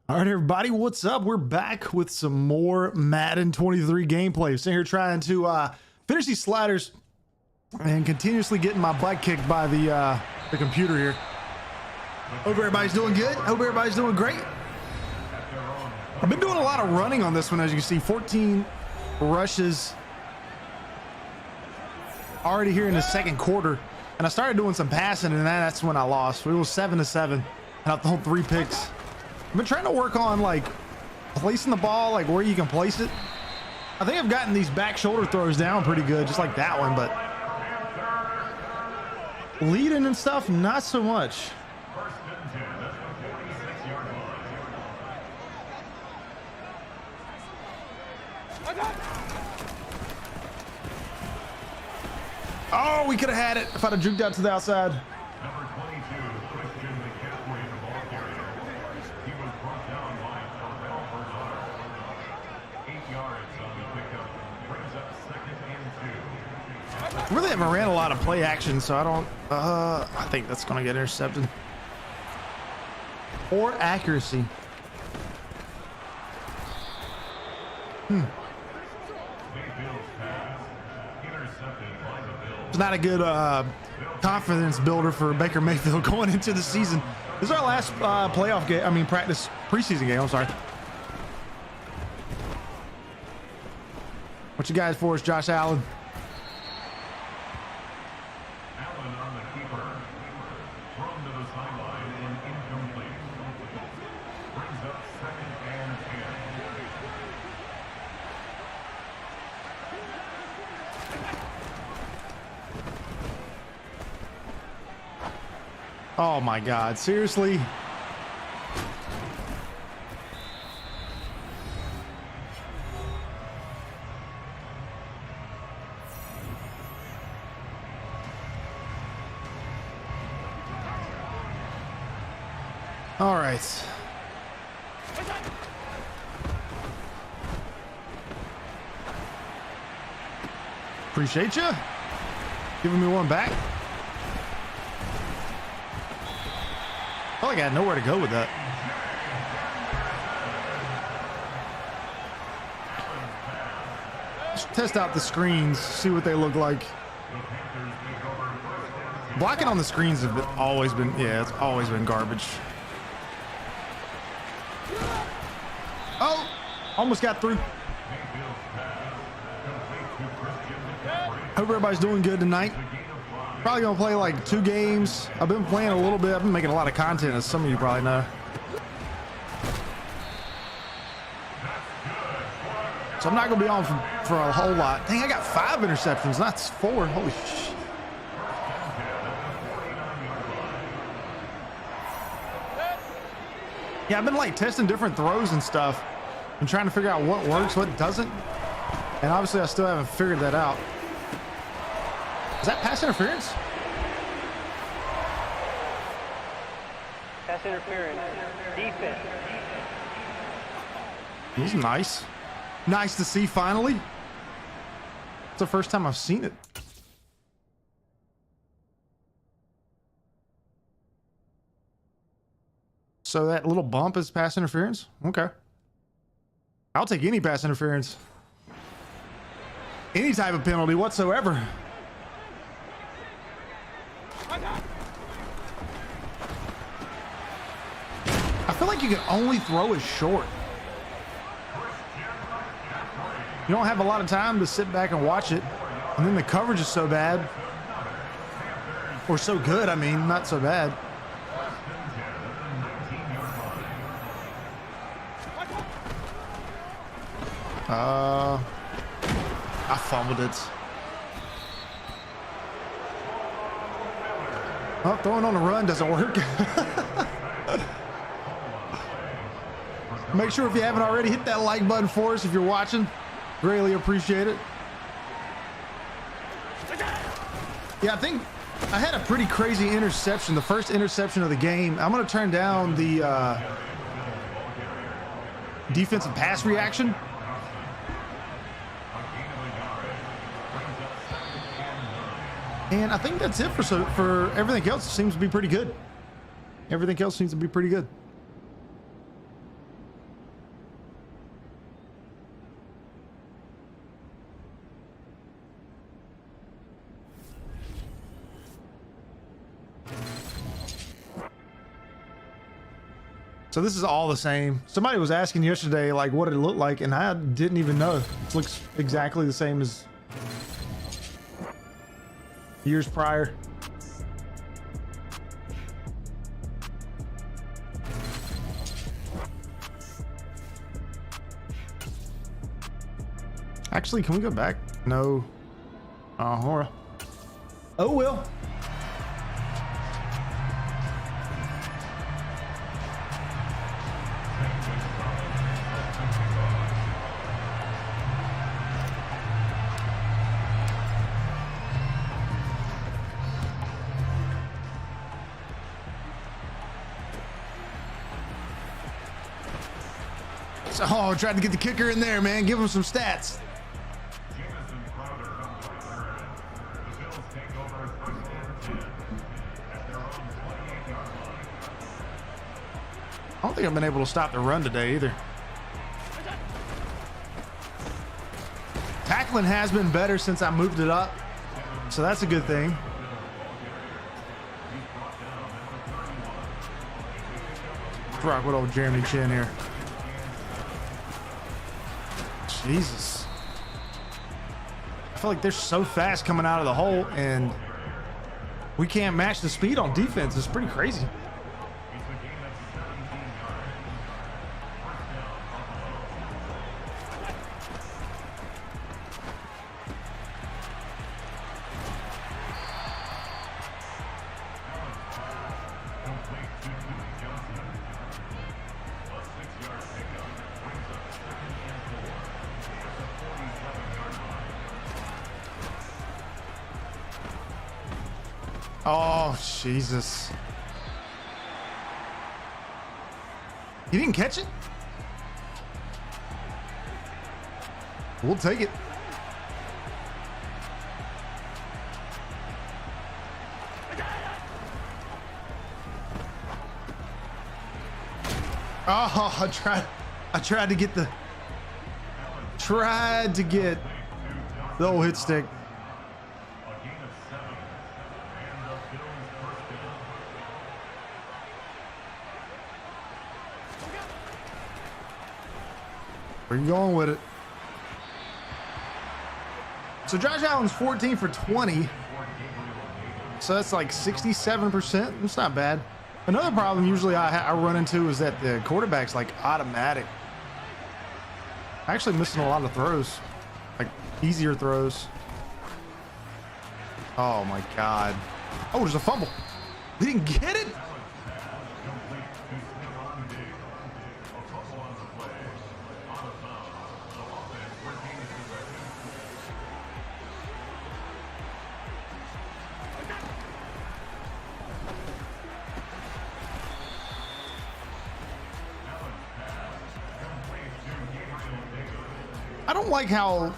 All right, everybody, what's up? We're back with some more Madden 23 gameplay. Sitting here trying to finish these sliders and continuously getting my butt kicked by the computer here. Hope everybody's doing good. Hope everybody's doing great. I've been doing a lot of running on this one, as you can see. 14 rushes already here in the second quarter, and I started doing some passing, and that's when I lost. We were 7-7, and I threw 3 picks. I've been trying to work on like placing the ball, like where you can place it. I think I've gotten these back shoulder throws down pretty good, just like that one, but leading and stuff, not so much. Oh, we could have had it if I'd have juked out to the outside. Really haven't ran a lot of play action, so I don't I think that's gonna get intercepted. Or accuracy. It's not a good confidence builder for Baker Mayfield going into the season. This is our last playoff game, preseason game, I'm sorry. What you guys for us, Josh Allen? Oh my God, seriously? All right. Appreciate you giving me one back. I felt like I had nowhere to go with that. Let's test out the screens, see what they look like. Blocking on the screens have always been, yeah, it's always been garbage. Oh, almost got through. Hope everybody's doing good tonight. Probably gonna play like 2 games. I've been playing a little bit. I've been making a lot of content, as some of you probably know. So I'm not gonna be on for a whole lot. Dang, I got 5 interceptions, not 4. Holy shit. Yeah, I've been like testing different throws and stuff and trying to figure out what works, what doesn't. And obviously I still haven't figured that out. Is that pass interference? Pass interference. Defense. This is nice. Nice to see finally. It's the first time I've seen it. So that little bump is pass interference? Okay. I'll take any pass interference. Any type of penalty whatsoever. I feel like you can only throw it short. You don't have a lot of time to sit back and watch it. And then the coverage is so bad. Or so good, I mean, not so bad. I fumbled it. Oh, throwing on a run doesn't work. Make sure if you haven't already, hit that like button for us if you're watching. Greatly appreciate it. Yeah, I think I had a pretty crazy interception, the first interception of the game. I'm going to turn down the defensive pass reaction. And I think that's it for everything else. It seems to be pretty good. Everything else seems to be pretty good. So this is all the same. Somebody was asking yesterday, like, what did it look like, and I didn't even know. It looks exactly the same as years prior. Actually, can we go back? No. Hora. Oh, well. Oh, tried to get the kicker in there, man. Give him some stats. I don't think I've been able to stop the run today either. Tackling has been better since I moved it up, so that's a good thing. Let's rock with old Jeremy Chin here. Jesus. I feel like they're so fast coming out of the hole, and we can't match the speed on defense. It's pretty crazy. Oh, Jesus. He didn't catch it? We'll take it. Oh, I tried to get the old hit stick. Where you going with it? So Josh Allen's 14 for 20. So that's like 67%. It's not bad. Another problem usually I run into is that the quarterback's like automatic. Actually missing a lot of throws, like easier throws. Oh my God. Oh, there's a fumble. We didn't get it. I don't like how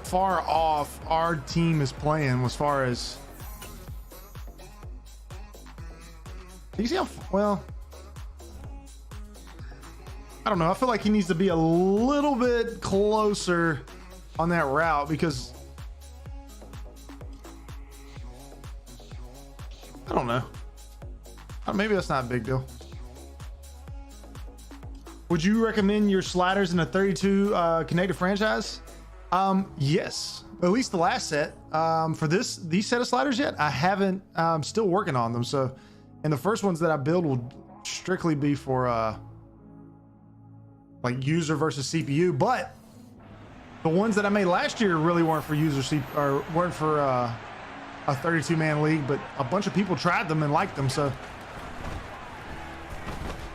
far off our team is playing as far as. You see how well? I don't know. I feel like he needs to be a little bit closer on that route because I don't know. Maybe that's not a big deal. Would you recommend your sliders in a 32 connected franchise? Yes, at least the last set. For these set of sliders yet, I haven't. I'm still working on them. So, and the first ones that I build will strictly be for like user versus CPU. But the ones that I made last year really weren't for user or weren't for a 32-man league. But a bunch of people tried them and liked them. So.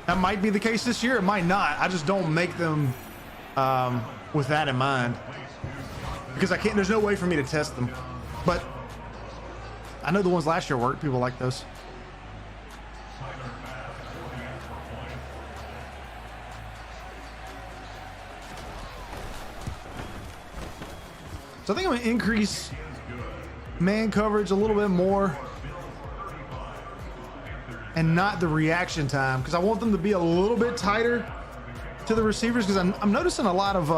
That might be the case this year. It might not. I just don't make them with that in mind because I can't. There's no way for me to test them. But I know the ones last year worked. People like those. So I think I'm gonna increase man coverage a little bit more. And not the reaction time because I want them to be a little bit tighter to the receivers because I'm noticing a lot of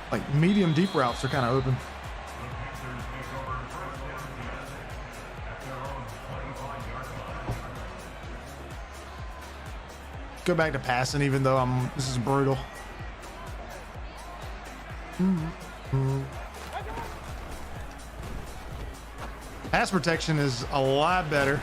like medium deep routes are kind of open. go back to passing, even though this is brutal. Pass protection is a lot better.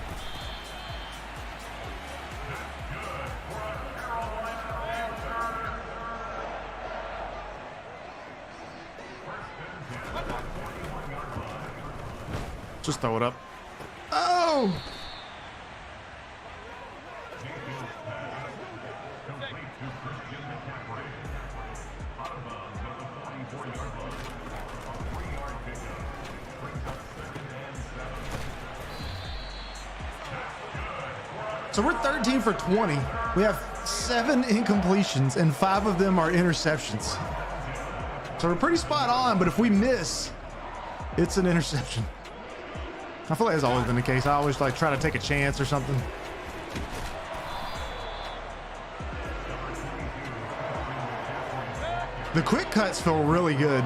Just throw it up. Oh! So we're 13 for 20. We have 7 incompletions and 5 of them are interceptions. So we're pretty spot on, but if we miss, it's an interception. I feel like that's always been the case. I always like try to take a chance or something. The quick cuts feel really good.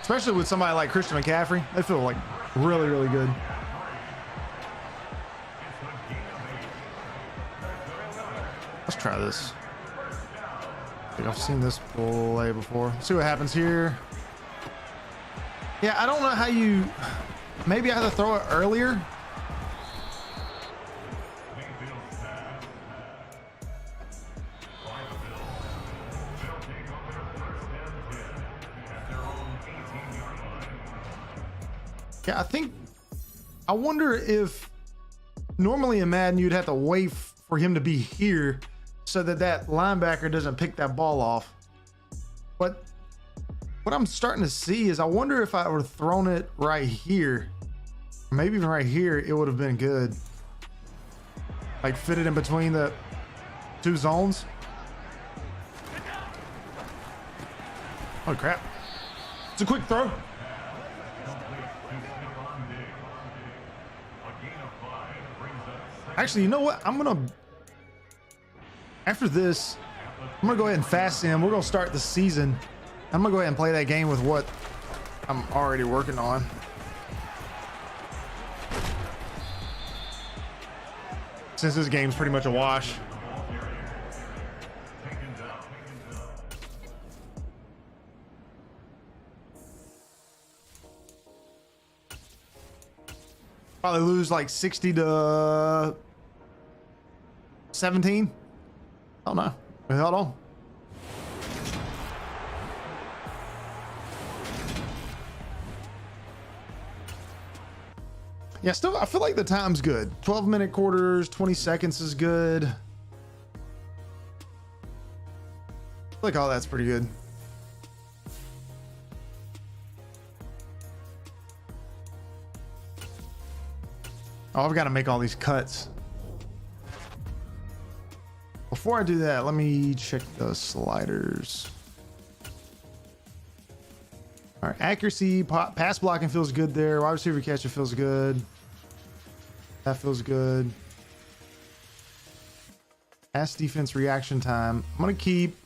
Especially with somebody like Christian McCaffrey, they feel like really, really good. Let's try this. I think I've seen this play before. Let's see what happens here. Yeah, I don't know how you... Maybe I have to throw it earlier. Yeah, I wonder if normally in Madden you'd have to wait for him to be here so that linebacker doesn't pick that ball off. But what I'm starting to see is I wonder if I would have thrown it right here, maybe even right here, it would have been good. Like fit it in between the 2 zones. Oh crap. It's a quick throw. Actually, you know what? After this, I'm gonna go ahead and fast him. We're gonna start the season. I'm gonna go ahead and play that game with what I'm already working on. Since this game's pretty much a wash. Probably lose like 60 to 17. I don't know. Wait, hold on. Yeah, still, I feel like the time's good. 12-minute quarters, 20 seconds is good. I feel like all that's pretty good. Oh, I've got to make all these cuts. Before I do that, let me check the sliders. All right, accuracy, pass blocking feels good there. Wide receiver catch, it feels good. That feels good. Pass defense reaction time. I'm gonna keep.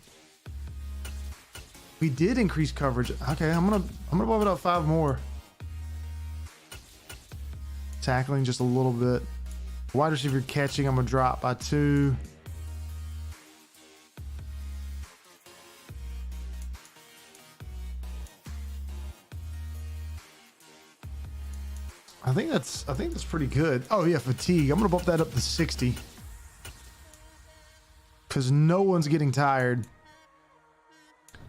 We did increase coverage. Okay, I'm gonna bump it up 5 more. Tackling just a little bit. Wide receiver catching, I'm gonna drop by 2. I think that's pretty good. Oh yeah, fatigue. I'm gonna bump that up to 60 because no one's getting tired,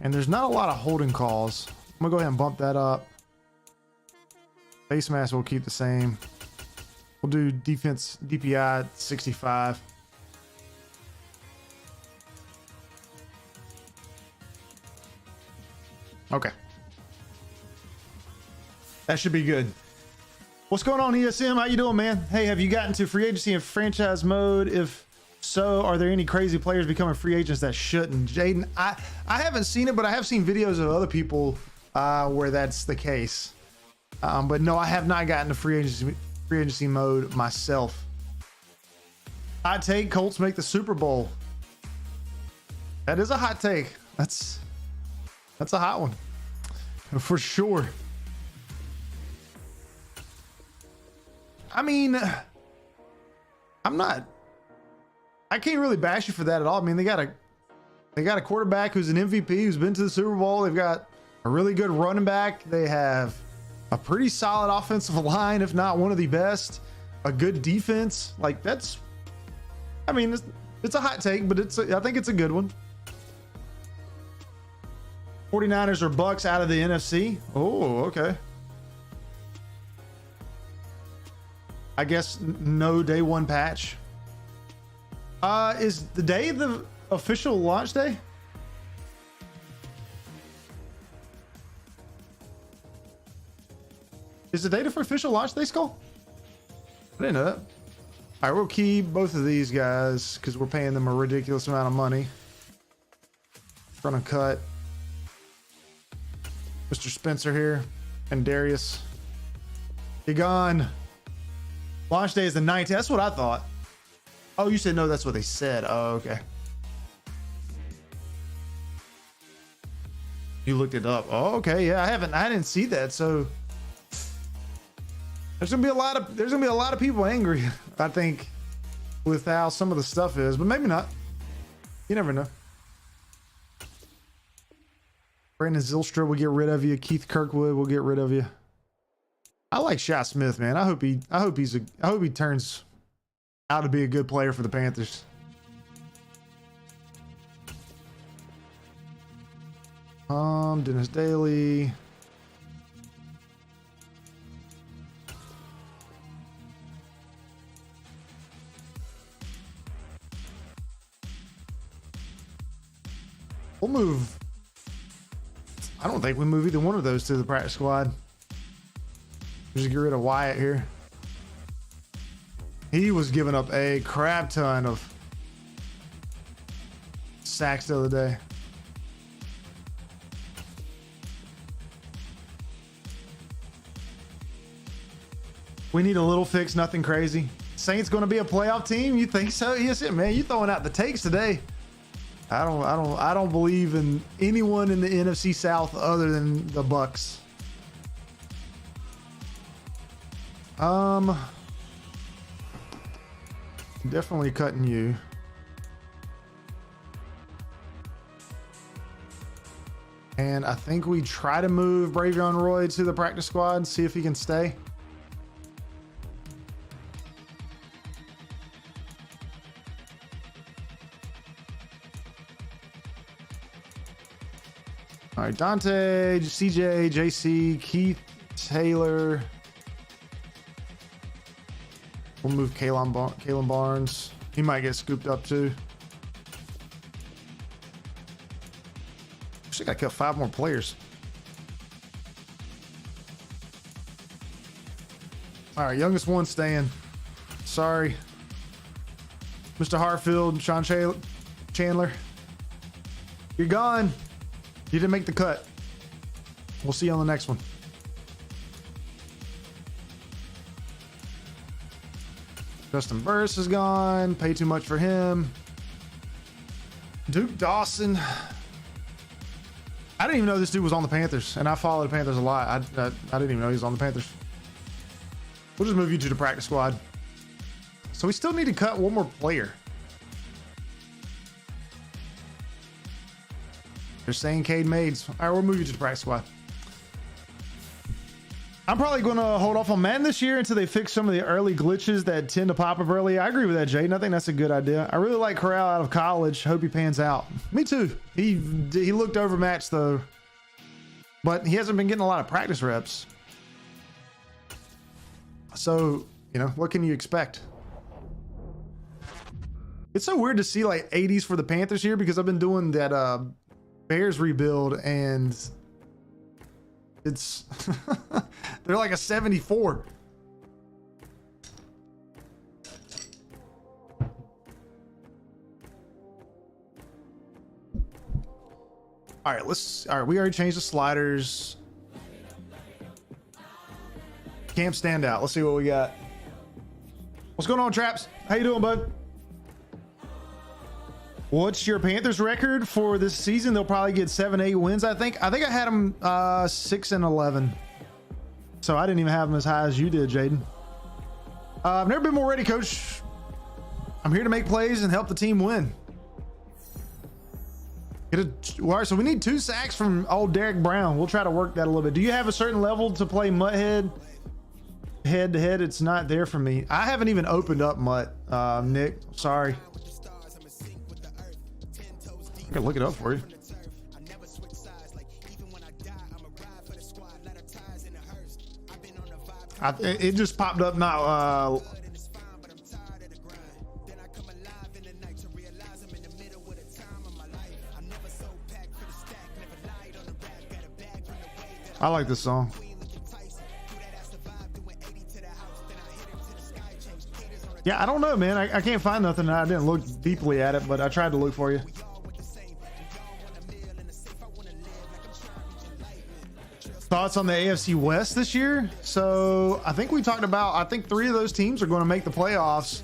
and there's not a lot of holding calls. I'm gonna go ahead and bump that up. Face mask will keep the same. We'll do defense DPI 65. Okay. That should be good. What's going on, ESM? How you doing, man? Hey, have you gotten to free agency and franchise mode? If so, are there any crazy players becoming free agents that shouldn't? Jaden, I haven't seen it, but I have seen videos of other people where that's the case. But no, I have not gotten to free agency mode myself. Hot take: Colts make the Super Bowl. That is a hot take. That's a hot one for sure. I mean, I can't really bash you for that at all. I mean, they got a quarterback who's an MVP, who's been to the Super Bowl. They've got a really good running back. They have a pretty solid offensive line, if not one of the best. A good defense. Like, that's, I mean, it's a hot take, but I think it's a good one. 49ers or Bucks out of the NFC. Oh, okay. I guess no day one patch. Is the day the official launch day? Is the date for official launch day, Skull? I didn't know that. All right, we'll keep both of these guys because we're paying them a ridiculous amount of money. Gonna cut Mr. Spencer here and Darius. Be gone. Launch day is the 19th. That's what I thought. Oh, you said no, that's what they said. Oh, okay. You looked it up. Oh, okay. Yeah, I didn't see that. So there's gonna be a lot of people angry, I think, with how some of the stuff is, but maybe not. You never know. Brandon Zylstra will get rid of you. Keith Kirkwood will get rid of you. I like Shy Smith, man. I hope he turns out to be a good player for the Panthers. Dennis Daly. We'll move. I don't think we move either one of those to the practice squad. Just get rid of Wyatt here. He was giving up a crap ton of sacks the other day. We need a little fix, nothing crazy. Saints going to be a playoff team? You think so? Yes, man. You throwing out the takes today. I don't believe in anyone in the NFC South other than the Bucks. Definitely cutting you. And I think we try to move Bravion Roy to the practice squad, see if he can stay. All right, Dante, CJ, JC, Keith, Taylor. We'll move Kalen Barnes. He might get scooped up too. Actually, gotta cut 5 more players. All right, youngest one staying. Sorry. Mr. Harfield, Sean Chandler. You're gone. You didn't make the cut. We'll see you on the next one. Justin Burris is gone. Pay too much for him. Duke Dawson. I didn't even know this dude was on the Panthers, and I follow the Panthers a lot. I didn't even know he was on the Panthers. We'll just move you to the practice squad. So we still need to cut one more player. They're saying Cade Mades. All right, we'll move you to the practice squad. I'm probably going to hold off on Madden this year until they fix some of the early glitches that tend to pop up early. I agree with that, Jaden. I think that's a good idea. I really like Corral out of college. Hope he pans out. Me too. He looked overmatched though, but he hasn't been getting a lot of practice reps. So, you know, what can you expect? It's so weird to see like 80s for the Panthers here because I've been doing that Bears rebuild and it's they're like a 74. All right, we already changed the sliders. Camp standout. Let's see what we got. What's going on, Traps? How you doing, bud? What's your Panthers record for this season? They'll probably get 7-8 wins. I think I had them 6-11. So I didn't even have them as high as you did, Jaden. I've never been more ready, coach. I'm here to make plays and help the team win. All right, so we need 2 sacks from old Derek Brown. We'll try to work that a little bit. Do you have a certain level to play Mutthead head to head? It's not there for me. I haven't even opened up Mutt, Nick. Sorry. I can look it up for you. It just popped up now. I like this song. Yeah, I don't know, man. I can't find nothing. I didn't look deeply at it, but I tried to look for you. Thoughts on the AFC West this year? So I think we talked about, I think 3 of those teams are going to make the playoffs,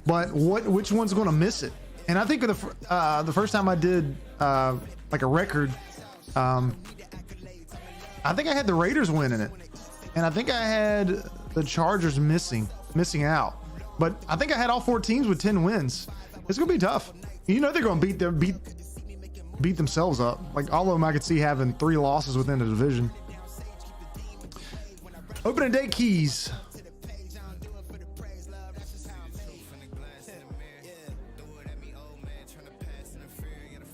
but which one's going to miss it? And I think the first time I did like a record, I think I had the Raiders winning it, and I think I had the Chargers missing out. But I think I had all 4 teams with 10 wins. It's gonna be tough. You know they're gonna beat themselves up. Like all of them, I could see having 3 losses within the division. Opening day keys.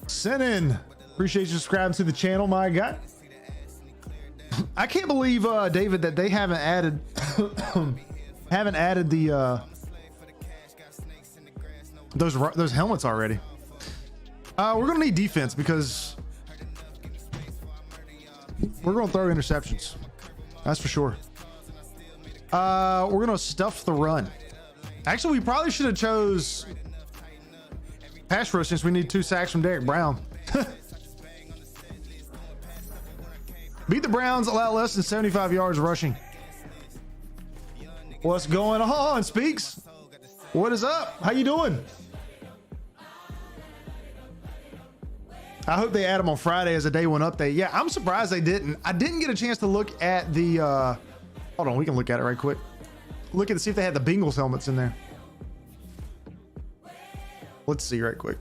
Send in. Appreciate you subscribing to the channel, my guy. I can't believe, David, that they haven't added the those helmets already. We're gonna need defense because we're gonna throw interceptions. That's for sure. We're gonna stuff the run. Actually, we probably should have chose pass rush since we need 2 sacks from Derek Brown. Beat the Browns, allow less than 75 yards rushing. What's going on, Speaks? What is up? How you doing? I hope they add them on Friday as a day 1 update. Yeah, I'm surprised they didn't. I didn't get a chance to look at the hold on, we can look at it right quick. Look at see if they had the Bengals helmets in there. Let's see right quick.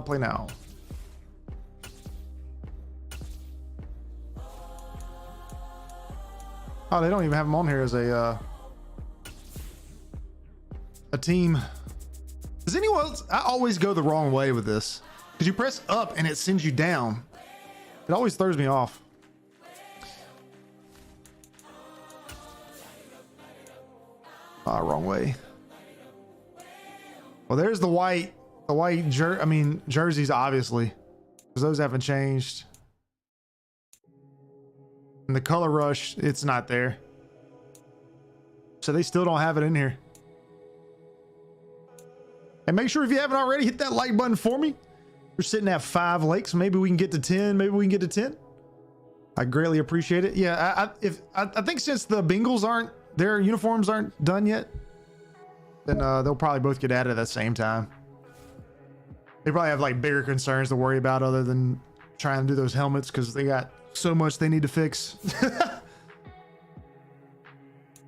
Play now. Oh, they don't even have them on here as a team. Does anyone else? I always go the wrong way with this because you press up and it sends you down. It always throws me off. Wrong way. Well, there's the white jerseys, obviously, because those haven't changed. And the color rush, it's not there. So they still don't have it in here. And make sure if you haven't already, hit that like button for me. We're sitting at 5 likes. Maybe we can get to 10. Maybe we can get to 10. I greatly appreciate it. Yeah, I think since the Bengals their uniforms aren't done yet, then they'll probably both get added at the same time. They probably have like bigger concerns to worry about other than trying to do those helmets because they got so much they need to fix. All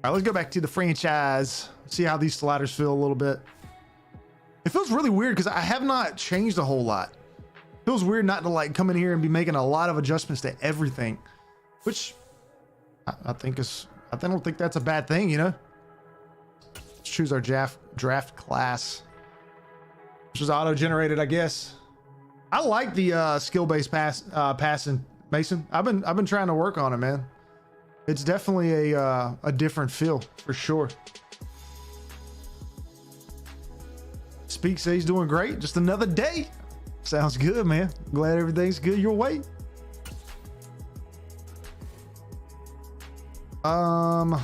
right, let's go back to the franchise. See how these sliders feel a little bit. It feels really weird because I have not changed a whole lot. It feels weird not to like come in here and be making a lot of adjustments to everything, which I don't think that's a bad thing, you know? Let's choose our draft class, which is auto-generated, I guess. I like the skill-based passing, Mason. I've been trying to work on it, man. It's definitely a different feel for sure. Speak says he's doing great. Just another day. Sounds good, man. Glad everything's good your way. I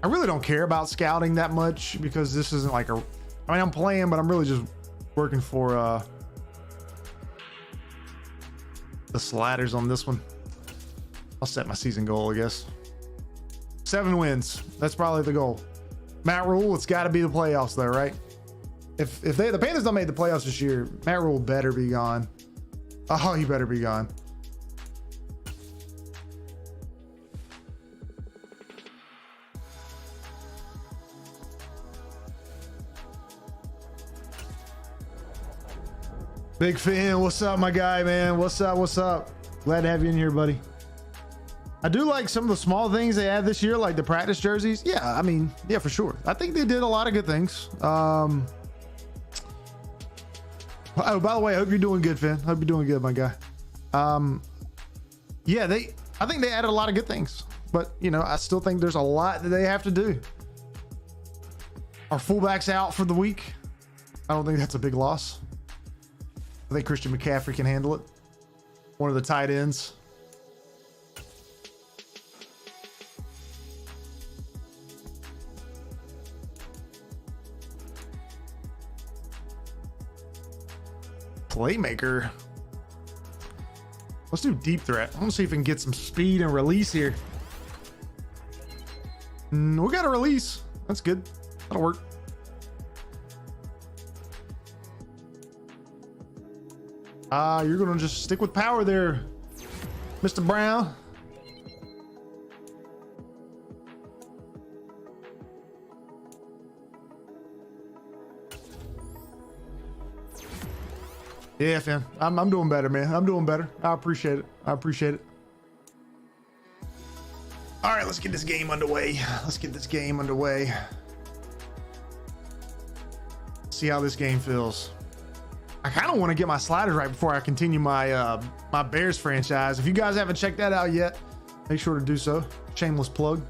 really don't care about scouting that much because this isn't like I'm playing, but I'm really just working for the sliders on this one. I'll set my season goal, I guess. 7 wins. That's probably the goal. Matt Rule, it's got to be the playoffs though, right? If the Panthers don't make the playoffs this year, Matt Rule better be gone. Oh, he better be gone. Big Finn, what's up, my guy, man? What's up? What's up? Glad to have you in here, buddy. I do like some of the small things they had this year, like the practice jerseys. Yeah, I mean, yeah, for sure. I think they did a lot of good things. Oh, by the way, I hope you're doing good, Finn. Hope you're doing good, my guy. Yeah, I think they added a lot of good things, but you know, I still think there's a lot that they have to do. Our fullback's out for the week. I don't think that's a big loss. I think Christian McCaffrey can handle it. One of the tight ends. Playmaker. Let's do deep threat. I want to see if we can get some speed and release here. We got a release. That's good. That'll work. You're going to just stick with power there, Mr. Brown. Yeah, Finn. I'm doing better, man. I'm doing better. I appreciate it. I appreciate it. All right, let's get this game underway. Let's get this game underway. See how this game feels. I kind of want to get my sliders right before I continue my my Bears franchise. If you guys haven't checked that out yet, make sure to do so. Shameless plug.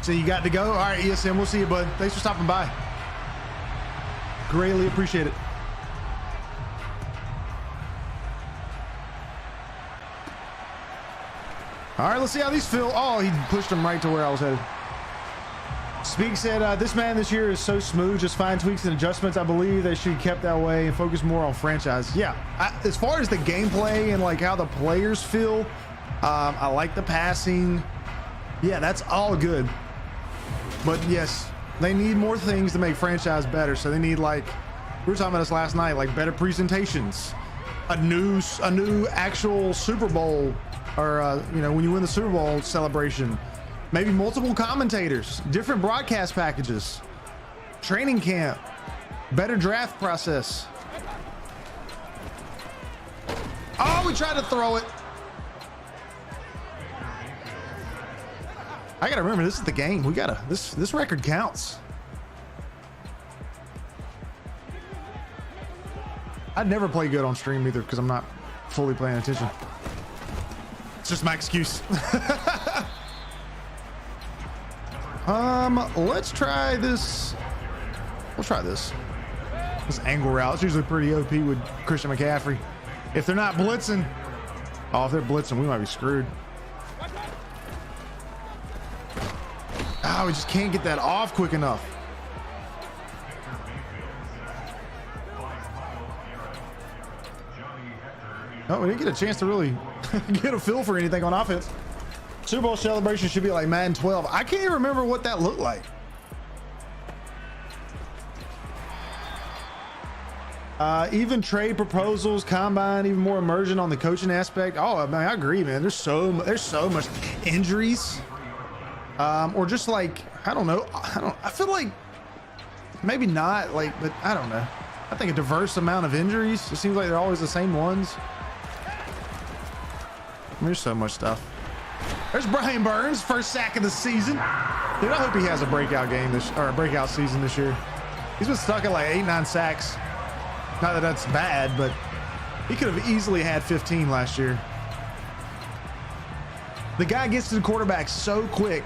So you got to go. All right, ESM, we'll see you, bud. Thanks for stopping by. Greatly appreciate it. All right, let's see how these feel. Oh, he pushed them right to where I was headed. Speak said, this man this year is so smooth, just fine tweaks and adjustments. I believe they should be kept that way and focus more on franchise. Yeah, as far as the gameplay and like how the players feel, I like the passing. Yeah, that's all good. But yes, they need more things to make franchise better. So they need, like, we were talking about this last night, like better presentations, a new actual Super Bowl, or you know, when you win the Super Bowl celebration, maybe multiple commentators, different broadcast packages, training camp, better draft process. Oh, we tried to throw it. I gotta remember, this is the game. We gotta, this record counts. I'd never play good on stream either because I'm not fully paying attention. It's just my excuse. Let's try this. We'll try this. This angle route. It's usually pretty OP with Christian McCaffrey. If they're not blitzing. Oh, if they're blitzing, we might be screwed. Oh, we just can't get that off quick enough. Oh, we didn't get a chance to really get a feel for anything on offense. Super Bowl celebration should be like Madden 12. I can't even remember what that looked like. Even trade proposals, combine, even more immersion on the coaching aspect. Oh, man, I agree, man. There's so much injuries. Or just like, I don't know. I feel like maybe not like, but I don't know. I think a diverse amount of injuries. It seems like they're always the same ones. There's so much stuff. There's Brian Burns, first sack of the season. Dude, I hope he has a breakout game or a breakout season this year. He's been stuck at like 8-9 sacks. Not that that's bad, but he could have easily had 15 last year. The guy gets to the quarterback so quick,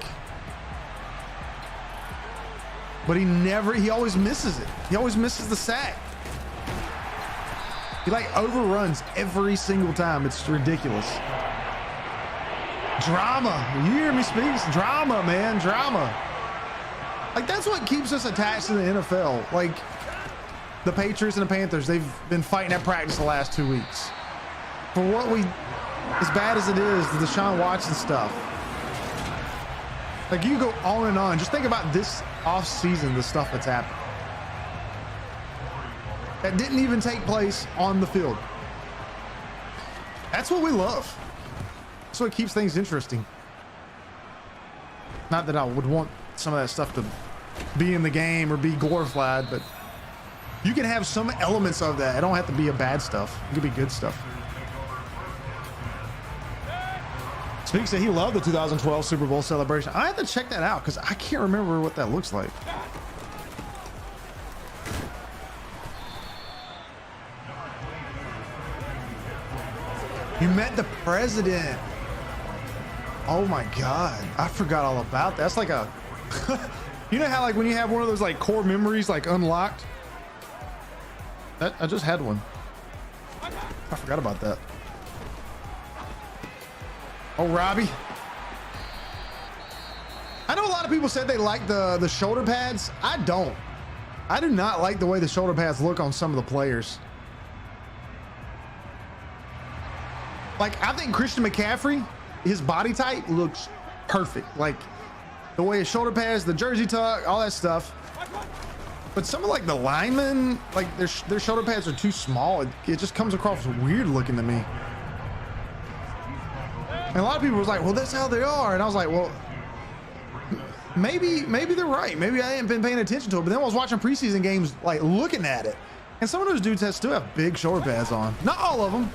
but he always misses it. He always misses the sack. He like overruns every single time. It's ridiculous. Drama. You hear me speak? Drama, man. Drama. Like, that's what keeps us attached to the NFL. Like, the Patriots and the Panthers, they've been fighting at practice the last 2 weeks. For what as bad as it is, the Deshaun Watson stuff. Like, you go on and on. Just think about this off season, the stuff that's happened. that didn't even take place on the field. That's what we love. That's what keeps things interesting. Not that I would want some of that stuff to be in the game or be glorified, but you can have some elements of that. It don't have to be a bad stuff. It could be good stuff. Speaks that he loved the 2012 Super Bowl celebration. I have to check that out because I can't remember what that looks like. You met the president. Oh my God. I forgot all about that. That's like a, you know how like when you have one of those like core memories like unlocked? I just had one. I forgot about that. Oh, Robbie. I know a lot of people said they like the shoulder pads. I don't. I do not like the way the shoulder pads look on some of the players. Like, I think Christian McCaffrey, his body type looks perfect. Like the way his shoulder pads, the jersey tuck, all that stuff. But some of like the linemen, like their shoulder pads are too small. It just comes across weird looking to me. And a lot of people was like, well, that's how they are. And I was like, well, maybe they're right. Maybe I ain't been paying attention to it. But then I was watching preseason games, like looking at it. And some of those dudes still have big shoulder pads on. Not all of them.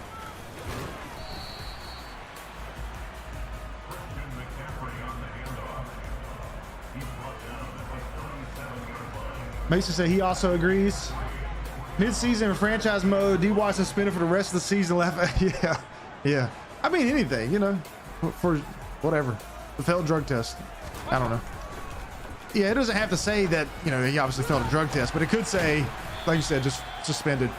Mason said he also agrees. Mid-season franchise mode, D-Y suspended for the rest of the season. Yeah. I mean, anything, you know, for whatever. The failed drug test. I don't know. Yeah, it doesn't have to say that, you know, he obviously failed a drug test, but it could say, like you said, just suspended.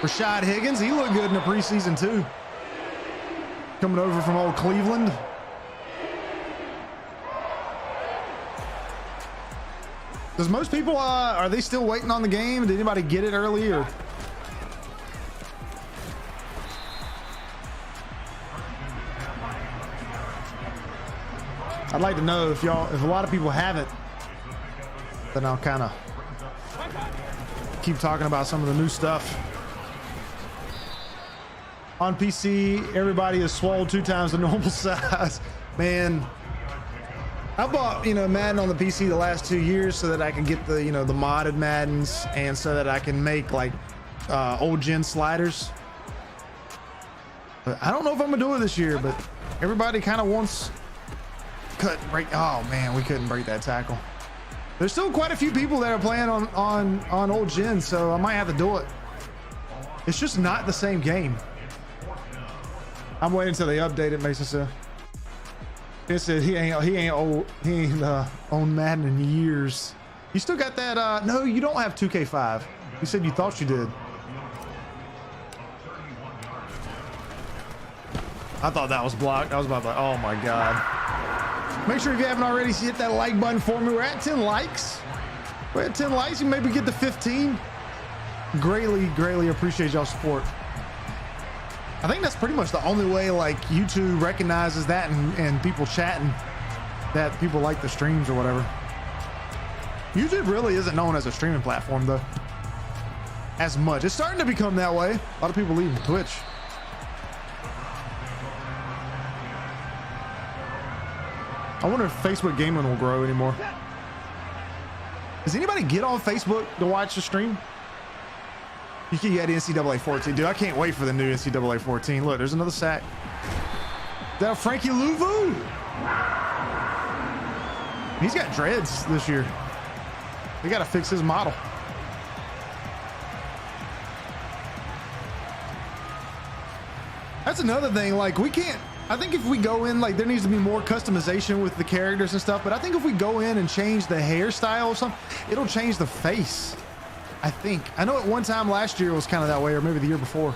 Rashad Higgins, he looked good in the preseason too. Coming over from old Cleveland. Does most people, are they still waiting on the game? Did anybody get it early or? I'd like to know if a lot of people haven't, then I'll kind of keep talking about some of the new stuff. On PC, everybody is swole 2 times the normal size. Man, I bought, you know, Madden on the PC the last 2 years so that I can get the, you know, the modded Maddens and so that I can make like old gen sliders. But I don't know if I'm gonna do it this year, but everybody kind of wants break. Oh man, we couldn't break that tackle. There's still quite a few people that are playing on old gen, so I might have to do it. It's just not the same game. I'm waiting until they update it, Mason said. It said he ain't on Madden in years. You still got that? No, you don't have 2K5. You said you thought you did. I thought that was blocked. I was about to, oh my God. Make sure if you haven't already, hit that like button for me. We're at 10 likes. We're at 10 likes. You maybe get to 15. Greatly appreciate y'all's support. I think that's pretty much the only way like YouTube recognizes that and people chatting that people like the streams or whatever. YouTube really isn't known as a streaming platform though, as much. It's starting to become that way. A lot of people leaving Twitch. I wonder if Facebook gaming will grow anymore. Does anybody get on Facebook to watch the stream? You can get NCAA 14. Dude, I can't wait for the new NCAA 14. Look, there's another sack. Is that Frankie Louvu? He's got dreads this year. They got to fix his model. That's another thing. Like, we can't, I think if we go in, like, there needs to be more customization with the characters and stuff. But I think if we go in and change the hairstyle or something, it'll change the face. I think. I know at one time last year it was kind of that way, or maybe the year before.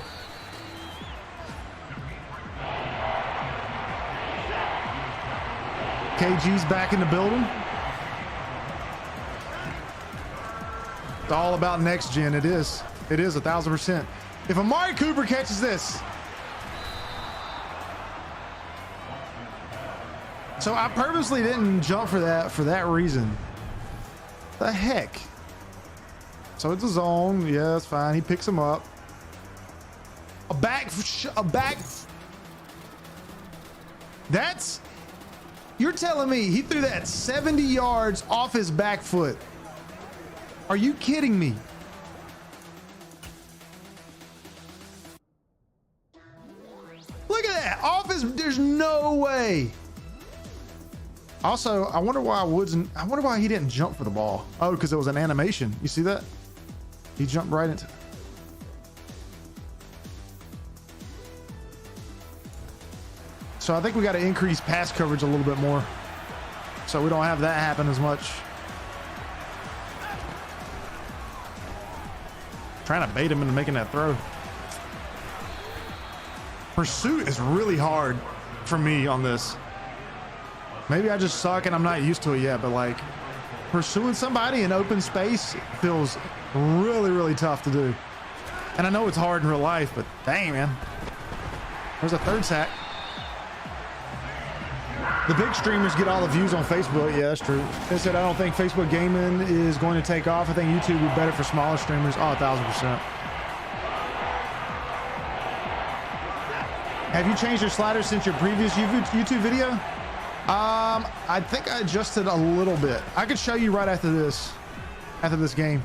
KG's back in the building. It's all about next gen. It is 1,000%. If Amari Cooper catches this. So I purposely didn't jump for that reason. The heck? So it's a zone. Yeah, that's fine. He picks him up. A back. That's, you're telling me he threw that 70 yards off his back foot. Are you kidding me? Look at that. Off his, there's no way. Also, I wonder why he didn't jump for the ball. Oh, because it was an animation. You see that? He jumped right into. So I think we got to increase pass coverage a little bit more, so we don't have that happen as much. Trying to bait him into making that throw. Pursuit is really hard for me on this. Maybe I just suck and I'm not used to it yet, but like pursuing somebody in open space feels really, really tough to do. And I know it's hard in real life, but dang, man. There's a third sack. The big streamers get all the views on Facebook. Yeah, that's true. They said, I don't think Facebook gaming is going to take off. I think YouTube would be better for smaller streamers. Oh, 1,000%. Have you changed your sliders since your previous YouTube video? I think I adjusted a little bit. I could show you right after this game.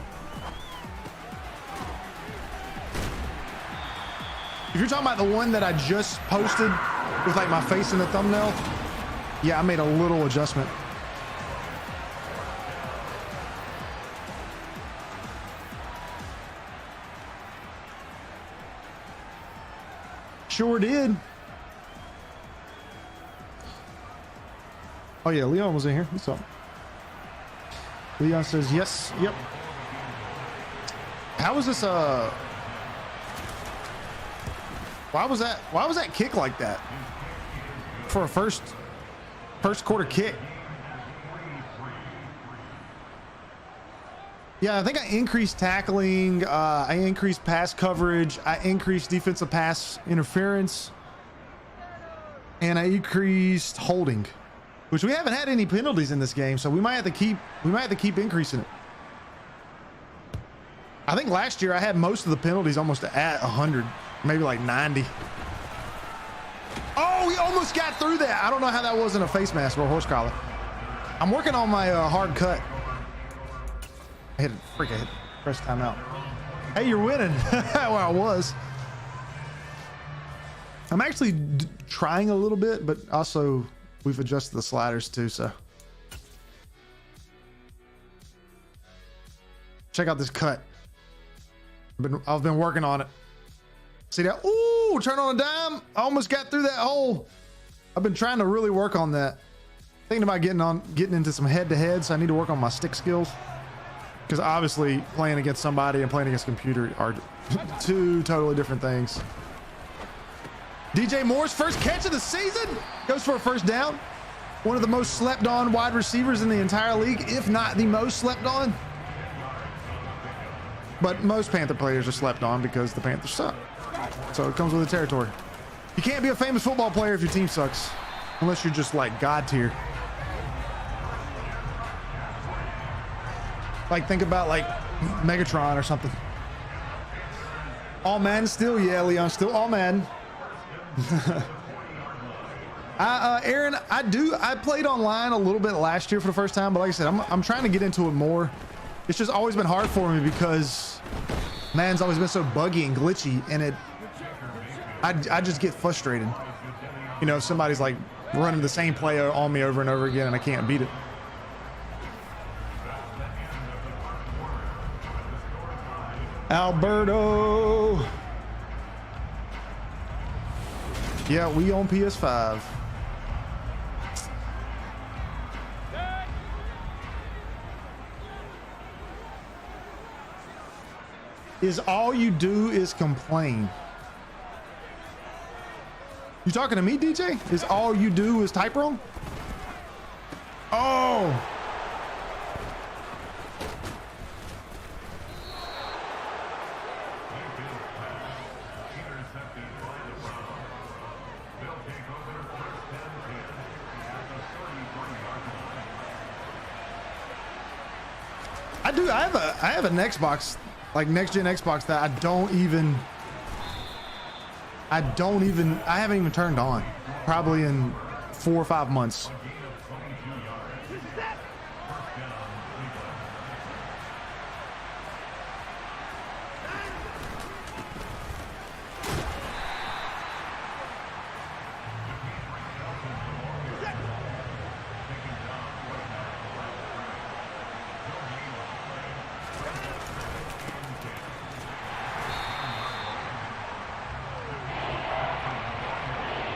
If you're talking about the one that I just posted with like my face in the thumbnail, yeah, I made a little adjustment. Sure did. Oh yeah, Leon was in here. What's up? Leon says yes. Yep. How was this? Why was that kick like that? For a first quarter kick. Yeah, I think I increased tackling. I increased pass coverage. I increased defensive pass interference, and I increased holding, which we haven't had any penalties in this game, so we might have to keep increasing it. I think last year I had most of the penalties almost at 100, maybe like 90. Oh, he almost got through that. I don't know how that wasn't a face mask or a horse collar. I'm working on my hard cut. I hit press timeout. Hey, you're winning. Well, I was. I'm actually trying a little bit, but also we've adjusted the sliders too, so. Check out this cut. I've been working on it. See that? Ooh, turn on a dime. I almost got through that hole. I've been trying to really work on that. Thinking about getting into some head-to-head, so I need to work on my stick skills. Because obviously playing against somebody and playing against a computer are two totally different things. DJ Moore's first catch of the season goes for a first down. One of the most slept on wide receivers in the entire league, if not the most slept on. But most Panther players are slept on because the Panthers suck. So it comes with the territory. You can't be a famous football player if your team sucks, unless you're just like God tier. Like think about like Megatron or something. All Madden still, yeah, Leon, still all Madden. Aaron, I played online a little bit last year for the first time, but like I said, I'm trying to get into it more. It's just always been hard for me because Madden's always been so buggy and glitchy, and I just get frustrated. You know, if somebody's like running the same play on me over and over again and I can't beat it. Alberto. Yeah, we on PS5. Is all you do is complain? You talking to me, DJ? Is all you do is type wrong? Oh. do. I have an Xbox, like next gen Xbox that I haven't even turned on, probably in 4 or 5 months.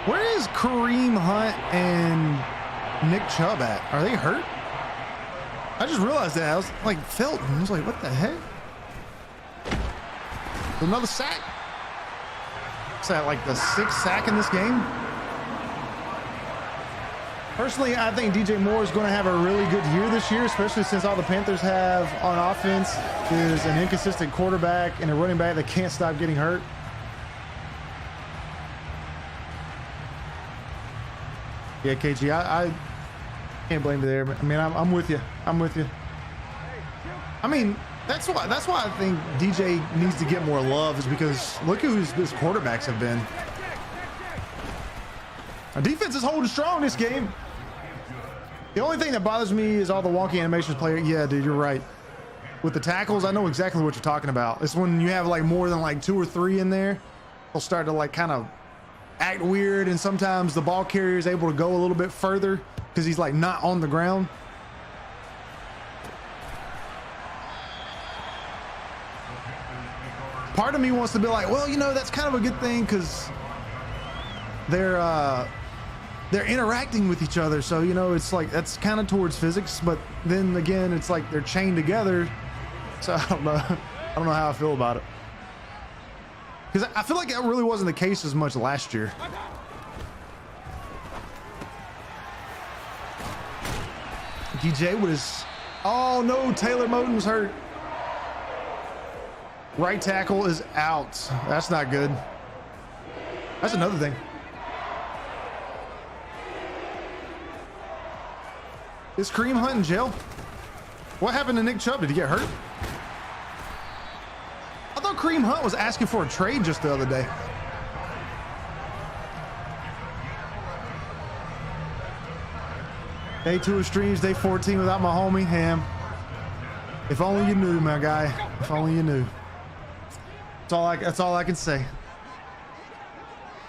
Where is Kareem Hunt and Nick Chubb at? Are they hurt? I just realized that. I was like, Felton. I was like, what the heck? Another sack? Is that like the 6th sack in this game? Personally, I think DJ Moore is going to have a really good year this year, especially since all the Panthers have on offense is an inconsistent quarterback and a running back that can't stop getting hurt. Yeah, KG, I can't blame you there. I mean, I'm with you. I'm with you. I mean, that's why I think DJ needs to get more love, is because look who his quarterbacks have been. Our defense is holding strong this game. The only thing that bothers me is all the wonky animations player. Yeah, dude, you're right. With the tackles, I know exactly what you're talking about. It's when you have like more than like 2 or 3 in there, they'll start to like kind of act weird, and sometimes the ball carrier is able to go a little bit further because he's like not on the ground. Part of me wants to be like, well, you know, that's kind of a good thing because they're interacting with each other, so you know, it's like that's kind of towards physics, but then again, it's like they're chained together, so I don't know how I feel about it. Because I feel like that really wasn't the case as much last year. DJ with his... Oh no, Taylor Moton's hurt. Right tackle is out. That's not good. That's another thing. Is Kareem Hunt in jail? What happened to Nick Chubb? Did he get hurt? I thought Kareem Hunt was asking for a trade just the other day. Day 2 of streams, day 14 without my homie Ham. If only you knew, my guy. If only you knew. That's all I can say.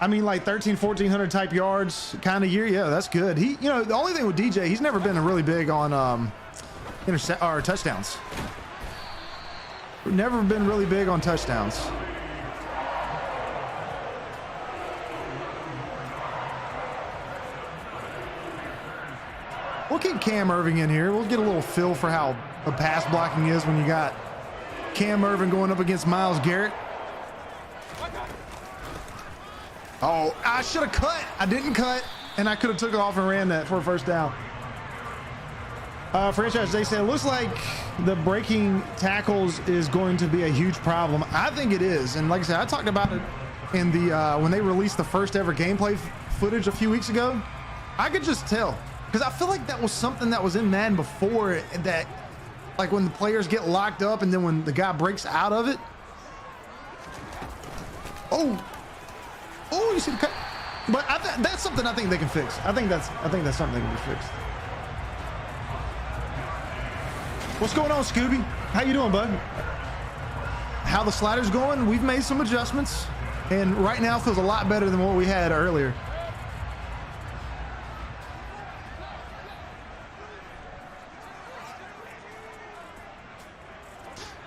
I mean, like 1,400 type yards kind of year. Yeah, that's good. He, you know, the only thing with DJ, he's never been really big on touchdowns. Never been really big on touchdowns. We'll keep Cam Irving in here. We'll get a little feel for how the pass blocking is when you got Cam Irving going up against Myles Garrett. Oh, I should have cut. I didn't cut, and I could have took it off and ran that for a first down. Franchise, they said, it looks like the breaking tackles is going to be a huge problem. I think it is. And like I said, I talked about it in the when they released the first ever gameplay footage a few weeks ago. I could just tell, because I feel like that was something that was in Madden before, that like when the players get locked up and then when the guy breaks out of it. Oh, you see the cut. But that's something I think they can fix. I think that's something that can be fixed. What's going on, Scooby? How you doing, bud? How the slider's going? We've made some adjustments, and right now feels a lot better than what we had earlier.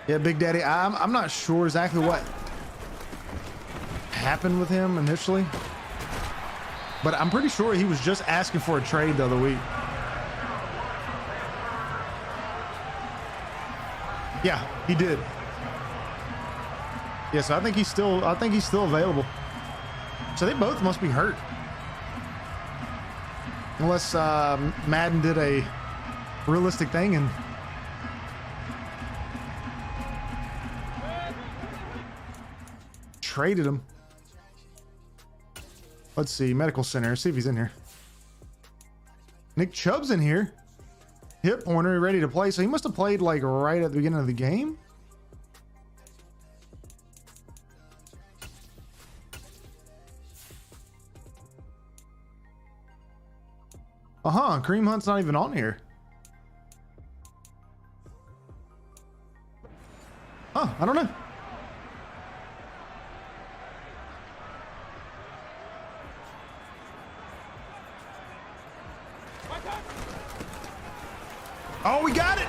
Yeah, Big Daddy, I'm not sure exactly what happened with him initially, but I'm pretty sure he was just asking for a trade the other week. Yeah, he did. Yeah, so I think he's still available. So they both must be hurt. Unless Madden did a realistic thing and traded him. Let's see, medical center. See if he's in here. Nick Chubb's in here. hip pointer, ready to play. So he must have played like right at the beginning of the game. Kareem Hunt's not even on here. I don't know. Oh, we got it.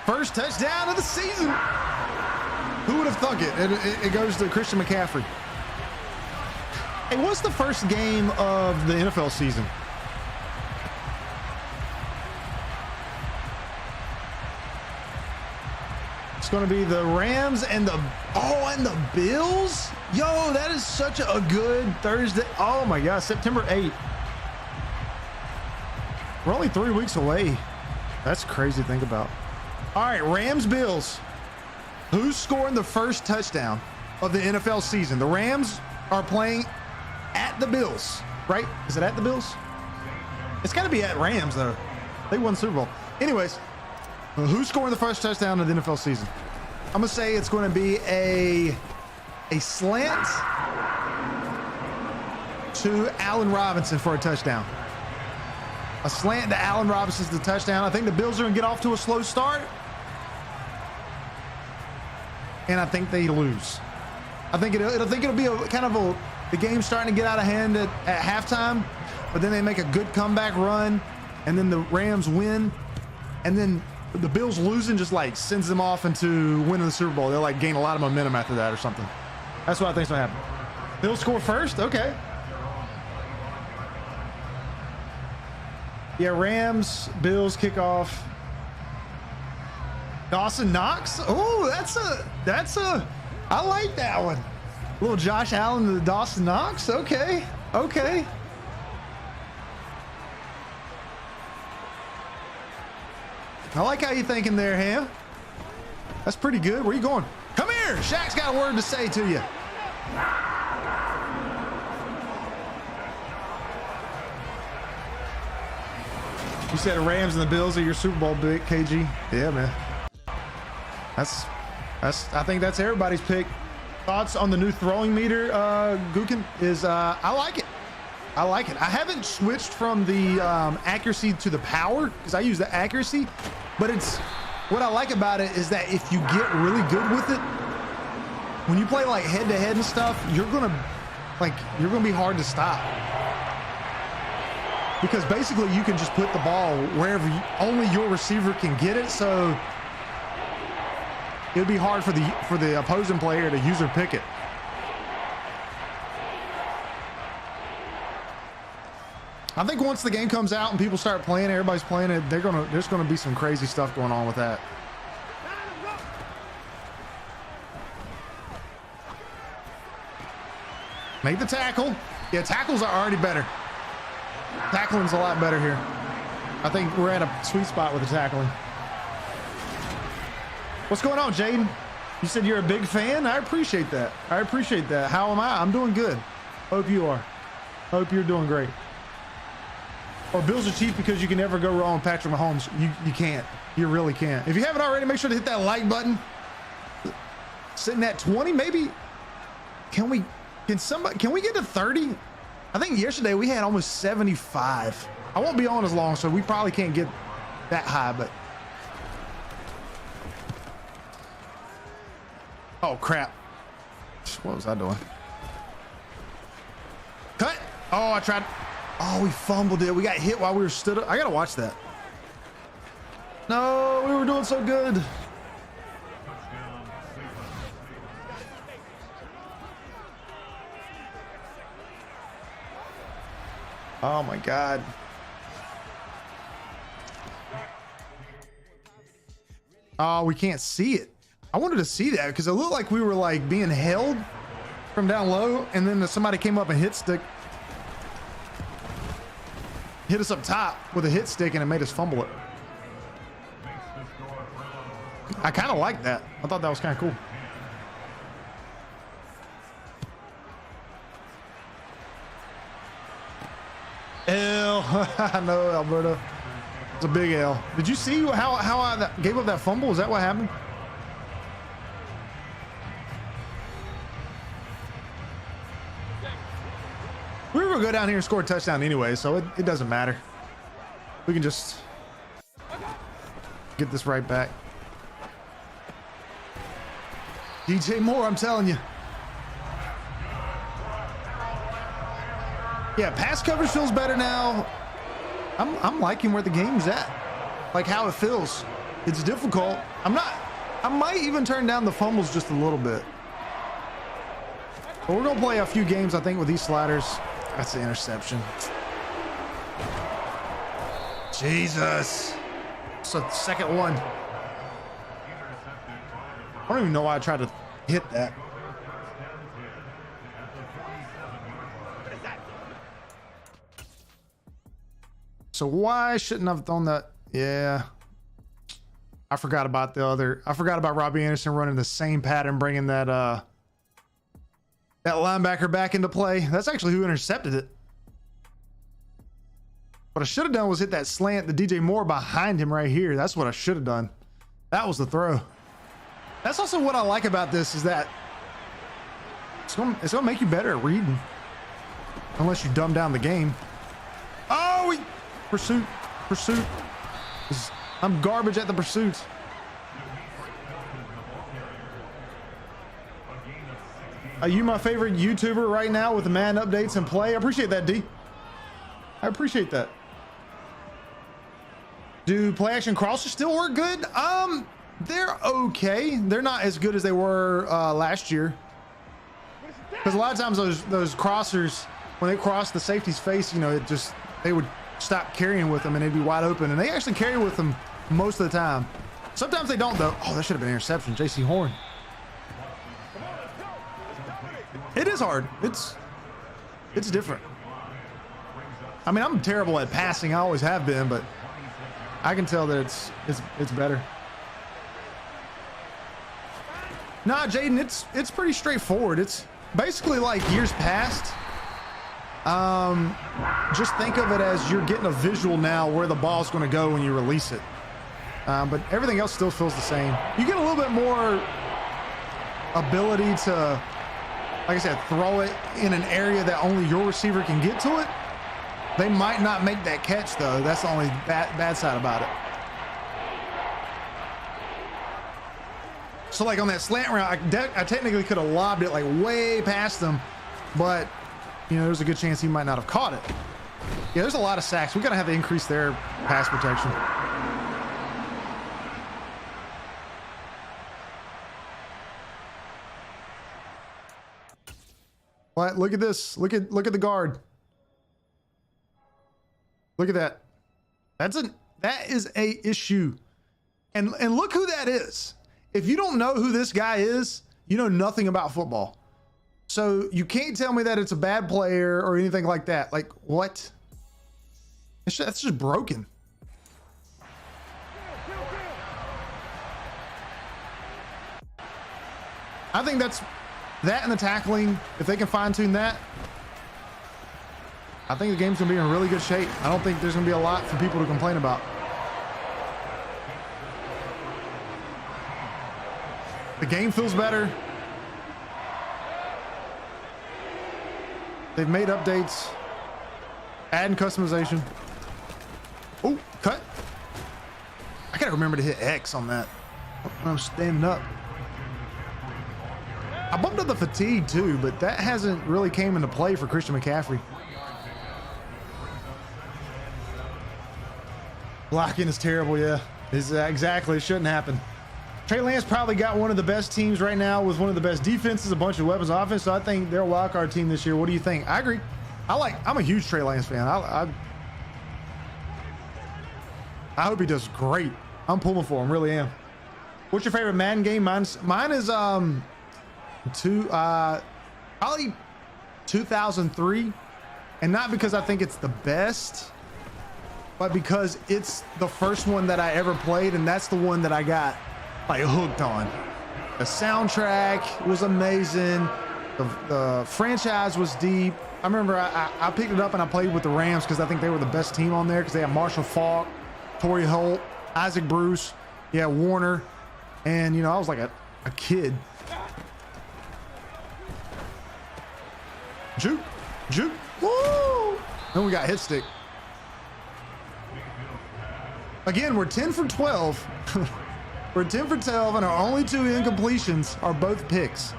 First touchdown of the season. Who would have thunk it? It goes to Christian McCaffrey. Hey, what's the first game of the NFL season? It's going to be the Rams and the Bills. Yo, that is such a good Thursday. Oh my gosh, September 8th. We're only 3 weeks away. That's crazy to think about. All right, Rams, Bills. Who's scoring the first touchdown of the NFL season? The Rams are playing at the Bills, right? Is it at the Bills? It's got to be at Rams, though. They won the Super Bowl. Anyways, who's scoring the first touchdown of the NFL season? I'm going to say it's going to be a slant to Allen Robinson for a touchdown. A slant to Allen Robinson's the touchdown. I think the Bills are going to get off to a slow start. And I think they lose. I think it'll be a kind of the game starting to get out of hand at halftime, but then they make a good comeback run, and then the Rams win, and then the Bills losing just like sends them off into winning the Super Bowl. They'll like gain a lot of momentum after that or something. That's what I think's gonna happen. Bills score first? Okay. Yeah, Rams, Bills kickoff. Dawson Knox. Oh, that's a, I like that one. Little Josh Allen to the Dawson Knox. Okay. Okay. I like how you're thinking there, Ham. That's pretty good. Where you going? Come here. Shaq's got a word to say to you. You said the Rams and the Bills are your Super Bowl pick, KG. Yeah, man. I think that's everybody's pick. Thoughts on the new throwing meter, Gookin? I like it. I like it. I haven't switched from the accuracy to the power because I use the accuracy, but what I like about it is that if you get really good with it, when you play like head to head and stuff, you're gonna be hard to stop. Because basically you can just put the ball wherever only your receiver can get it, so it would be hard for the opposing player to user pick it. I think once the game comes out and people start playing, everybody's playing it, there's gonna be some crazy stuff going on with that. Make the tackle. Yeah, tackles are already better. Tackling's a lot better here. I think we're at a sweet spot with the tackling. What's going on, Jaden? You said you're a big fan? I appreciate that. I appreciate that. How am I? I'm doing good. Hope you are. Hope you're doing great. Or Bills are cheap because you can never go wrong with Patrick Mahomes. You can't. You really can't. If you haven't already, make sure to hit that like button. Sitting at 20, maybe. Can we get to 30? I think yesterday we had almost 75. I won't be on as long, so we probably can't get that high, but. Oh, crap. What was I doing? Cut. Oh, I tried. Oh, we fumbled it. We got hit while we were stood up. I got to watch that. No, we were doing so good. Oh, my God. Oh, we can't see it. I wanted to see that because it looked like we were like being held from down low, and then somebody came up and hit us up top with a hit stick, and it made us fumble it. I kind of like that. I thought that was kind of cool. I know, Alberto. It's a big L. Did you see how I gave up that fumble? Is that what happened? We were gonna go down here and score a touchdown anyway, so it doesn't matter. We can just get this right back. DJ Moore, I'm telling you. Yeah, pass coverage feels better now. I'm liking where the game's at. Like how it feels. It's difficult. I might even turn down the fumbles just a little bit. But we're gonna play a few games, I think, with these sliders. That's the interception. Jesus. It's a second one. I don't even know why I tried to hit that. So why shouldn't I have thrown that? Yeah. I forgot about Robbie Anderson running the same pattern, bringing that linebacker back into play. That's actually who intercepted it. What I should have done was hit that slant, the DJ Moore behind him right here. That's what I should have done. That was the throw. That's also what I like about this, is that it's gonna make you better at reading. Unless you dumb down the game. Oh, pursuit. I'm garbage at the pursuit. Are you my favorite YouTuber right now with the Madden updates and play? I appreciate that, D. I appreciate that. Do play action crossers still work good? They're okay. They're not as good as they were last year. Because a lot of times those crossers, when they cross the safety's face, you know, they would stop carrying with them and they'd be wide open. And they actually carry with them most of the time. Sometimes they don't though. Oh, that should have been an interception. JC Horn. It is hard. It's different. I mean, I'm terrible at passing. I always have been, but I can tell that it's better. Nah, Jaden, it's pretty straightforward. It's basically like years past. Just think of it as you're getting a visual now where the ball's going to go when you release it. But everything else still feels the same. You get a little bit more ability to, like I said, throw it in an area that only your receiver can get to it. They might not make that catch though. That's the only bad side about it. So like on that slant route, I technically could have lobbed it like way past them, but you know, there's a good chance he might not have caught it. Yeah, there's a lot of sacks. We gotta have to increase their pass protection. What? Look at this. Look at the guard. Look at that. That is a issue. And look who that is. If you don't know who this guy is, you know nothing about football. So you can't tell me that it's a bad player or anything like that. Like what? That's just broken. I think that and the tackling, if they can fine tune that, I think the game's gonna be in really good shape. I don't think there's gonna be a lot for people to complain about. The game feels better. They've made updates, adding customization. Oh, cut. I gotta remember to hit X on that when I'm standing up. I bumped up the fatigue too, but that hasn't really came into play for Christian McCaffrey. Blocking is terrible, yeah. Exactly, it shouldn't happen. Trey Lance probably got one of the best teams right now with one of the best defenses, a bunch of weapons on offense, so I think they're a wild card team this year. What do you think? I agree. I'm a huge Trey Lance fan. I hope he does great. I'm pulling for him, really am. What's your favorite Madden game? Mine is probably 2003, and not because I think it's the best, but because it's the first one that I ever played, and that's the one that I got like hooked on. The soundtrack was amazing. The franchise was deep. I remember I picked it up and I played with the Rams because I think they were the best team on there because they had Marshall Faulk, Torrey Holt, Isaac Bruce, yeah, Warner. And, you know, I was like a kid. Juke, juke, woo! Then we got hit stick. Again, we're 10 for 12. We're 10 for 12, and our only 2 incompletions are both picks.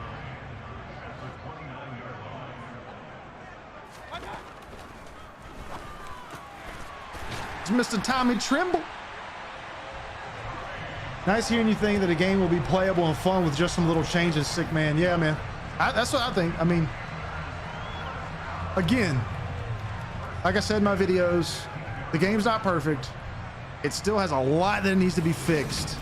It's Mr. Tommy Trimble. Nice hearing you think that a game will be playable and fun with just some little changes, sick man. Yeah, man. That's what I think. I mean, again, like I said in my videos, the game's not perfect. It still has a lot that needs to be fixed.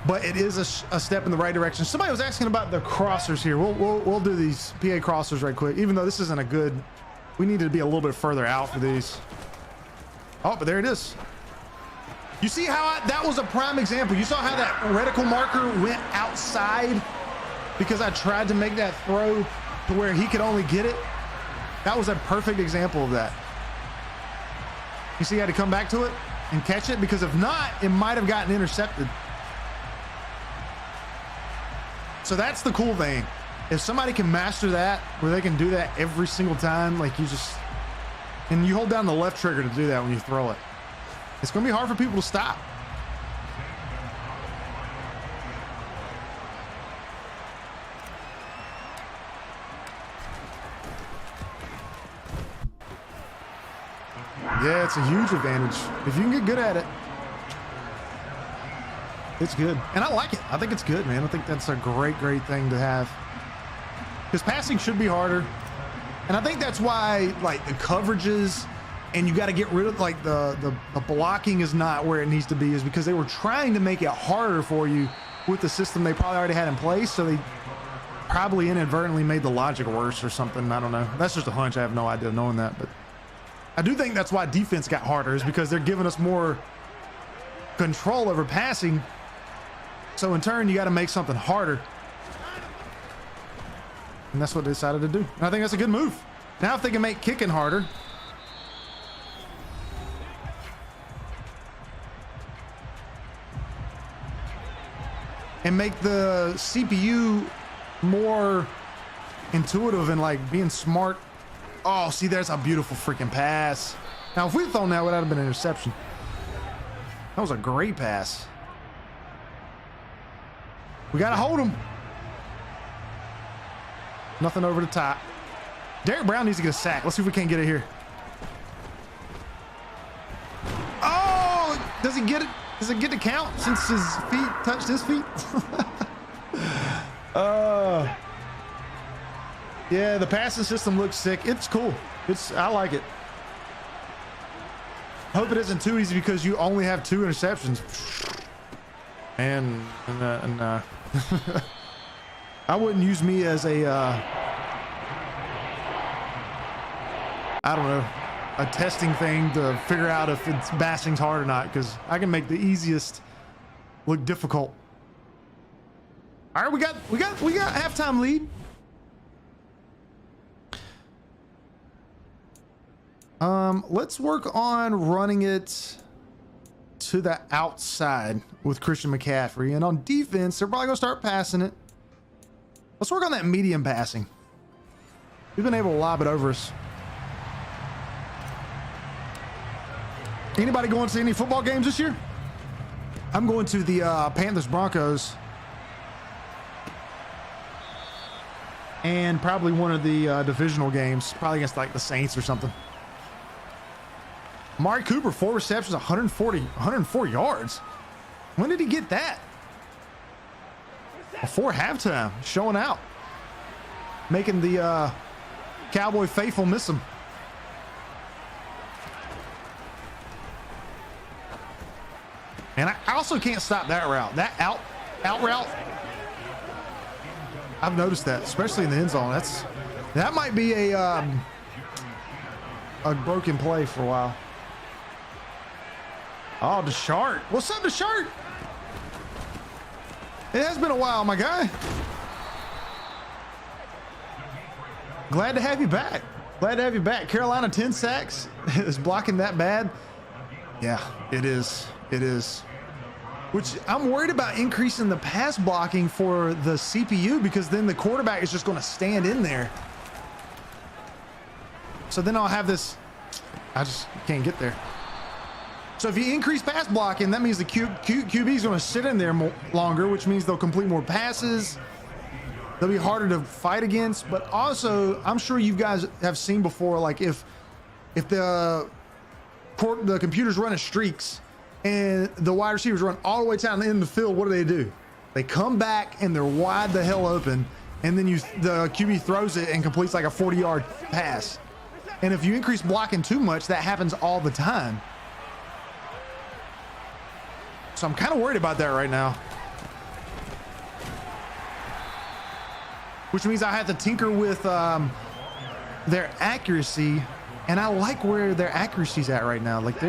But it is a step in the right direction. Somebody was asking about the crossers here. We'll do these PA crossers right quick, even though this isn't a good, we need to be a little bit further out for these. Oh, but there it is. You see how that was a prime example. You saw how that reticle marker went outside because I tried to make that throw to where he could only get it. That was a perfect example of that. You see, he had to come back to it and catch it, because if not, it might have gotten intercepted. So that's the cool thing. If somebody can master that, where they can do that every single time, like you just, and you hold down the left trigger to do that when you throw it, it's going to be hard for people to stop. Yeah, it's a huge advantage. If you can get good at it, it's good. And I like it. I think it's good, man. I think that's a great thing to have. Because passing should be harder. And I think that's why, like, the coverages, and you got to get rid of, like, the blocking is not where it needs to be, is because they were trying to make it harder for you with the system they probably already had in place. So they probably inadvertently made the logic worse or something. I don't know. That's just a hunch. I have no idea knowing that. But I do think that's why defense got harder, is because they're giving us more control over passing. So in turn, you got to make something harder. And that's what they decided to do. And I think that's a good move. Now, if they can make kicking harder, and make the CPU more intuitive and like being smart. Oh, see, there's a beautiful freaking pass. Now, if we'd thrown that, would have been an interception. That was a great pass. We got to hold him. Nothing over the top. Derek Brown needs to get a sack. Let's see if we can't get it here. Oh, does he get it? Does it get to count since his feet touched his feet? Yeah, the passing system looks sick. It's cool. I like it. Hope it isn't too easy because you only have 2 interceptions. And I wouldn't use me as a, I don't know, a testing thing to figure out if it's passing's hard or not, because I can make the easiest look difficult. All right, we got halftime lead. Let's work on running it to the outside with Christian McCaffrey, and on defense, they're probably gonna start passing it. Let's work on that medium passing. We've been able to lob it over us. Anybody going to any football games this year? I'm going to the Panthers Broncos, and probably one of the divisional games, probably against like the Saints or something. Amari Cooper, 4 receptions, 104 yards. When did he get that? Before halftime, showing out, making the Cowboy faithful miss him. And I also can't stop that route. That out route. I've noticed that, especially in the end zone. That might be a broken play for a while. Oh, Deshart. What's up, Deshart? It has been a while, my guy. Glad to have you back. Glad to have you back. Carolina 10 sacks is blocking that bad. Yeah, it is. It is. Which I'm worried about increasing the pass blocking for the CPU, because then the quarterback is just going to stand in there. So then I'll have this. I just can't get there. So if you increase pass blocking, that means the QB is going to sit in there longer, which means they'll complete more passes. They'll be harder to fight against. But also, I'm sure you guys have seen before, like if the computer's running streaks and the wide receivers run all the way down the end of the field, what do? They come back and they're wide the hell open, and then the QB throws it and completes like a 40-yard pass. And if you increase blocking too much, that happens all the time. So I'm kind of worried about that right now. Which means I have to tinker with their accuracy. And I like where their accuracy's at right now. Like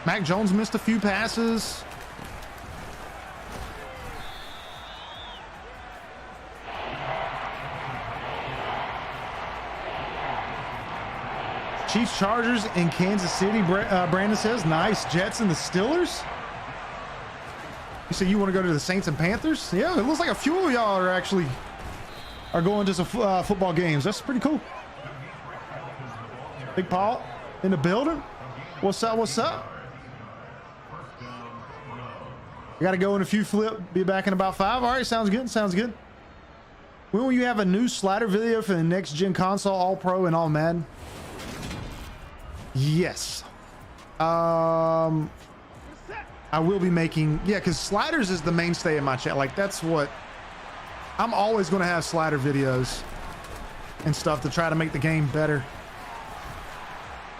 Mac Jones missed a few passes. Chiefs, Chargers, and Kansas City. Brandon says, nice. Jets and the Steelers. You said you want to go to the Saints and Panthers? Yeah, it looks like a few of y'all are going to some football games. That's pretty cool. Big Paul in the building. What's up? What's up? I got to go in a few flip. Be back in about 5. All right, sounds good. Sounds good. When will you have a new slider video for the next gen console, all pro and all Madden? Yes. I will be making, yeah, because sliders is the mainstay of my channel. Like, that's what I'm always going to have, slider videos and stuff to try to make the game better.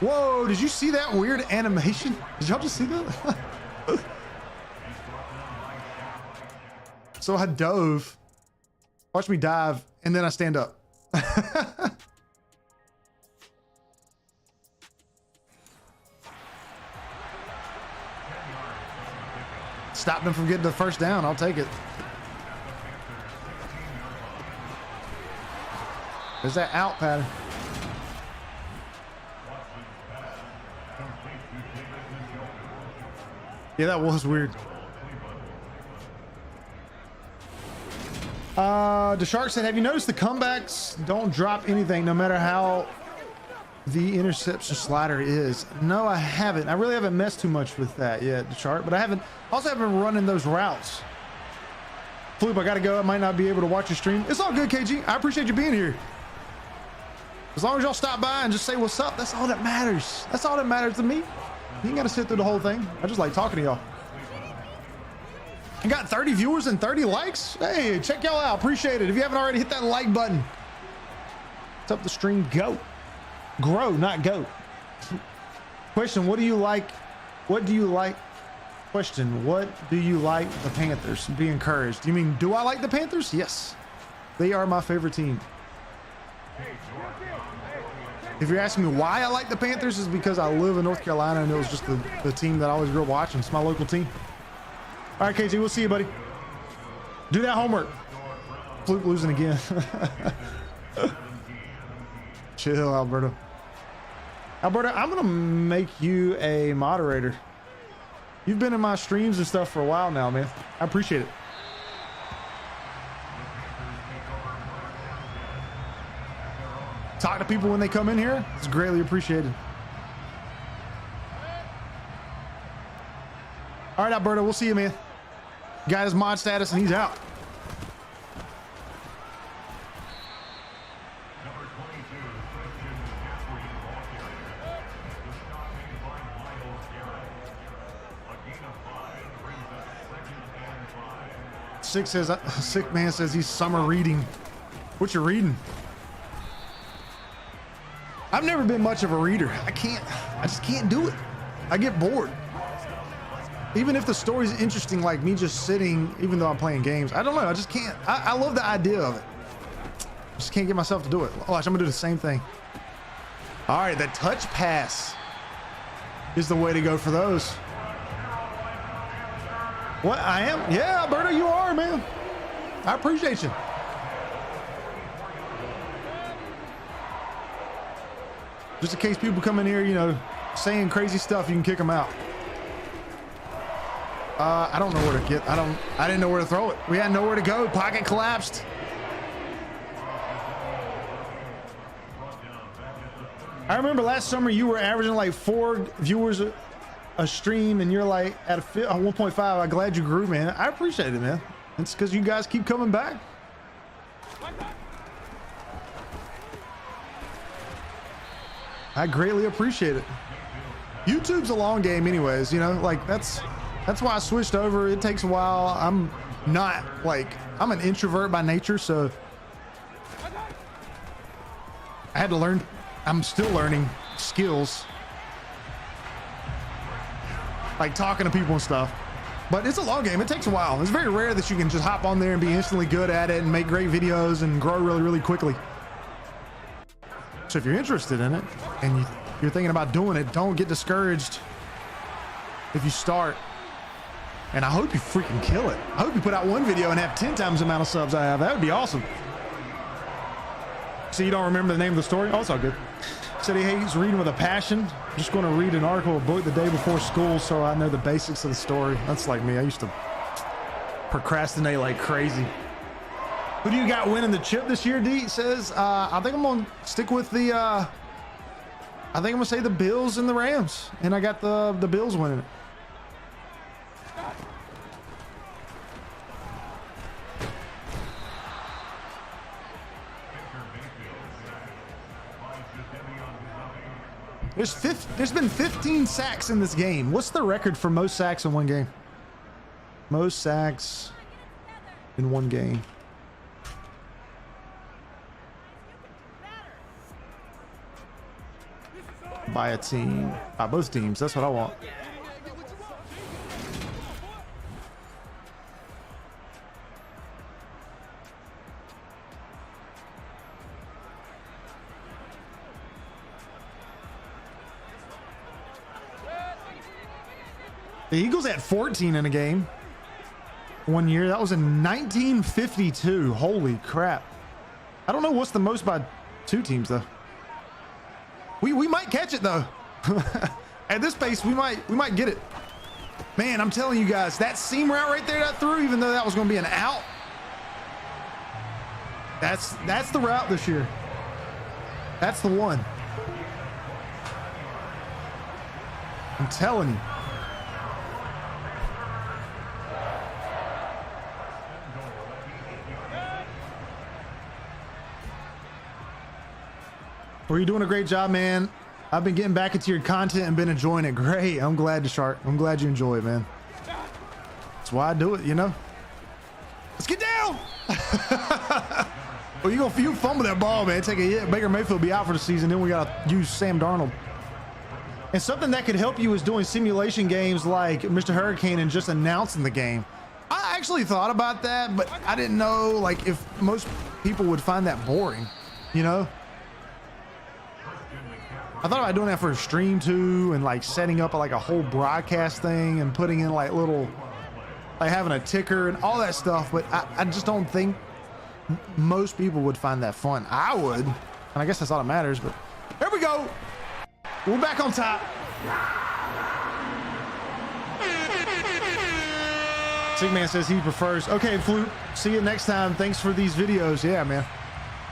Whoa, did you see that weird animation? Did y'all just see that? So I dove. Watch me dive, and then I stand up. Stop them from getting the first down. I'll take it. There's that out pattern. Yeah, that was weird. The Shark said, have you noticed the comebacks don't drop anything no matter how the interception slider is? No, I haven't. I really haven't messed too much with that yet, the Shark, but I haven't been running those routes. Floop, I gotta go. I might not be able to watch your stream. It's all good, KG. I appreciate you being here. As long as y'all stop by and just say what's up, that's all that matters. That's all that matters to me. You ain't gotta sit through the whole thing. I just like talking to y'all. I got 30 viewers and 30 likes. Hey, check y'all out. Appreciate it. If you haven't already, hit that like button. Let's help the stream grow, not go. Question, what do you like? What do you like? Question, what do you like the Panthers? Be encouraged. You mean, do I like the Panthers? Yes. They are my favorite team. If you're asking me why I like the Panthers, is because I live in North Carolina and it was just the team that I always grew up watching. It's my local team. All right, KG, we'll see you, buddy. Do that homework. Fluke losing again. Chill, Alberto. Alberto, I'm going to make you a moderator. You've been in my streams and stuff for a while now, man. I appreciate it. Talk to people when they come in here. It's greatly appreciated. All right, Alberto, we'll see you, man. Got his mod status and he's out. Sick man says he's summer reading. What you reading? I've never been much of a reader. I just can't do it. I get bored. Even if the story's interesting, like me just sitting, even though I'm playing games, I don't know. I just can't. I love the idea of it. I just can't get myself to do it. Watch, I'm gonna do the same thing. All right, the touch pass is the way to go for those. What I am? Yeah, Alberto, you are, man. I appreciate you. Just in case people come in here, you know, saying crazy stuff, you can kick them out. I don't know where to get. I didn't know where to throw it. We had nowhere to go. Pocket collapsed. I remember last summer you were averaging like 4 viewers a stream, and you're like at a 1.5. I'm glad you grew, man. I appreciate it, man. It's because you guys keep coming back. I greatly appreciate it. YouTube's a long game anyways, you know, like that's why I switched over. It takes a while. I'm an introvert by nature, so I had to learn. I'm still learning skills, like talking to people and stuff, but it's a long game. It takes a while. It's very rare that you can just hop on there and be instantly good at it and make great videos and grow really, really quickly. So if you're interested in it and you're thinking about doing it, don't get discouraged if you start. And I hope you freaking kill it. I hope you put out one video and have 10 times the amount of subs I have. That would be awesome. So you don't remember the name of the story? Oh, it's all good. Said he hates reading with a passion. I'm just going to read an article, a book the day before school so I know the basics of the story. That's like me. I used to procrastinate like crazy. Who do you got winning the chip this year, D? Says, I think I'm going to stick with the, I think I'm going to say the Bills and the Rams. And I got the Bills winning it. There's been 15 sacks in this game. What's the record for most sacks in one game? Most sacks in one game. By a team. By both teams. That's what I want. The Eagles had 14 in a game one year. That was in 1952. Holy crap. I don't know what's the most by two teams though. We might catch it though. At this pace, we might get it. Man, I'm telling you guys, that seam route right there that threw, even though that was going to be an out, that's the route this year. That's the one. I'm telling you. Well, you're doing a great job, man. I've been getting back into your content and been enjoying it. Great. I'm glad, Shark. I'm glad you enjoy it, man. That's why I do it, you know? Let's get down. Well, you fumble that ball, man. Take a hit. Baker Mayfield will be out for the season. Then we got to use Sam Darnold. And something that could help you is doing simulation games like Mr. Hurricane and just announcing the game. I actually thought about that, but I didn't know like if most people would find that boring, you know? I thought about doing that for a stream too, and like setting up like a whole broadcast thing and putting in like little, like having a ticker and all that stuff. But I just don't think most people would find that fun. I would, and I guess that's all that matters. But there we go. We're back on top. Sigman says he prefers. Okay, Flute. See you next time. Thanks for these videos. Yeah, man.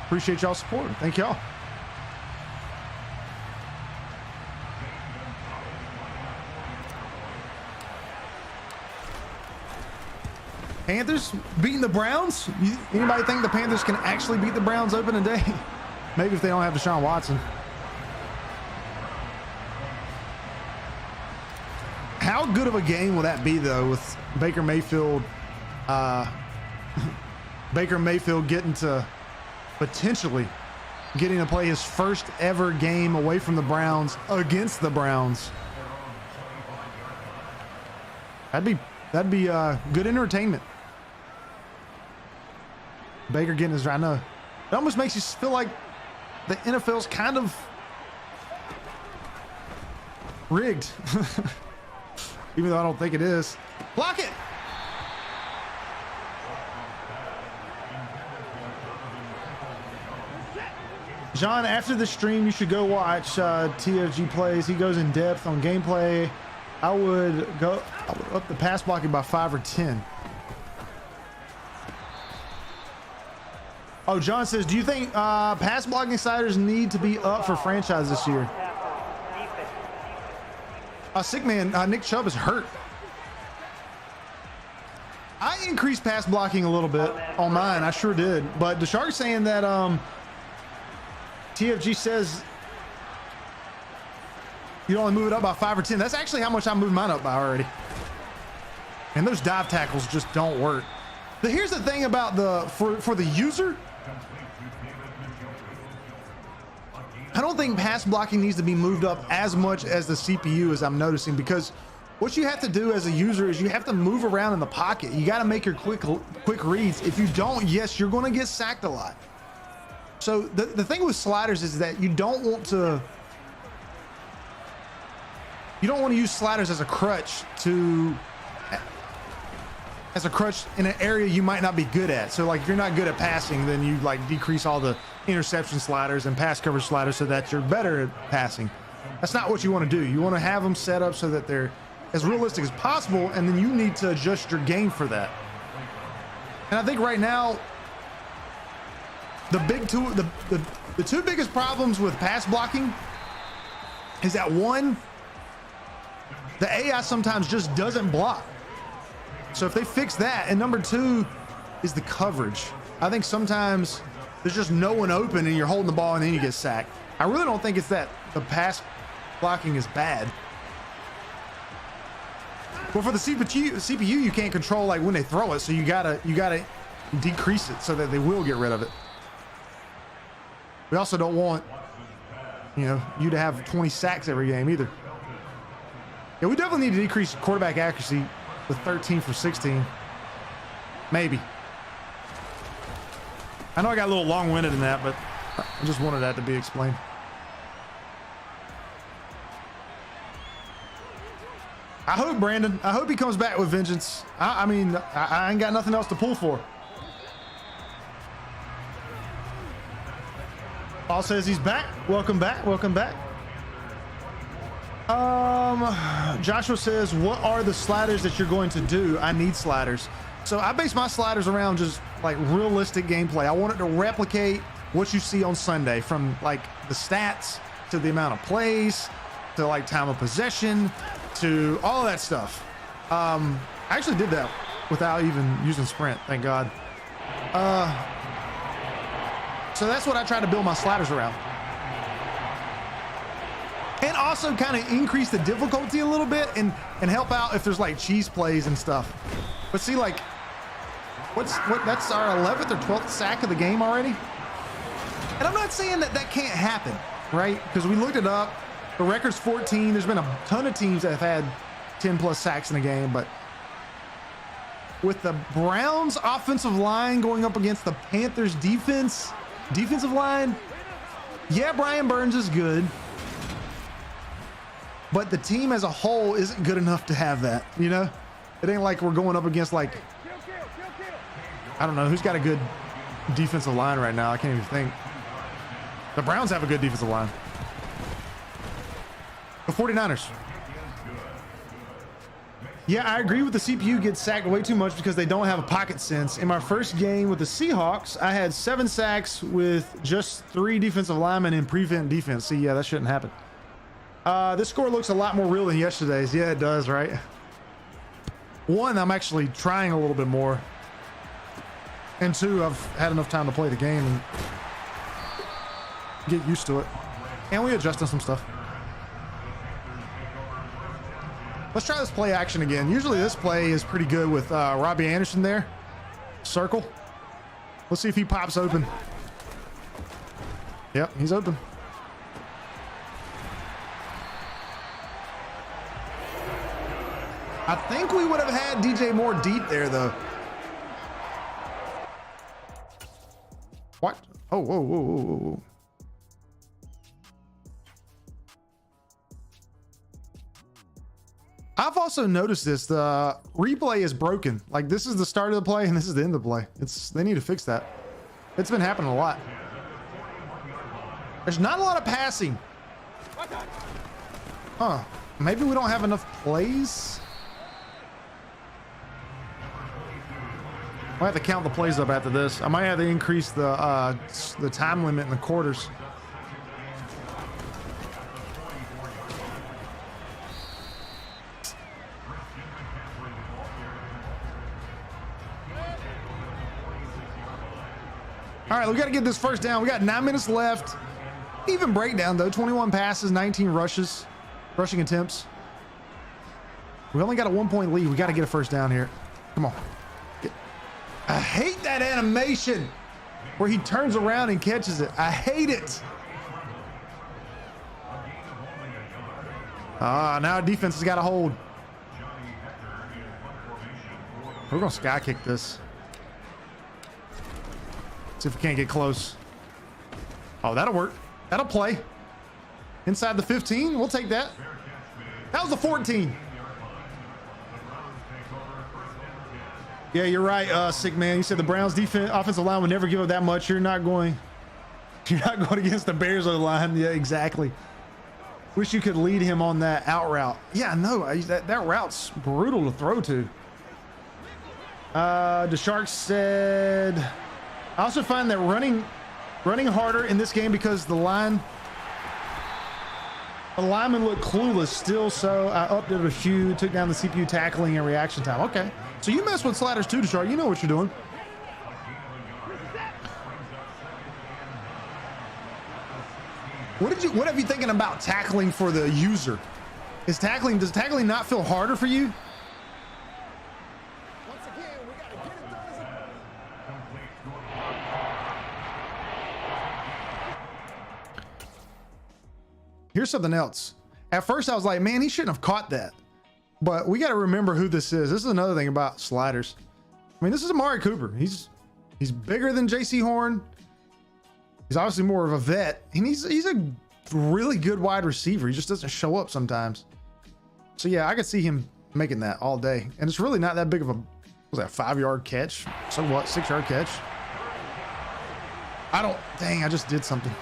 Appreciate y'all supporting. Thank y'all. Panthers beating the Browns? Anybody think the Panthers can actually beat the Browns opening day? Maybe if they don't have Deshaun Watson. How good of a game will that be though with Baker Mayfield getting to potentially getting to play his first ever game away from the Browns against the Browns? That'd be good entertainment. Baker getting his, I know. It almost makes you feel like the NFL's kind of rigged. Even though I don't think it is. Block it! John, after the stream, you should go watch TFG plays. He goes in depth on gameplay. I would up the pass blocking by 5 or 10. Oh, John says, do you think pass blocking sliders need to be up for franchise this year? Sick man, Nick Chubb is hurt. I increased pass blocking a little bit on mine. I sure did. But the Shark's saying that TFG says you only move it up by 5 or 10. That's actually how much I moved mine up by already. And those dive tackles just don't work. But here's the thing about for the user, I don't think pass blocking needs to be moved up as much as the CPU, as I'm noticing, because what you have to do as a user is you have to move around in the pocket. You got to make your quick reads. If you don't, yes, you're going to get sacked a lot. So the thing with sliders is that you don't want to use sliders as a crutch in an area you might not be good at. So like if you're not good at passing, then you like decrease all the interception sliders and pass coverage sliders so that you're better at passing. That's not what you want to do. You want to have them set up so that they're as realistic as possible, and then you need to adjust your game for that. And I think right now the two biggest problems with pass blocking is that one, the AI sometimes just doesn't block. So if they fix that, and number two is the coverage. I think sometimes there's just no one open and you're holding the ball and then you get sacked. I really don't think it's that the pass blocking is bad. But for the CPU, you can't control like when they throw it, so you gotta decrease it so that they will get rid of it. We also don't want, you to have 20 sacks every game either. Yeah, we definitely need to decrease quarterback accuracy with 13 for 16. Maybe. I know I got a little long-winded in that, but I just wanted that to be explained. I hope, Brandon, I hope he comes back with vengeance. I mean, I ain't got nothing else to pull for. Paul says he's back. Welcome back. Welcome back. Joshua says, what are the sliders that you're going to do? I need sliders. So I base my sliders around just like realistic gameplay. I want it to replicate what you see on Sunday, from like the stats to the amount of plays to like time of possession to all of that stuff. I actually did that without even using sprint, thank God. So that's what I try to build my sliders around. And also kind of increase the difficulty a little bit and help out if there's like cheese plays and stuff. But see, like, that's our 11th or 12th sack of the game already. And I'm not saying that can't happen, right? Because we looked it up. The record's 14. There's been a ton of teams that have had 10 plus sacks in a game, but with the Browns offensive line going up against the Panthers defensive line, yeah, Brian Burns is good, but the team as a whole isn't good enough to have that, It ain't like we're going up against like, I don't know, who's got a good defensive line right now? I can't even think. The Browns have a good defensive line. The 49ers. Yeah, I agree with the CPU gets sacked way too much because they don't have a pocket sense. In my first game with the Seahawks, I had 7 sacks with just 3 defensive linemen in prevent defense. See, yeah, that shouldn't happen. This score looks a lot more real than yesterday's. Yeah, it does, right? One, I'm actually trying a little bit more. And 2, I've had enough time to play the game and get used to it. And we adjusted some stuff. Let's try this play action again. Usually this play is pretty good with Robbie Anderson there. Circle. Let's see if he pops open. Yep, he's open. I think we would have had DJ Moore deep there, though. What? Oh, whoa, whoa, whoa, whoa, whoa. I've also noticed this. The replay is broken. Like, this is the start of the play and this is the end of the play. They need to fix that. It's been happening a lot. There's not a lot of passing. Huh. Maybe we don't have enough plays. I'll have to count the plays up after this. I might have to increase the time limit in the quarters. All right, we got to get this first down. We got 9 minutes left. Even breakdown though, 21 passes, 19 rushes, rushing attempts. We only got a 1-point lead. We got to get a first down here. Come on. I hate that animation where he turns around and catches it. I hate it. Now our defense has got a hold. We're going to sky kick this. See if we can't get close. Oh, that'll work. That'll play. Inside the 15. We'll take that. That was the 14. Yeah, you're right, sick man. You said the Browns defense offensive line would never give up that much. You're not going against the Bears O line. Yeah, exactly. Wish you could lead him on that out route. Yeah, no, that route's brutal to throw to. The Sharks said, I also find that running harder in this game because the linemen look clueless still, so I upped it a few, took down the CPU tackling and reaction time. Okay, so you mess with sliders too, Deshaun. You know what you're doing. What have you thinking about tackling for the user? Does tackling not feel harder for you? Here's something else. At first I was like, man, he shouldn't have caught that. But we got to remember who this is. This is another thing about sliders. I mean, this is Amari Cooper. He's bigger than JC Horn. He's obviously more of a vet. And he's a really good wide receiver. He just doesn't show up sometimes. So yeah, I could see him making that all day. And it's really not that big of a, was that a 5-yard catch? So what, 6-yard catch? Dang, I just did something.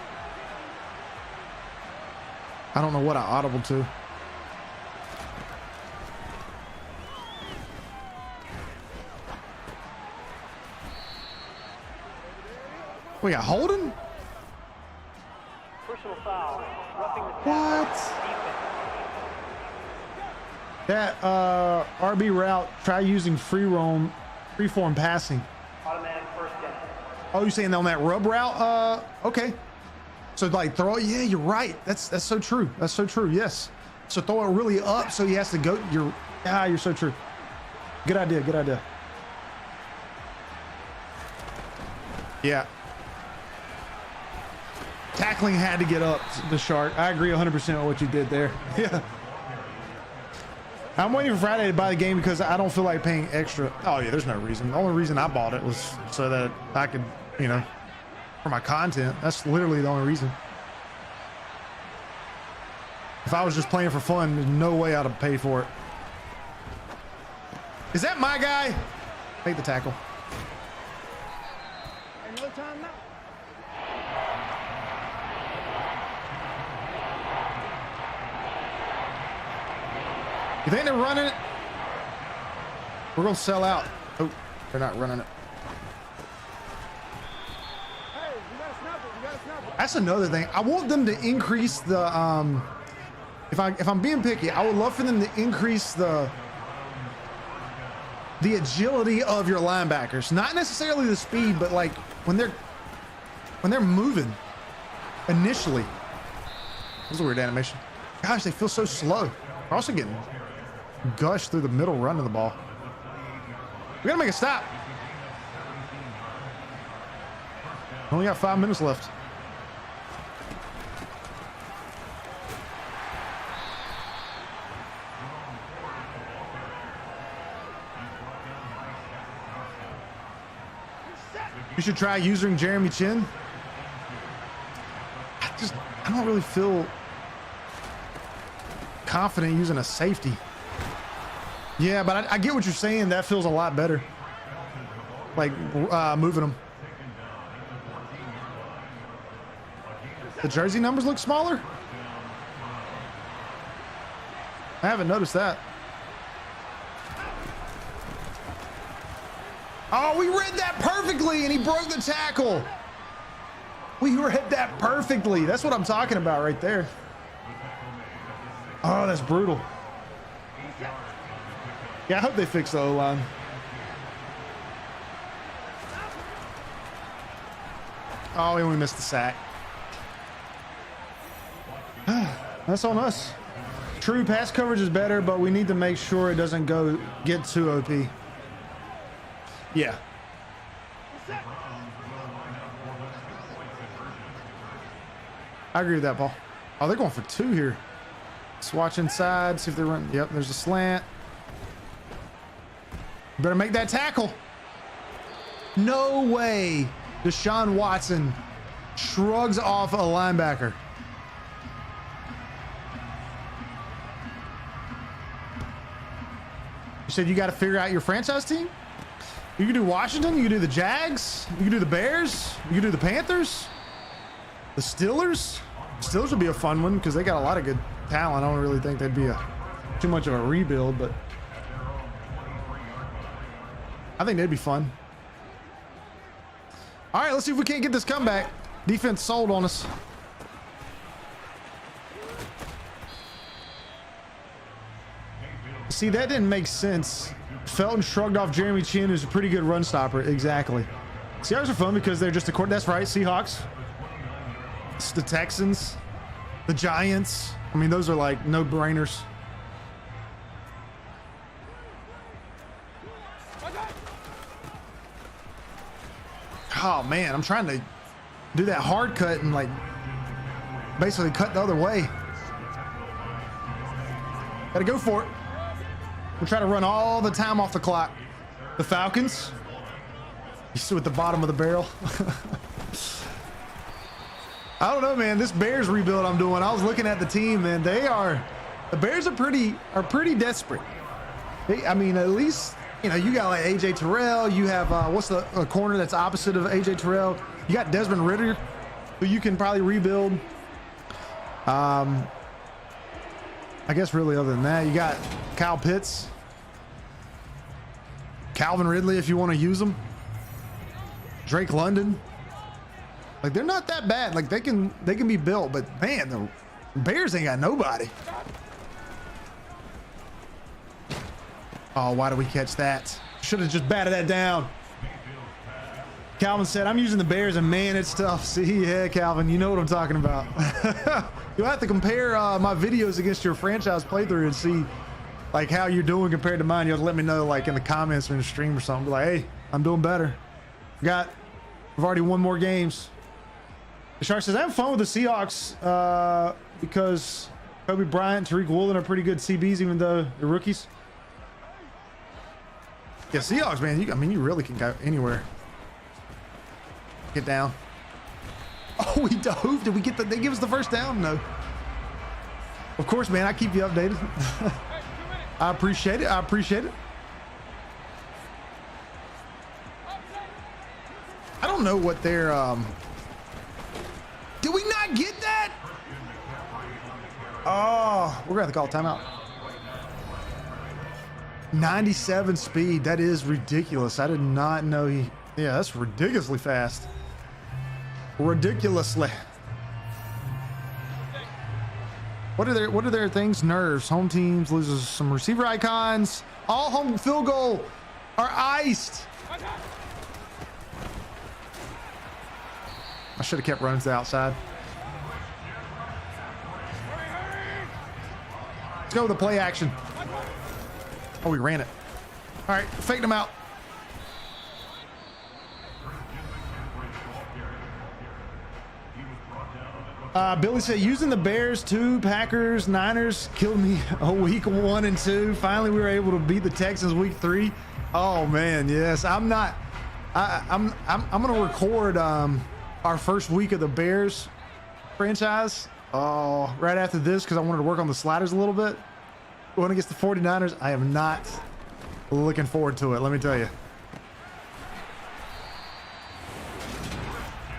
I don't know what I audible to. We got holding? Personal foul. Roughing the What? That RB route, try using freeform passing. automatic first down. Oh, you're saying on that rub route? Okay. So like throw it. Yeah, you're right. That's so true. That's so true. Yes. So throw it really up so he has to go. You're so true. Good idea. Good idea. Yeah. Tackling had to get up the Shark. I agree 100% with what you did there. Yeah. I'm waiting for Friday to buy the game because I don't feel like paying extra. Oh yeah, there's no reason. The only reason I bought it was so that I could, for my content. That's literally the only reason. If I was just playing for fun, there's no way I'd have paid for it. Is that my guy? Take the tackle. Another time now. You think they're running it? We're gonna sell out. Oh, they're not running it. Hey, you gotta snap it. You gotta snap it. That's another thing. I want them to increase the if I'm being picky, I would love for them to increase the agility of your linebackers. Not necessarily the speed, but like when they're moving initially. This is a weird animation. Gosh, they feel so slow. They're also getting gushed through the middle run of the ball. We gotta make a stop. Only got 5 minutes left. You should try using Jeremy Chin. I don't really feel confident using a safety. Yeah, but I get what you're saying. That feels a lot better. Like moving them. The jersey numbers look smaller? I haven't noticed that. Oh, we read that perfectly and he broke the tackle. We read that perfectly. That's what I'm talking about right there. Oh, that's brutal. Yeah, I hope they fix the O-line. Oh, and we missed the sack. That's on us. True, pass coverage is better, but we need to make sure it doesn't get too OP. Yeah. I agree with that, Paul. Oh, they're going for 2 here. Swatch inside, see if they're running. Yep, there's a slant. Better make that tackle. No way. Deshaun Watson shrugs off a linebacker. You said you got to figure out your franchise team? You can do Washington, you can do the Jags, you can do the Bears, you can do the Panthers, the Steelers. Steelers would be a fun one because they got a lot of good talent. I don't really think they'd be too much of a rebuild, but I think they'd be fun. All right, let's see if we can't get this comeback. Defense sold on us. See, that didn't make sense. Felton shrugged off Jeremy Chin, who's a pretty good run stopper. Exactly. Seahawks are fun because they're just a court. That's right, Seahawks. It's the Texans, the Giants. I mean, those are like no-brainers. Oh man, I'm trying to do that hard cut and like basically cut the other way. Gotta go for it. We're trying to run all the time off the clock. The Falcons, you see with the bottom of the barrel. I don't know, man. This Bears rebuild I'm doing, I was looking at the team, man. The Bears are pretty desperate. I mean, at least, you know, you got like AJ Terrell. You have what's the corner that's opposite of AJ Terrell? You got Desmond Ridder, who you can probably rebuild. I guess really other than that, you got Kyle Pitts, Calvin Ridley if you want to use them, Drake London. Like, they're not that bad. Like, they can be built, but man, the Bears ain't got nobody. Oh, why did we catch that? Should have just batted that down. Calvin said, I'm using the Bears, and man, it's tough. See, yeah, Calvin, you know what I'm talking about. You'll have to compare my videos against your franchise playthrough and see like how you're doing compared to mine. You'll have to let me know like in the comments or in the stream or something. Be like, hey, I'm doing better. We've already won more games. The Shark says, I have fun with the Seahawks because Kobe Bryant, Tariq Woolen are pretty good CBs, even though they're rookies. Yeah, Seahawks, man. I mean, you really can go anywhere. Get down. Oh, we dove. Did we get they give us the first down? No. Of course, man. I keep you updated. I appreciate it. I appreciate it. I don't know what their did we not get that? Oh, we're gonna have to call timeout. 97 speed. That is ridiculous. I did not know yeah, that's ridiculously fast. Ridiculously. What are their things? Nerves. Home teams loses some receiver icons. All home field goal are iced. I should have kept running to the outside. Let's go with the play action. Oh, we ran it. All right, faked them out. Billy said, using the Bears, 2 Packers, Niners killed me week 1 and 2. Finally, we were able to beat the Texans week 3. Oh man, yes. I'm gonna record our first week of the Bears franchise right after this because I wanted to work on the sliders a little bit. Going against the 49ers, I am not looking forward to it, let me tell you.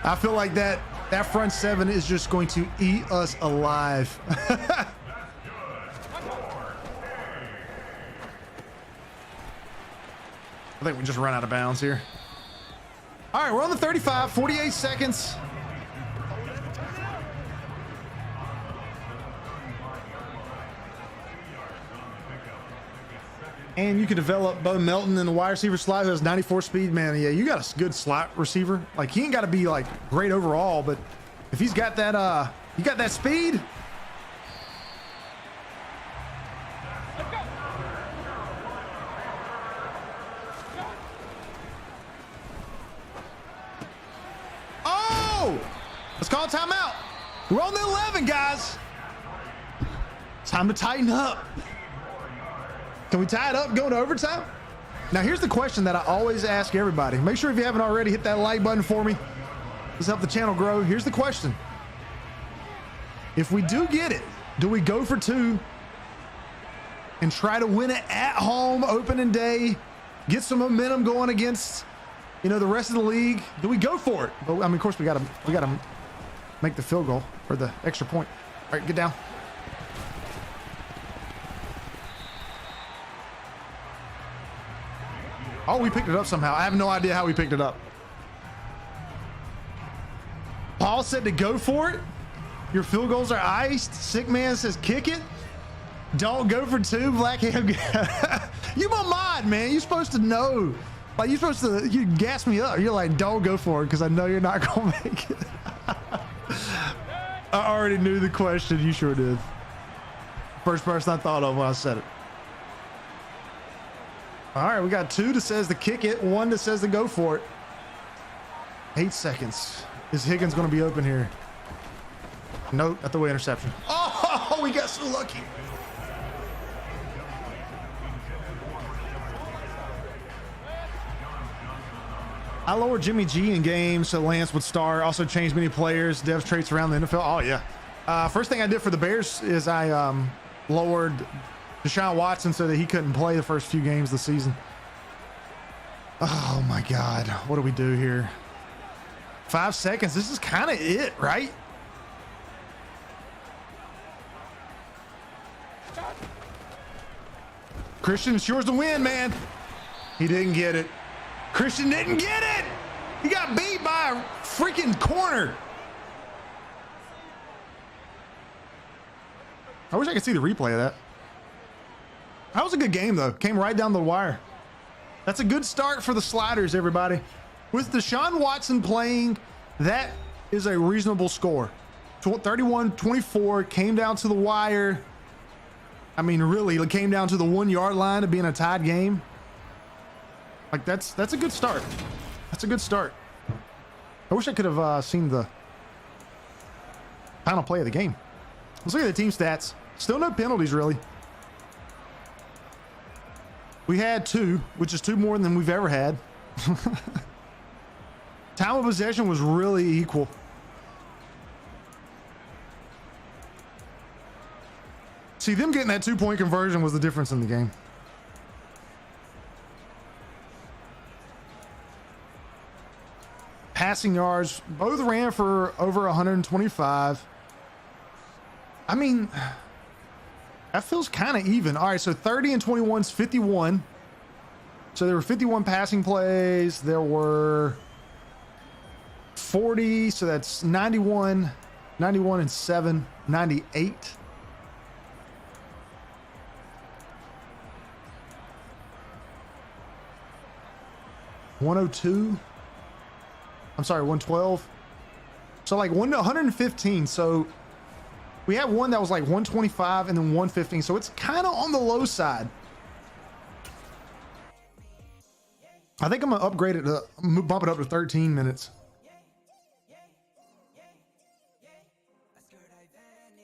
I feel like that That front seven is just going to eat us alive. I think we just run out of bounds here. All right, we're on the 35, 48 seconds. And you can develop Bo Melton in the wide receiver slot who has 94 speed. Man, yeah, you got a good slot receiver. Like, he ain't got to be like great overall, but if he's got that, he got that speed. Let's call a timeout. We're on the 11, guys. Time to tighten up. Can we tie it up going to overtime? Now, here's the question that I always ask everybody. Make sure if you haven't already, hit that like button for me. Let's help the channel grow. Here's the question. If we do get it, do we go for 2 and try to win it at home opening day, get some momentum going against, you know, the rest of the league? Do we go for it? But I mean, of course, we gotta make the field goal or the extra point. All right, get down. Oh, we picked it up somehow. I have no idea how we picked it up. Paul said to go for it. Your field goals are iced. Sick man says kick it. Don't go for 2. Black Ham. You my mod, man. You're supposed to know. Like, you're supposed to, you gas me up. You're like, don't go for it because I know you're not going to make it. I already knew the question. You sure did. First person I thought of when I said it. All right, we got 2 that says to kick it, 1 that says to go for it. 8 seconds. Is Higgins going to be open here? Nope, at the way interception. Oh, we got so lucky. I lowered Jimmy G in games so Lance would start. Also changed many players, devs traits around the NFL. Oh, yeah. First thing I did for the Bears is I lowered Deshaun Watson so that he couldn't play the first few games of the season. Oh, my God. What do we do here? 5 seconds. This is kind of it, right? Christian, it's yours to win, man. He didn't get it. Christian didn't get it. He got beat by a freaking corner. I wish I could see the replay of that. That was a good game, though. Came right down the wire. That's a good start for the Sliders, everybody. With Deshaun Watson playing, that is a reasonable score. 31-24, came down to the wire. I mean, really, it came down to the 1 yard line of being a tied game. Like, that's a good start. That's a good start. I wish I could have seen the final play of the game. Let's look at the team stats. Still no penalties, really. We had 2, which is 2 more than we've ever had. Time of possession was really equal. See, them getting that 2-point conversion was the difference in the game. Passing yards, both ran for over 125. I mean, that feels kind of even. All right, so 30 and 21 is 51. So there were 51 passing plays. There were 40, so that's 91, 91 and 7, 98. $102. I'm sorry, 112. So like 115. So we have one that was like 125 and then 115. So it's kind of on the low side. I think I'm gonna upgrade it to bump it up to 13 minutes.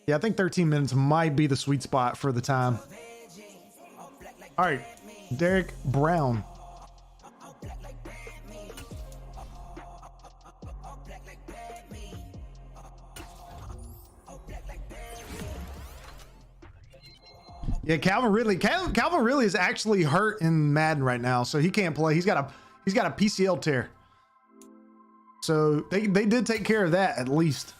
Yeah, I think 13 minutes might be the sweet spot for the time. All right, Derek Brown. Yeah, Calvin Ridley. Calvin Ridley is actually hurt in Madden right now, so he can't play. He's got a PCL tear. So they did take care of that at least.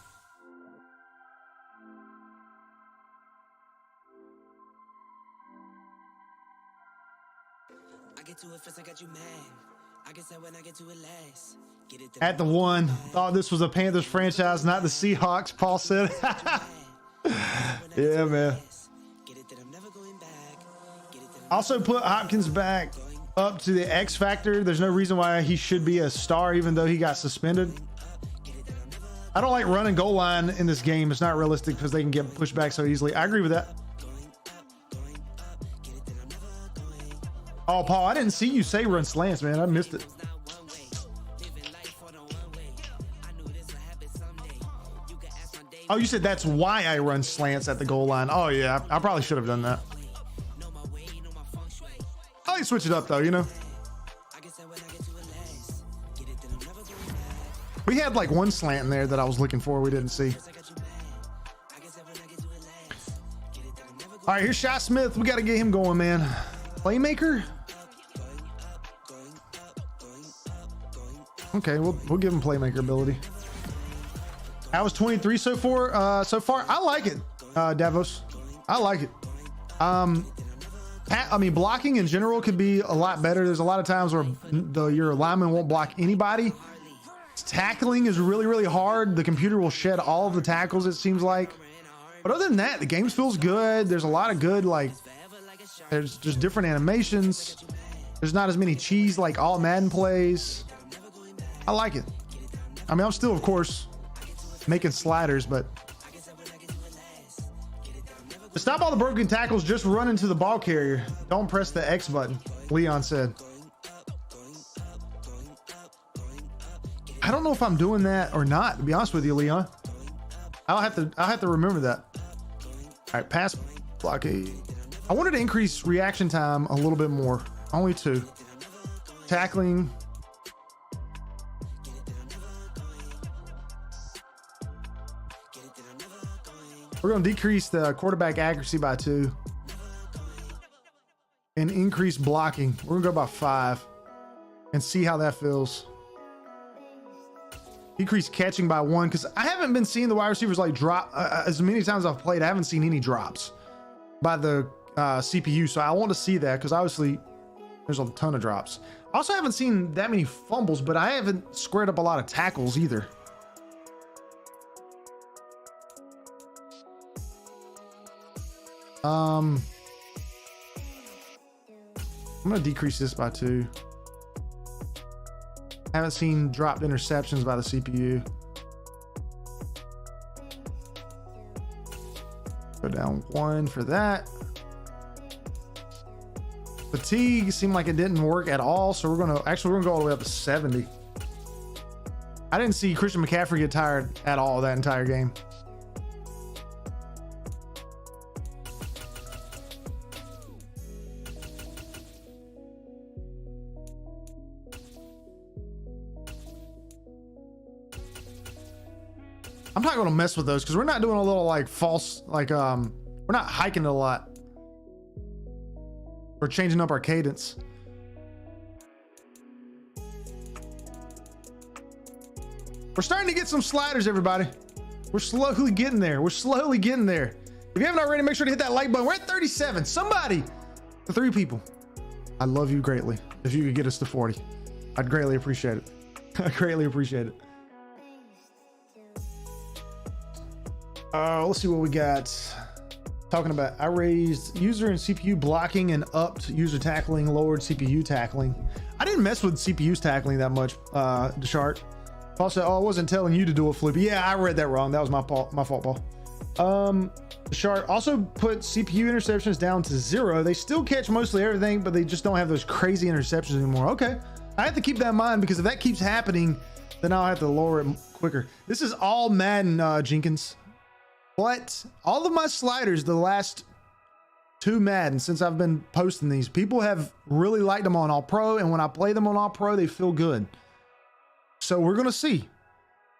At the one, thought this was a Panthers franchise, not the Seahawks, Paul said. Yeah, man. Also put Hopkins back up to the X factor. There's no reason why he should be a star, even though he got suspended. I don't like running goal line in this game. It's not realistic because they can get pushed back so easily. I agree with that. Oh, Paul, I didn't see you say run slants, man. I missed it. Oh, you said that's why I run slants at the goal line. Oh, yeah. I probably should have done that. I like to switch it up, though, you know? We had like one slant in there that I was looking for. We didn't see. All right, here's Shy Smith. We got to get him going, man. Playmaker? Okay, we'll give him playmaker ability. I was 23 so far. I like it, Davos. I like it. I mean, blocking in general could be a lot better. There's a lot of times where your lineman won't block anybody. Tackling is really, really hard. The computer will shed all of the tackles, it seems like. But other than that, the game feels good. There's a lot of good, like, there's just different animations. There's not as many cheese like all Madden plays. I like it. I mean, I'm still, of course, making sliders, but to stop all the broken tackles, just run into the ball carrier. Don't press the X button, Leon said. I don't know if I'm doing that or not, to be honest with you, Leon. I'll have to remember that. All right, pass blockade. I wanted to increase reaction time a little bit more. Only 2. Tackling. We're going to decrease the quarterback accuracy by 2 and increase blocking. We're going to go by 5 and see how that feels. Decrease catching by 1 because I haven't been seeing the wide receivers like drop as many times I've played. I haven't seen any drops by the CPU, so I want to see that because obviously there's a ton of drops. I also haven't seen that many fumbles, but I haven't squared up a lot of tackles either. I'm gonna decrease this by 2. I haven't seen dropped interceptions by the CPU. Go down 1 for that. Fatigue seemed like it didn't work at all, so we're gonna go all the way up to 70. I didn't see Christian McCaffrey get tired at all that entire game. I'm not going to mess with those because we're not doing a little like false, like we're not hiking it a lot. We're changing up our cadence. We're starting to get some sliders, everybody. We're slowly getting there. We're slowly getting there. If you haven't already, make sure to hit that like button. We're at 37. Somebody, the 3 people. I love you greatly. If you could get us to 40, I'd greatly appreciate it. I greatly appreciate it. Let's see what we got. Talking about, I raised user and CPU blocking and upped user tackling, lowered CPU tackling. I didn't mess with CPU's tackling that much, Deshart. Paul said, oh, I wasn't telling you to do a flip. Yeah, I read that wrong. That was my fault, Paul. Deshart also put CPU interceptions down to 0. They still catch mostly everything, but they just don't have those crazy interceptions anymore. Okay. I have to keep that in mind because if that keeps happening, then I'll have to lower it quicker. This is all Madden, Jenkins. But all of my sliders, the last 2 Madden since I've been posting these, people have really liked them on All Pro, and when I play them on All Pro, they feel good. So we're gonna see.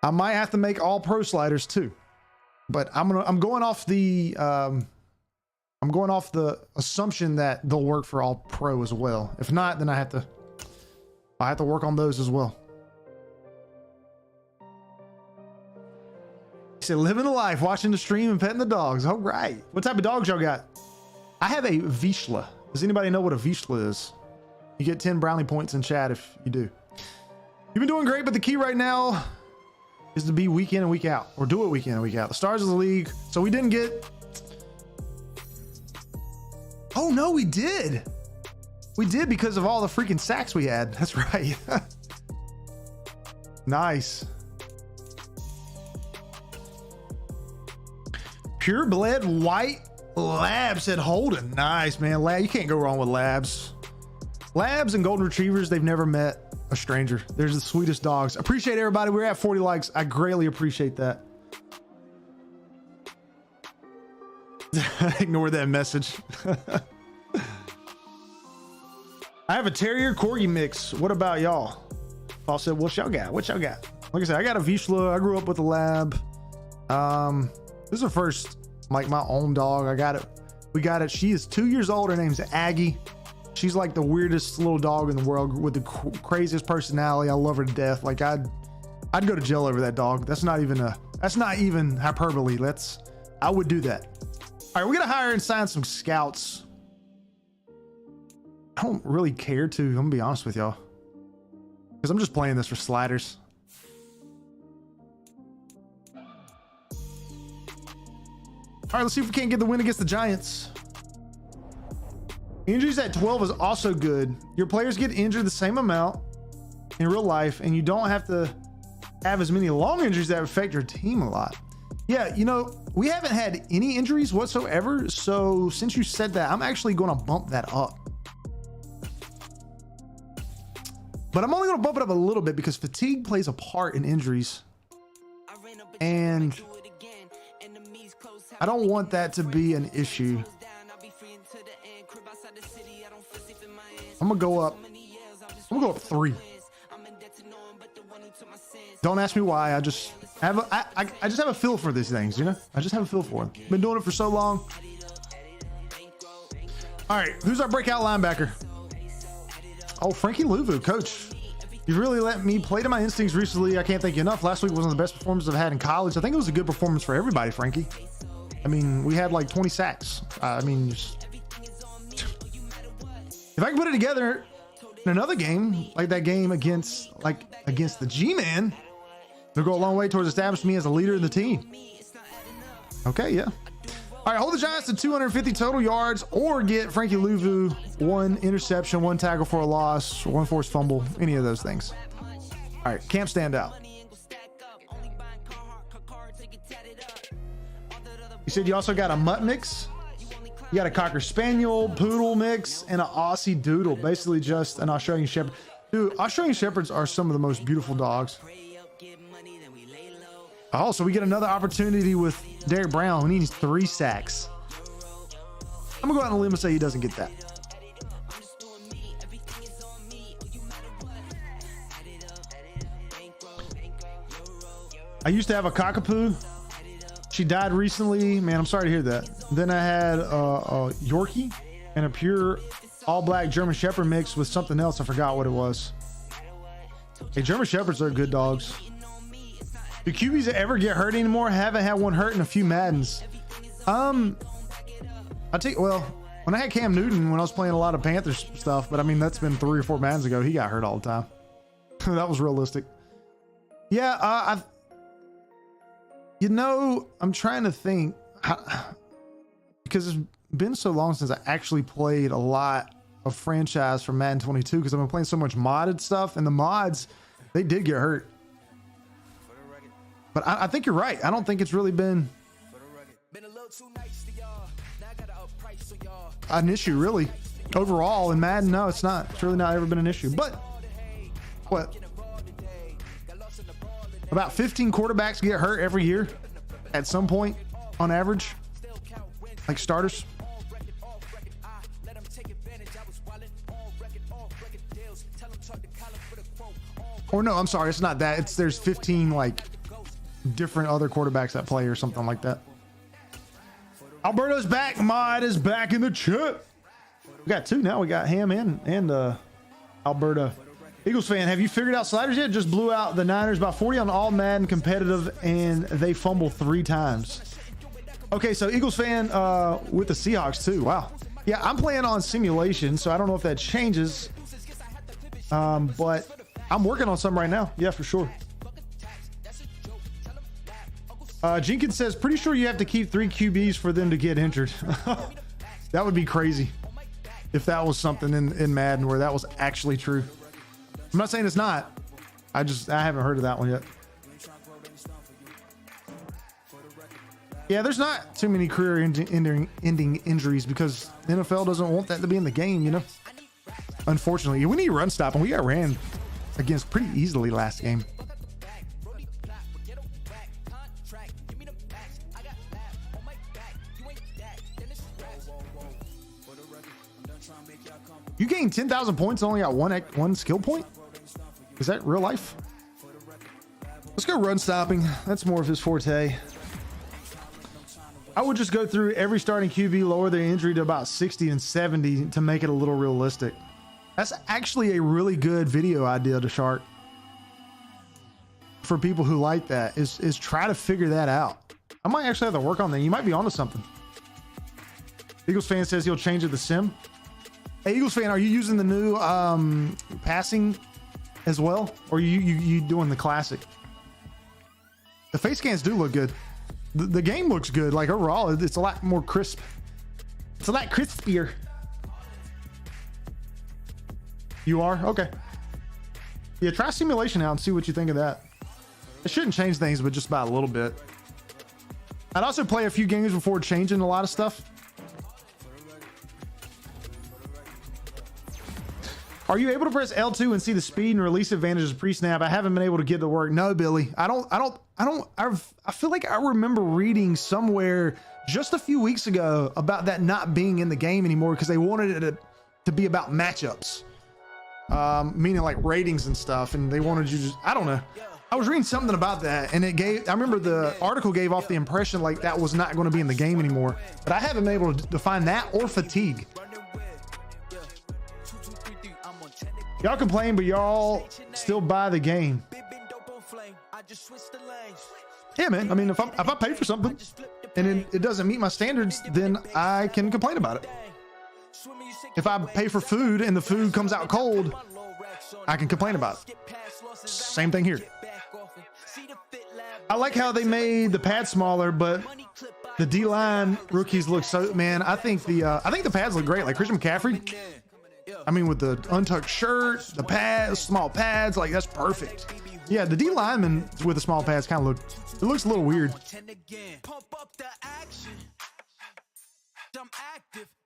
I might have to make All Pro sliders too, but I'm going off the assumption that they'll work for All Pro as well. If not, then I have to work on those as well. said, living the life, watching the stream and petting the dogs. All right. What type of dogs y'all got? I have a Vizsla. Does anybody know what a Vizsla is? You get 10 brownie points in chat if you do. You've been doing great, but the key right now is to be week in and week out, or do it week in and week out. The stars of the league. So we didn't get. Oh no, we did. We did because of all the freaking sacks we had. That's right. Nice. Pure bled white lab, said Holden. Nice, man. Lab, you can't go wrong with labs. Labs and golden retrievers, they've never met a stranger. They're the sweetest dogs. Appreciate everybody. We're at 40 likes. I greatly appreciate that. Ignore that message. I have a terrier corgi mix. What about y'all? Paul said, what y'all got? What y'all got? Like I said, I got a Vizsla. I grew up with a lab. This is the first, like, my own dog. I got it. We got it. She is 2 years old. Her name's Aggie. She's like the weirdest little dog in the world with the craziest personality. I love her to death. Like I'd go to jail over that dog. That's not even hyperbole. I would do that. All right, we're gonna hire and sign some scouts. I don't really care to, I'm gonna be honest with y'all, because I'm just playing this for sliders. All right, let's see if we can't get the win against the Giants. Injuries at 12 is also good. Your players get injured the same amount in real life, and you don't have to have as many long injuries that affect your team a lot. Yeah, you know, we haven't had any injuries whatsoever. So since you said that, I'm actually going to bump that up. But I'm only going to bump it up a little bit because fatigue plays a part in injuries. And I don't want that to be an issue. I'm gonna go up 3. Don't ask me why. I just have a feel for these things, you know? I just have a feel for them. Been doing it for so long. All right, who's our breakout linebacker? Oh, Frankie Louvu, coach. You really let me play to my instincts recently. I can't thank you enough. Last week was one of the best performances I've had in college. I think it was a good performance for everybody, Frankie. I mean, we had like 20 sacks. I mean, just, if I can put it together in another game, like that game against the G-Man, they'll go a long way towards establishing me as a leader of the team. Okay, yeah. All right, hold the Giants to 250 total yards or get Frankie Louvu 1 interception, 1 tackle for a loss, 1 forced fumble, any of those things. All right, camp stand out. You said you also got a mutt mix? You got a Cocker Spaniel, Poodle mix, and an Aussie Doodle. Basically just an Australian Shepherd. Dude, Australian Shepherds are some of the most beautiful dogs. Oh, so we get another opportunity with Derek Brown, who needs 3 sacks. I'm gonna go out on a limb and say he doesn't get that. I used to have a cockapoo. She died recently. Man, I'm sorry to hear that. Then I had a Yorkie and a pure all-black German Shepherd mixed with something else. I forgot what it was. Hey, German Shepherds are good dogs. Do QBs ever get hurt anymore? Haven't had one hurt in a few Maddens. Well, when I had Cam Newton, when I was playing a lot of Panthers stuff, but I mean, that's been 3 or 4 Maddens ago. He got hurt all the time. That was realistic. Yeah, I'm trying to think because it's been so long since I actually played a lot of franchise for Madden 22 because I've been playing so much modded stuff, and the mods, they did get hurt. But I think you're right. I don't think it's really been an issue really overall in Madden. No, it's not. It's really not ever been an issue. But what? About 15 quarterbacks get hurt every year at some point on average, like starters. Or no, I'm sorry, it's not that. There's 15 like different other quarterbacks that play or something like that. Alberto's back. Mod is back in the chat. We got 2 now. We got Ham and Alberto. Eagles fan, have you figured out sliders yet? Just blew out the Niners by 40 on all Madden competitive, and they fumble 3 times. Okay, so Eagles fan with the Seahawks too. Wow. Yeah, I'm playing on simulation, so I don't know if that changes. But I'm working on some right now. Yeah, for sure. Jenkins says, pretty sure you have to keep 3 QBs for them to get injured. That would be crazy if that was something in Madden where that was actually true. I'm not saying it's not. I haven't heard of that one yet. Yeah, there's not too many career ending injuries because the NFL doesn't want that to be in the game, you know? Unfortunately, we need run stop, and we got ran against pretty easily last game. You gained 10,000 points and only got one skill point? Is that real life? Let's go run stopping. That's more of his forte. I would just go through every starting QB, lower their injury to about 60 and 70 to make it a little realistic. That's actually a really good video idea to Shark. For people who like that, is try to figure that out. I might actually have to work on that. You might be onto something. Eagles fan says he'll change it to sim. Hey, Eagles fan, are you using the new passing as well? Or are you doing the classic? The face scans do look good. The game looks good. Like overall, it's a lot more crisp. It's a lot crispier. You are? Okay. Yeah, try simulation out and see what you think of that. It shouldn't change things, but just by a little bit. I'd also play a few games before changing a lot of stuff. Are you able to press L2 and see the speed and release advantages pre-snap? I haven't been able to get to work. No, Billy. I feel like I remember reading somewhere just a few weeks ago about that not being in the game anymore because they wanted it to be about matchups. Meaning like ratings and stuff, and they wanted you to, I don't know. I was reading something about that, and I remember the article gave off the impression like that was not going to be in the game anymore, but I haven't been able to define that or fatigue. Y'all complain, but y'all still buy the game. Yeah, man. I mean, if I pay for something and it doesn't meet my standards, then I can complain about it. If I pay for food and the food comes out cold, I can complain about it. Same thing here. I like how they made the pad smaller, but the D-line rookies look so, man, I think the pads look great. Like Christian McCaffrey, I mean, with the untucked shirt, the pads, small pads, like that's perfect. Yeah, the D lineman with the small pads kind of looks a little weird.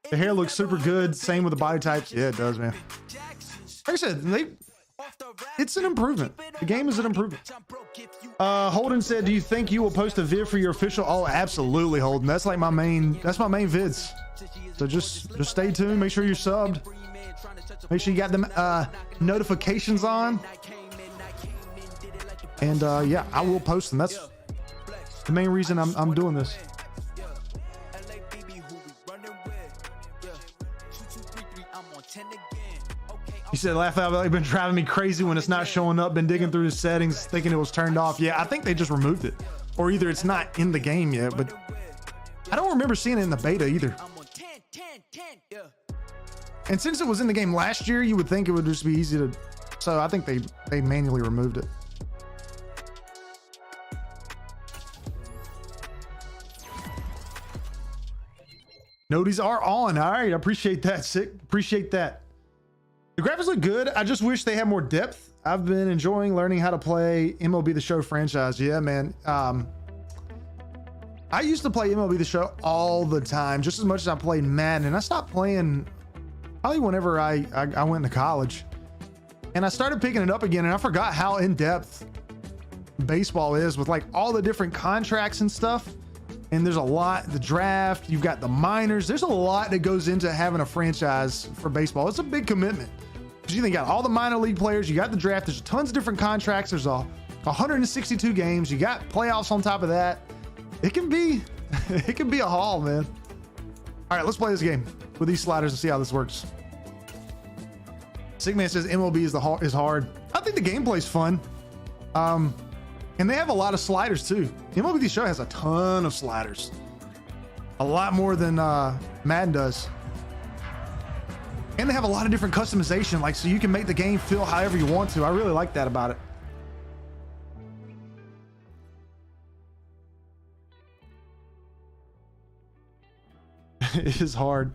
The hair looks super good. Same with the body types. Yeah, it does, man. Like I said, it's an improvement. The game is an improvement. Holden said, do you think you will post a vid for your official? Oh, absolutely, Holden. That's like my main vids. So just stay tuned. Make sure you're subbed. Make sure you got them notifications on. And yeah, I will post them. That's the main reason I'm doing this. He said, laugh out, they've been driving me crazy when it's not showing up. Been digging through the settings, thinking it was turned off. Yeah, I think they just removed it. Or either it's not in the game yet, but I don't remember seeing it in the beta either. And since it was in the game last year, you would think it would just be easy to, so I think they manually removed it. Noties are on. All right, I appreciate that. Sick. Appreciate that. The graphics look good. I just wish they had more depth. I've been enjoying learning how to play MLB The Show franchise. Yeah, man. I used to play MLB The Show all the time, just as much as I played Madden, and I stopped playing probably whenever I went to college. And I started picking it up again, and I forgot how in-depth baseball is with like all the different contracts and stuff. And there's a lot, the draft, you've got the minors. There's a lot that goes into having a franchise for baseball. It's a big commitment. Because you got all the minor league players, you got the draft, there's tons of different contracts. There's 162 games. You got playoffs on top of that. It can be a haul, man. All right, let's play this game with these sliders and see how this works. Sigman says MLB is hard. I think the gameplay's fun. And they have a lot of sliders too. MLB The Show has a ton of sliders. A lot more than Madden does. And they have a lot of different customization, like, so you can make the game feel however you want to. I really like that about it. It is hard.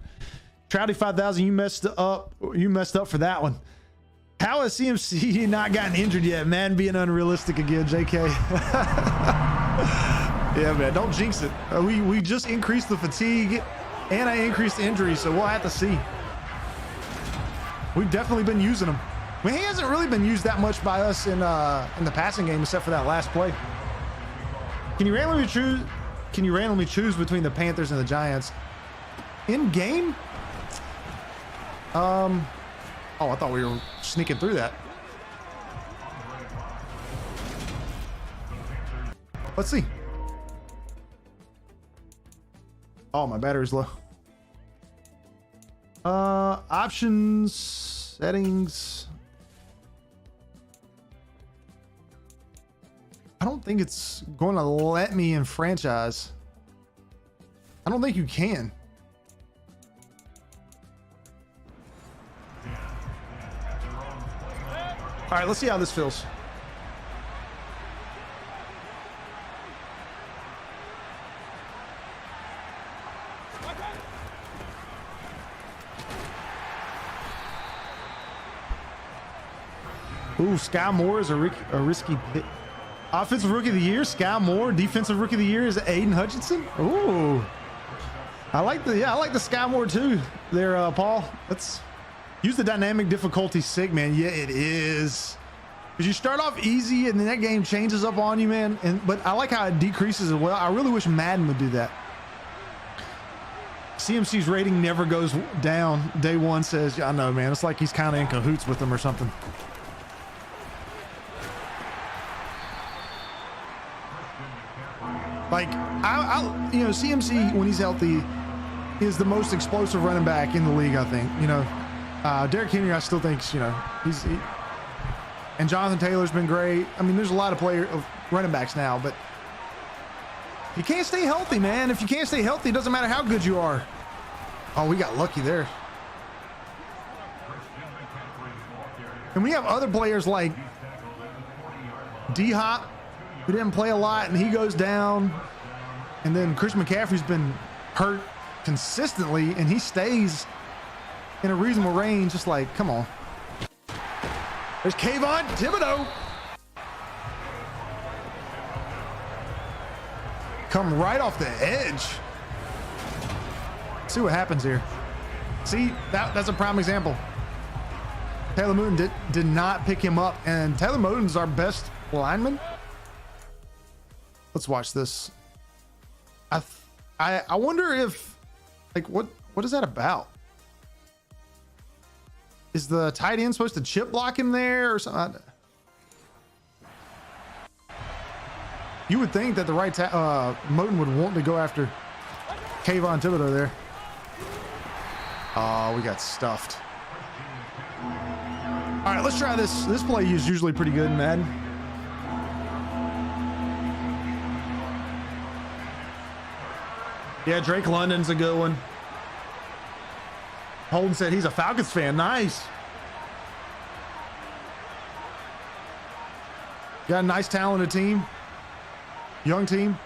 Trouty 5000, you messed up. You messed up for that one. How has CMC not gotten injured yet? Man, being unrealistic again, JK. Yeah, man, don't jinx it. We just increased the fatigue, and I increased the injury, so we'll have to see. We've definitely been using him. I mean, he hasn't really been used that much by us in the passing game, except for that last play. Can you randomly choose? Can you randomly choose between the Panthers and the Giants in game? Oh, I thought we were sneaking through that. Let's see. Oh, my battery's low. Options, settings. I don't think it's going to let me in franchise. I don't think you can. All right, let's see how this feels. Ooh, Sky Moore is a risky pick. Offensive Rookie of the Year, Sky Moore. Defensive Rookie of the Year is Aiden Hutchinson. Ooh, I like the Sky Moore too. There, Paul. Let's use the dynamic difficulty sick, man. Yeah, it is. Because you start off easy and then that game changes up on you, man. But I like how it decreases as well. I really wish Madden would do that. CMC's rating never goes down. Day one says, yeah, I know, man. It's like he's kind of in cahoots with them or something. Like, you know, CMC, when he's healthy, is the most explosive running back in the league, I think. You know, Derrick Henry, I still think, you know, and Jonathan Taylor's been great. I mean, there's a lot of running backs now, but you can't stay healthy, man. If you can't stay healthy, it doesn't matter how good you are. Oh, we got lucky there. And we have other players like D-Hop, who didn't play a lot, and he goes down. And then Chris McCaffrey's been hurt consistently, and he stays in a reasonable range. Just like, come on. There's Kayvon Thibodeau. Come right off the edge. See what happens here. See, that's a prime example. Taylor Moton did not pick him up, and Taylor Moton's our best lineman. Let's watch this. I wonder if, like, what is that about? Is the tight end supposed to chip block him there or something? You would think that the right Moton would want to go after Kayvon Thibodeau there. Oh, we got stuffed. All right, let's try this. This play is usually pretty good in Madden. Yeah, Drake London's a good one. Holden said he's a Falcons fan. Nice. Got a nice talented team. Young team.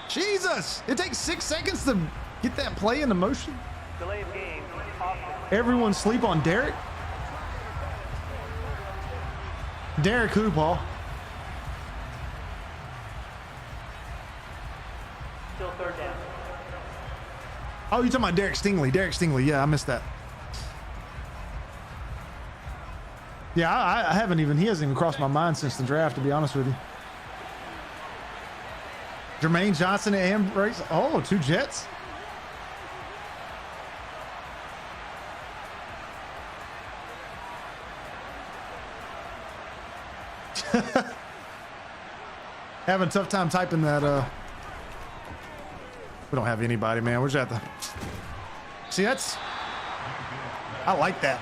Jesus! It takes 6 seconds to get that play into motion. Delay of game. Everyone sleep on Derek? Derek who, Paul? Still third down. Oh, you're talking about Derek Stingley. Derek Stingley. Yeah, I missed that. Yeah, I haven't even, he hasn't even crossed my mind since the draft, to be honest with you. Jermaine Johnson and Ambrose. Oh, 2 Jets. Having a tough time typing that. We don't have anybody, man. We're just at the. See, I like that.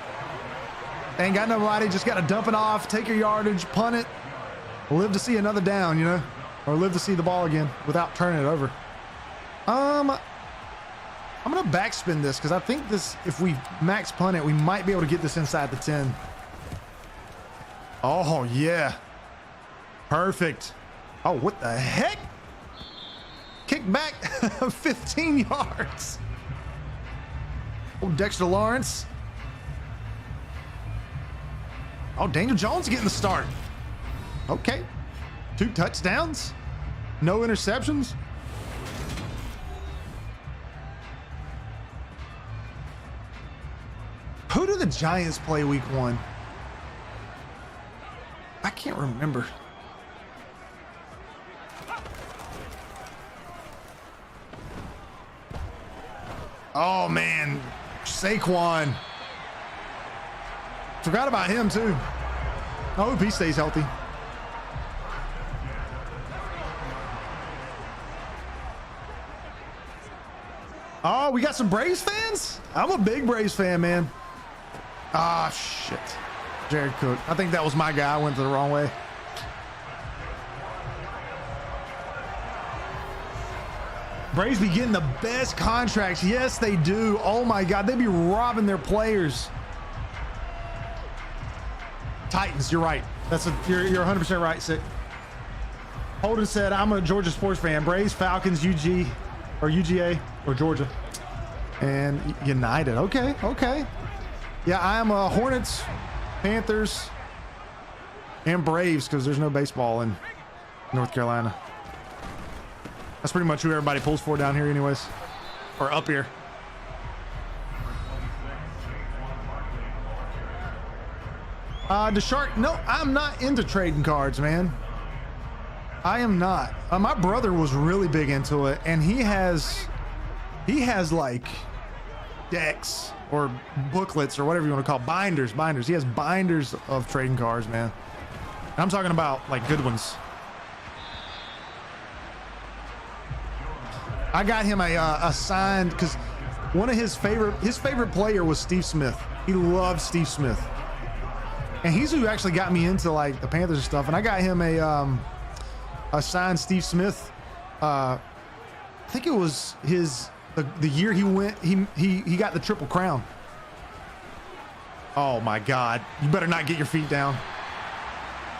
They ain't got nobody, just got to dump it off, take your yardage, punt it, live to see another down, you know, or live to see the ball again without turning it over. I'm going to backspin this because I think this, if we max punt it, we might be able to get this inside the 10. Oh, yeah. Perfect. Oh, what the heck? Kick back 15 yards. Oh, Dexter Lawrence. Oh, Daniel Jones getting the start. Okay. 2 touchdowns. No interceptions. Who do the Giants play week 1? I can't remember. Oh man, Saquon. Forgot about him too. I hope he stays healthy. Oh, we got some Braves fans? I'm a big Braves fan, man. Ah, shit. Jared Cook. I think that was my guy. I went the wrong way. Braves be getting the best contracts. Yes, they do. Oh my God, they be robbing their players. Titans, you're right. You're 100% right, Sick. Holden said, I'm a Georgia sports fan. Braves, Falcons, UGA, or Georgia. And United. Okay, okay. Yeah, I am a Hornets, Panthers, and Braves because there's no baseball in North Carolina. That's pretty much who everybody pulls for down here anyways, or up here. The shark. No, I'm not into trading cards, man. I am not. My brother was really big into it, and he has like decks or booklets or whatever you want to call it. Binders. He has binders of trading cards, man. I'm talking about like good ones. I got him a signed, because one of his favorite player was Steve Smith. He loved Steve Smith, and he's who actually got me into like the Panthers and stuff. And I got him a signed Steve Smith. I think it was the year he went. He got the Triple Crown. Oh my God! You better not get your feet down.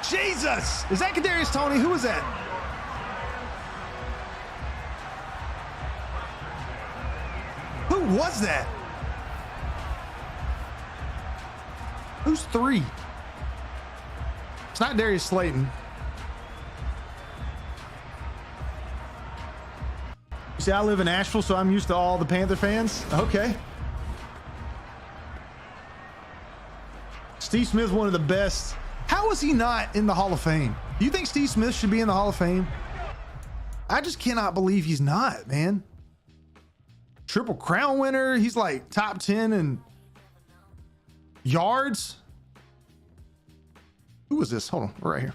Jesus! Is that Kadarius Toney? Who is that? Who was that? Who's 3? It's not Darius Slayton. You see, I live in Asheville, so I'm used to all the Panther fans. Okay. Steve Smith, one of the best. How is he not in the Hall of Fame? Do you think Steve Smith should be in the Hall of Fame? I just cannot believe he's not, man. Triple Crown winner. He's like top 10 in yards. Who is this? Hold on, we're right here.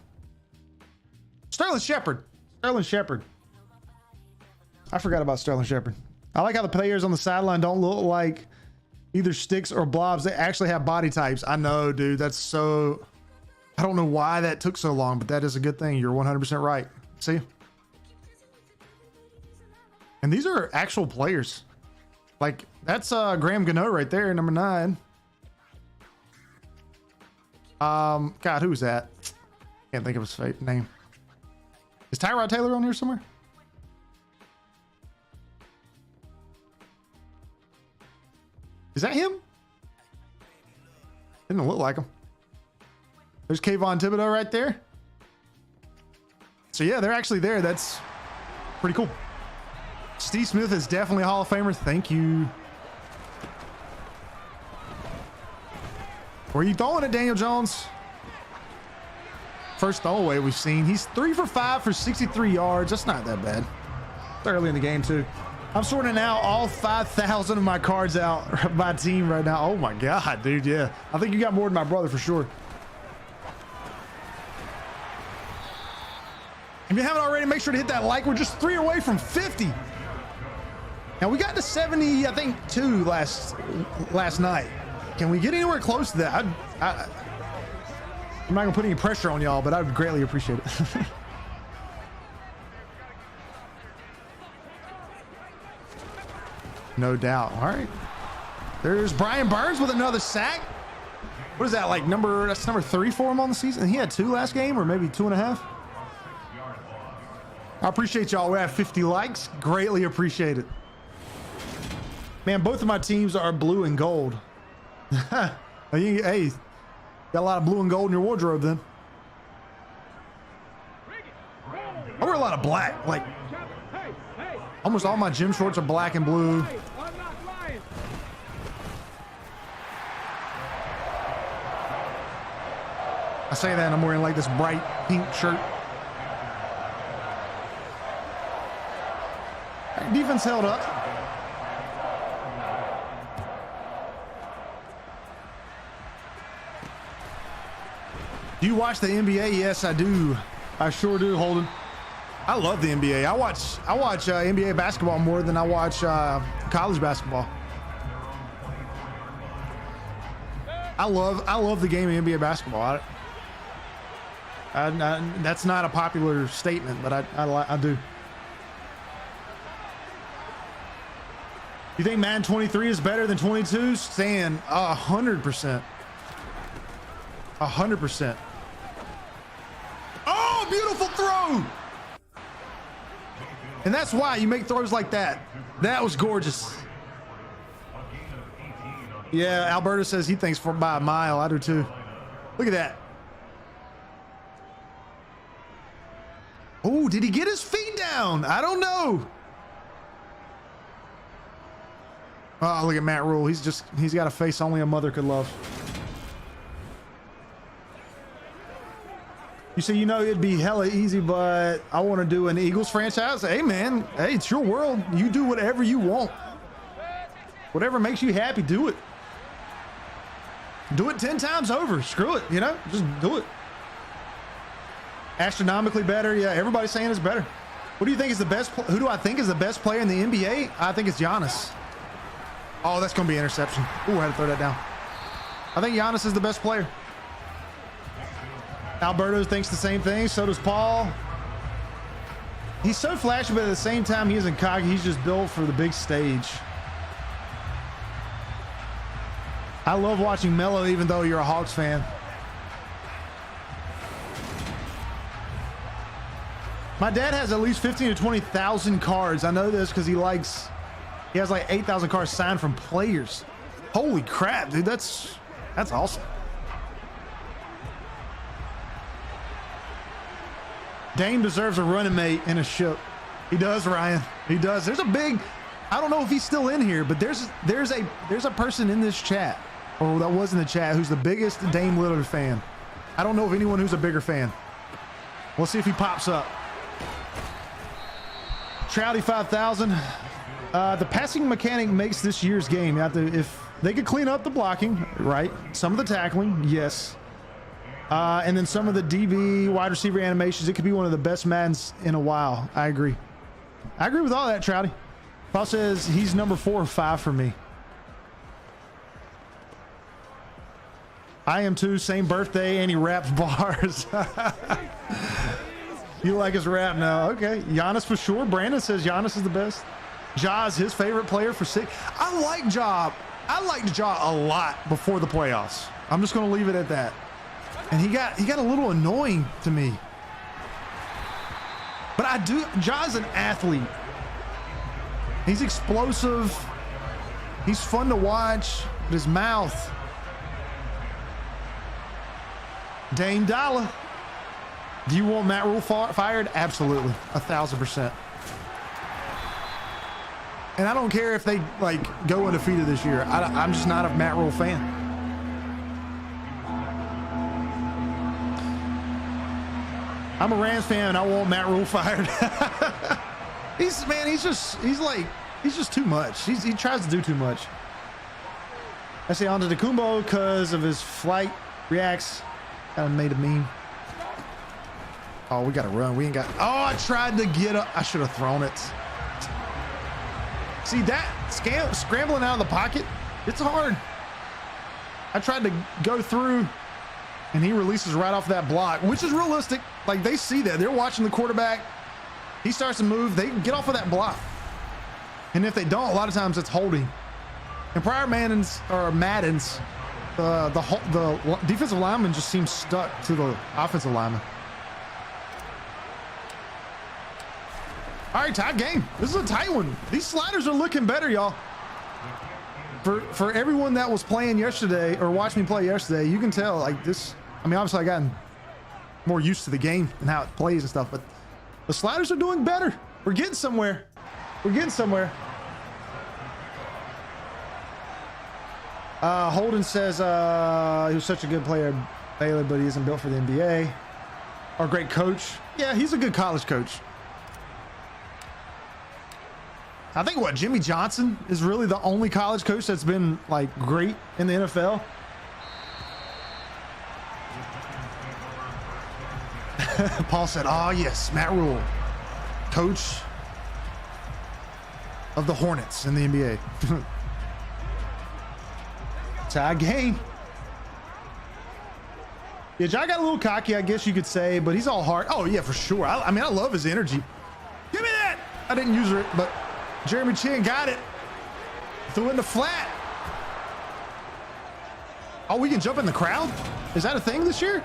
Sterling Shepard. I forgot about Sterling Shepard. I like how the players on the sideline don't look like either sticks or blobs. They actually have body types. I know, dude. That's so... I don't know why that took so long, but that is a good thing. You're 100% right. See? And these are actual players. Like, that's Graham Gano right there, number 9. God, who's that? Can't think of his name. Is Tyrod Taylor on here somewhere? Is that him? Didn't look like him. There's Kayvon Thibodeau right there. So yeah, they're actually there. That's pretty cool. Steve Smith is definitely a Hall of Famer. Thank you. Where are you throwing it, Daniel Jones? First throwaway we've seen. He's 3 for 5 for 63 yards. That's not that bad. It's early in the game too. I'm sorting out all 5,000 of my cards out by team right now. Oh my God, dude. Yeah. I think you got more than my brother for sure. If you haven't already, make sure to hit that like. We're just 3 away from 50. Now we got to 70, I think 2 last night. Can we get anywhere close to that? I'm not gonna put any pressure on y'all, but I would greatly appreciate it. No doubt. All right. There's Brian Burns with another sack. What is that, like that's number 3 for him on the season? He had 2 last game, or maybe 2.5. I appreciate y'all. We have 50 likes. Greatly appreciate it. Man, both of my teams are blue and gold. Hey, got a lot of blue and gold in your wardrobe then. I wear a lot of black. Like, almost all my gym shorts are black and blue. I say that and I'm wearing like this bright pink shirt. Defense held up. Do you watch the NBA? Yes, I do. I sure do, Holden. I love the NBA. I watch NBA basketball more than I watch college basketball. I love the game of NBA basketball. That's not a popular statement, but I do. You think Madden 23 is better than 22? Stan, 100%. 100%. Oh, beautiful throw! And that's why you make throws like that. That was gorgeous. Yeah, Alberto says he thinks by a mile. I do too. Look at that. Oh, did he get his feet down? I don't know. Oh, look at Matt Rule. He's got a face only a mother could love. You say, it'd be hella easy, but I want to do an Eagles franchise. Hey, man. Hey, it's your world. You do whatever you want. Whatever makes you happy, do it. Do it 10 times over. Screw it. Just do it. Astronomically better. Yeah, everybody's saying it's better. What do you think is the best? Who do I think is the best player in the NBA? I think it's Giannis. Oh, that's going to be an interception. Ooh, I had to throw that down. I think Giannis is the best player. Alberto thinks the same thing. So does Paul. He's so flashy, but at the same time, he isn't cocky. He's just built for the big stage. I love watching Melo, even though you're a Hawks fan. My dad has at least 15 to 20,000 cards. I know this because he has like 8,000 cards signed from players. Holy crap, dude. That's awesome. Dame deserves a running mate in a ship. He does, Ryan. He does. There's a big, I don't know if he's still in here, but there's a person in this chat, or that was in the chat, who's the biggest Dame Lillard fan. I don't know of anyone who's a bigger fan. We'll see if he pops up. Trouty 5,000. The passing mechanic makes this year's game. If they could clean up the blocking, right? Some of the tackling, yes. And then some of the DB wide receiver animations, it could be one of the best Maddens in a while. I agree. I agree with all that, Trouty. Paul says he's number 4 or 5 for me. I am too. Same birthday, and he raps bars. You like his rap now? Okay. Giannis for sure. Brandon says Giannis is the best. Ja's his favorite player for 6. I liked Ja a lot before the playoffs. I'm just going to leave it at that. And he got a little annoying to me. But Ja's an athlete. He's explosive. He's fun to watch. But his mouth. Dame Dollar. Do you want Matt Rule fired? Absolutely. 1,000%. And I don't care if they go undefeated this year. I'm just not a Matt Rule fan. I'm a Rams fan and I want Matt Rule fired. He's just too much. He tries to do too much. I say on to Kumbo because of his flight reacts. Kind of made a meme. Oh, we got to run. We ain't got. Oh, I tried to get up. I should have thrown it. See that scrambling out of the pocket? It's hard. I tried to go through and he releases right off that block, which is realistic. Like they see that. They're watching the quarterback. He starts to move. They get off of that block. And if they don't, a lot of times it's holding. In prior Maddens, the defensive lineman just seems stuck to the offensive lineman. All right, tight game. This is a tight one. These sliders are looking better, y'all. For everyone that was playing yesterday or watched me play yesterday, you can tell like this. I mean, obviously I gotten more used to the game and how it plays and stuff, but the sliders are doing better. We're getting somewhere. We're getting somewhere. Holden says he was such a good player, Baylor, but he isn't built for the NBA. Our great coach. Yeah, he's a good college coach. I think what Jimmy Johnson is really the only college coach that's been like great in the NFL. Paul said, "Oh yes, Matt Rule, coach of the Hornets in the NBA." Tie game. Yeah, John got a little cocky, I guess you could say, but he's all heart. Oh yeah, for sure. I mean, I love his energy. Give me that. I didn't use it, but Jeremy Chin got it. Threw in the flat. Oh, we can jump in the crowd? Is that a thing this year?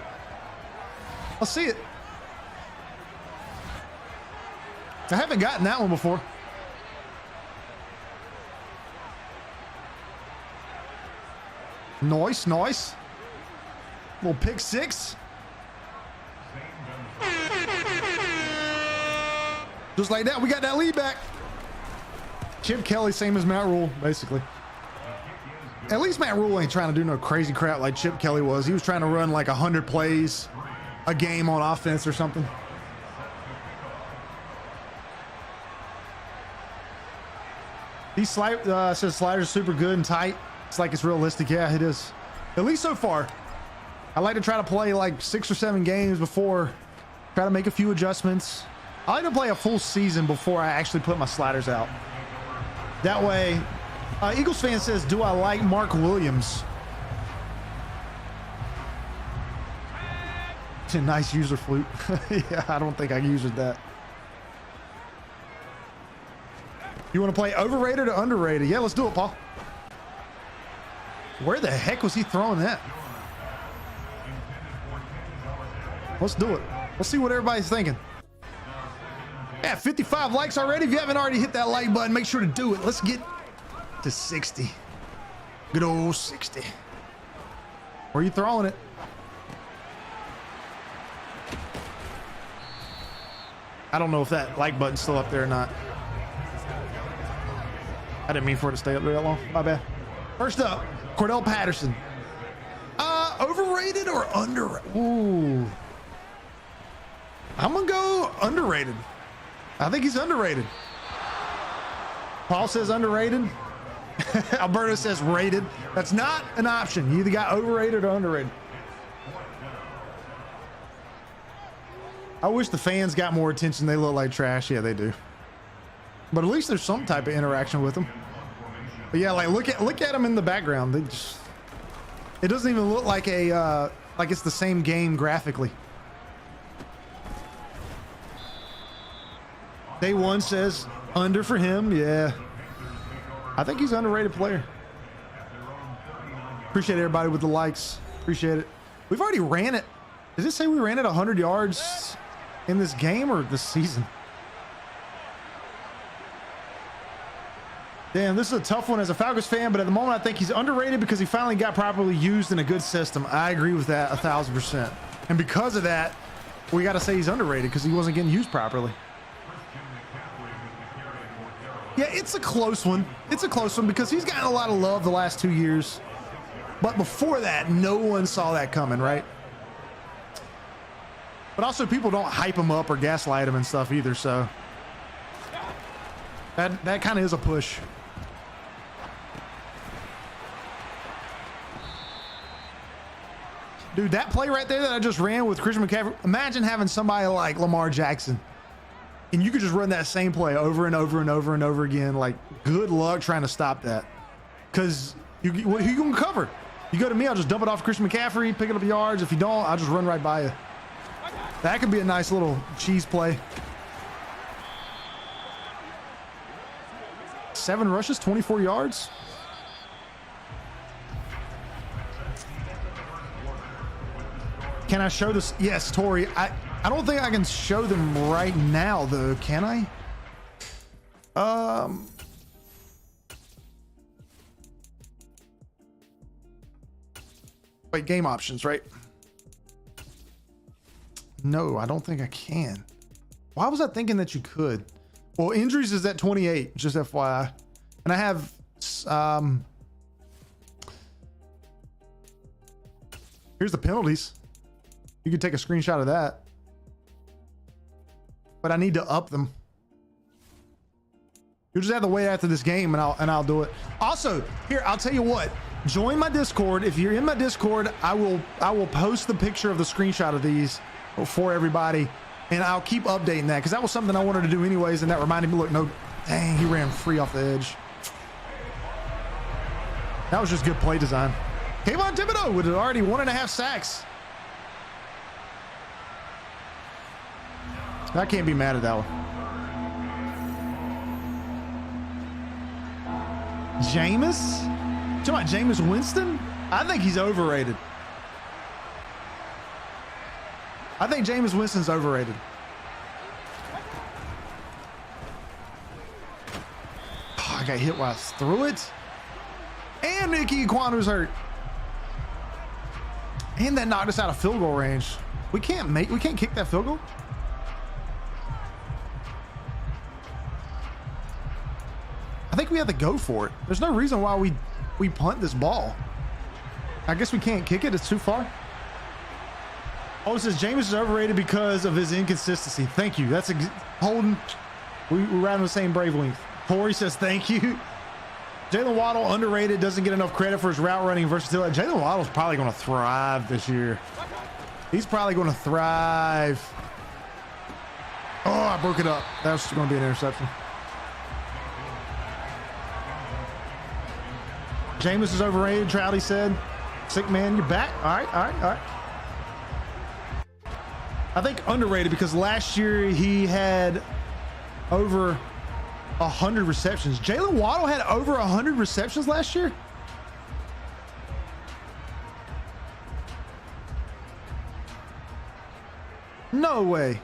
I'll see it. I haven't gotten that one before. Nice, nice. Little pick six. Just like that, we got that lead back. Chip Kelly, same as Matt Rule, basically. At least Matt Rule ain't trying to do no crazy crap like Chip Kelly was. He was trying to run like 100 plays a game on offense or something. He says sliders are super good and tight. It's like it's realistic. Yeah, it is. At least so far. I like to try to play like 6 or 7 games before, try to make a few adjustments. I like to play a full season before I actually put my sliders out. That way, Eagles fan says, do I like Mark Williams? It's a nice user flute. Yeah, I don't think I used that. You want to play overrated or underrated? Yeah, let's do it, Paul. Where the heck was he throwing that? Let's do it. Let's see what everybody's thinking. Yeah, 55 likes already. If you haven't already hit that like button, make sure to do it. Let's get to 60. Good old 60. Where are you throwing it? I don't know if that like button's still up there or not. I didn't mean for it to stay up there that long. My bad. First up, Cordell Patterson. Overrated or underrated? Ooh. I'm gonna go underrated. I think he's underrated. Paul says underrated. Alberto says rated. That's not an option. You either got overrated or underrated. I wish the fans got more attention. They look like trash. Yeah, they do. But at least there's some type of interaction with them. But yeah, like look at them in the background. They just, it doesn't even look like a like it's the same game graphically. Day one says under for him. Yeah, I think he's an underrated player. Appreciate everybody with the likes. Appreciate it. We've already ran it. Does it say we ran it 100 yards in this game or this season? Damn, this is a tough one as a Falcons fan, but at the moment I think he's underrated because he finally got properly used in a good system. I agree with that 1,000%. And because of that, we got to say he's underrated because he wasn't getting used properly. Yeah, it's a close one. It's a close one because he's gotten a lot of love the last 2 years. But before that, no one saw that coming, right? But also people don't hype him up or gaslight him and stuff either, so that kind of is a push. Dude, that play right there that I just ran with Christian McCaffrey, imagine having somebody like Lamar Jackson and you could just run that same play over and over and over and over again. Like, good luck trying to stop that because who you gonna cover? You go to me, I'll just dump it off Christian McCaffrey, pick it up yards. If you don't, I'll just run right by you. That could be a nice little cheese play. 7 rushes, 24 yards. Can I show this? Yes, Tori. I don't think I can show them right now, though. Can I? Wait, game options, right? No, I don't think I can. Why was I thinking that you could? Well, injuries is at 28, just FYI. And I have, here's the penalties. You can take a screenshot of that. But I need to up them. You'll just have to wait after this game and I'll do it. Also, here, I'll tell you what. Join my Discord. If you're in my Discord, I will post the picture of the screenshot of these for everybody. And I'll keep updating that because that was something I wanted to do anyways. And that reminded me, look, no, dang, he ran free off the edge. That was just good play design. Kayvon Thibodeau with already 1.5 sacks. I can't be mad at that one. Jameis? You talking about Jameis Winston? I think he's overrated. I think Jameis Winston's overrated. Oh, I got hit while I threw it. And Nicky Ikwanu's hurt. And that knocked us out of field goal range. We can't kick that field goal. I think we have to go for it. There's no reason why we punt this ball. I guess we can't kick it. It's too far. Oh, it says Jameis is overrated because of his inconsistency. Thank you. That's Holden. We're right on the same brave length. Corey says thank you. Jalen Waddle underrated. Doesn't get enough credit for his route running versatility. Jalen Waddle's probably going to thrive this year. He's probably going to thrive. Oh, I broke it up. That was going to be an interception. Jameis is overrated, Trouty said. Sick man, you're back. All right, all right, all right. I think underrated because last year he had over 100 receptions. Jalen Waddle had over 100 receptions last year. No way.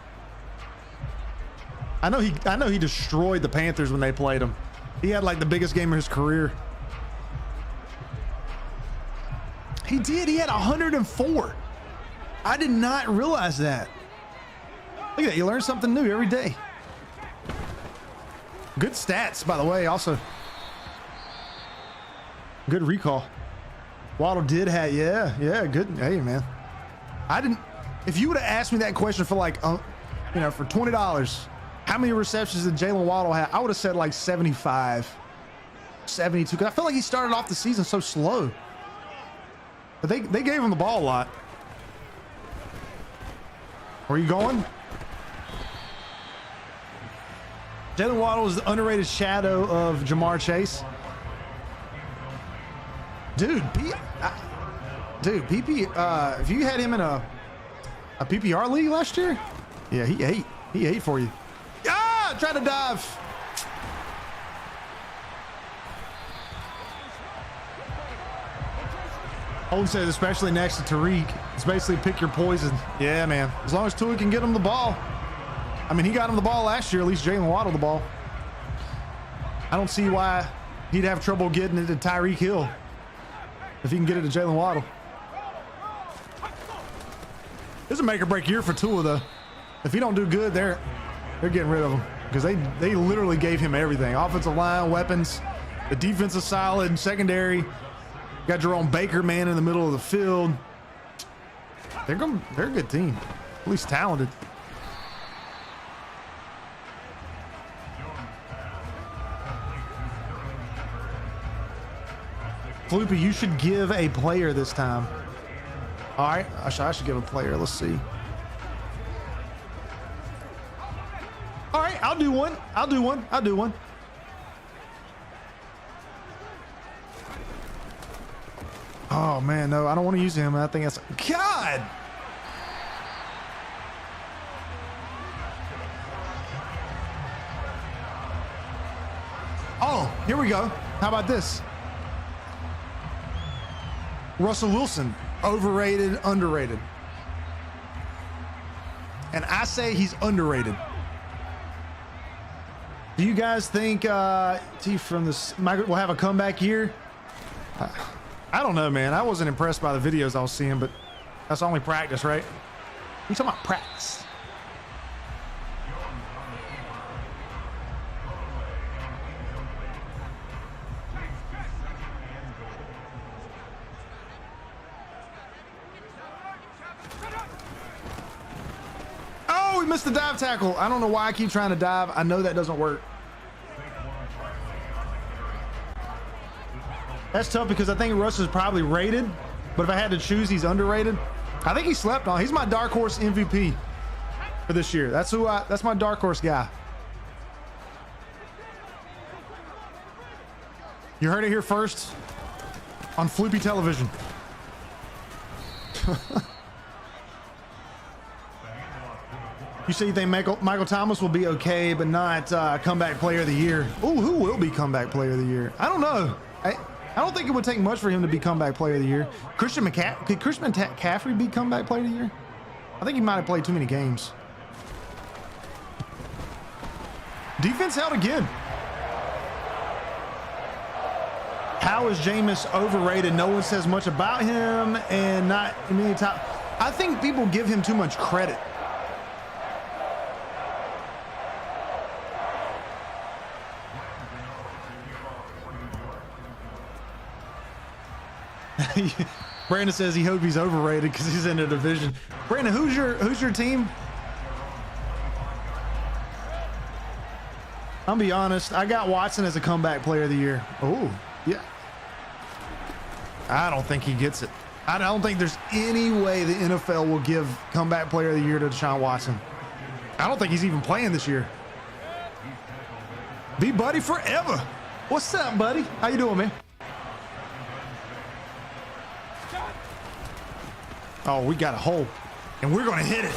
I know he destroyed the Panthers when they played him. He had like the biggest game of his career. He did. He had 104. I did not realize that. Look at that. You learn something new every day. Good stats, by the way, also. Good recall. Waddle did have, yeah, good. Hey, man. I didn't, if you would have asked me that question for like, for $20, how many receptions did Jalen Waddle have? I would have said like 75, 72. Because I feel like he started off the season so slow. But they gave him the ball a lot. Where are you going? Jalen Waddle is the underrated shadow of Jamar Chase. Dude, PP, if you had him in a PPR league last year, yeah, he ate for you. Ah, try to dive. Holden says, especially next to Tariq, it's basically pick your poison. Yeah, man. As long as Tua can get him the ball. I mean, he got him the ball last year, at least Jalen Waddle the ball. I don't see why he'd have trouble getting it to Tyreek Hill if he can get it to Jalen Waddle. This is a make or break year for Tua, though. If he don't do good, they're getting rid of him because they literally gave him everything. Offensive line, weapons, the defense is solid, secondary. Got Jerome Baker, man, in the middle of the field. They're a good team, at least talented. Floopy, you should give a player this time. All right, I should give a player. Let's see. All right, I'll do one. Oh man, no, I don't want to use him. I think that's God. Oh, here we go. How about this? Russell Wilson, overrated, underrated. And I say he's underrated. Do you guys think from this will have a comeback year? I don't know, man. I wasn't impressed by the videos I was seeing, but that's only practice, right? You talking about practice? Oh, we missed the dive tackle. I don't know why I keep trying to dive. I know that doesn't work. That's tough because I think Russ is probably rated, but if I had to choose, he's underrated. I think he slept on. He's my dark horse MVP for this year. That's my dark horse guy. You heard it here first on Floopy Television. You say you think Michael Thomas will be okay, but not comeback player of the year? Oh, who will be comeback player of the year? I don't know. I don't think it would take much for him to be comeback player of the year. Could Christian McCaffrey be comeback player of the year? I think he might have played too many games. Defense held again. How is Jameis overrated? No one says much about him, and not many times. I think people give him too much credit. Brandon says he hopes he's overrated because he's in a division. Brandon, who's your team? I'll be honest. I got Watson as a comeback player of the year. Oh, yeah. I don't think he gets it. I don't think there's any way the NFL will give comeback player of the year to Deshaun Watson. I don't think he's even playing this year. Be buddy forever. What's up, buddy? How you doing, man? Oh, we got a hole, and we're going to hit it.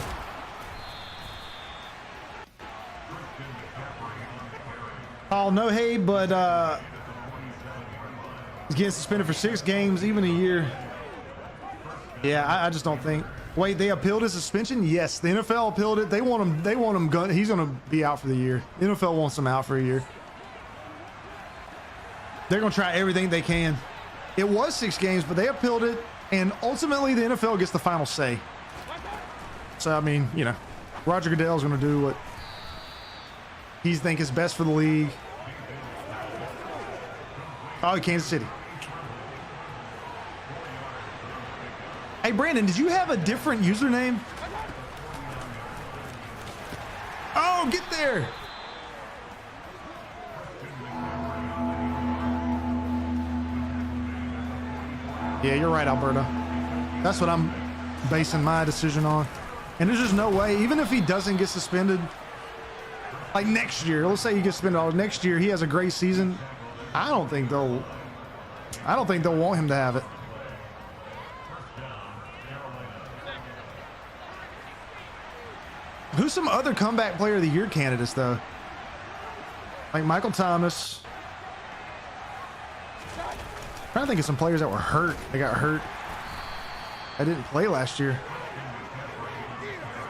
Oh, no hate, but he's getting suspended for 6 games, even a year. Yeah, I just don't think. Wait, they appealed his suspension? Yes, the NFL appealed it. They want him. They want him. He's going to be out for the year. The NFL wants him out for a year. They're going to try everything they can. It was 6 games, but they appealed it. And ultimately, the NFL gets the final say. So, I mean, you know, Roger Goodell's going to do what he thinks is best for the league. Oh, Kansas City. Hey, Brandon, did you have a different username? Oh, get there. Yeah, you're right, Alberta. That's what I'm basing my decision on. And there's just no way, even if he doesn't get suspended, like next year, let's say he gets suspended all next year, he has a great season. I don't think they'll want him to have it. Who's some other comeback player of the year candidates though? Like Michael Thomas. I'm trying to think of some players that were hurt. They got hurt. I didn't play last year.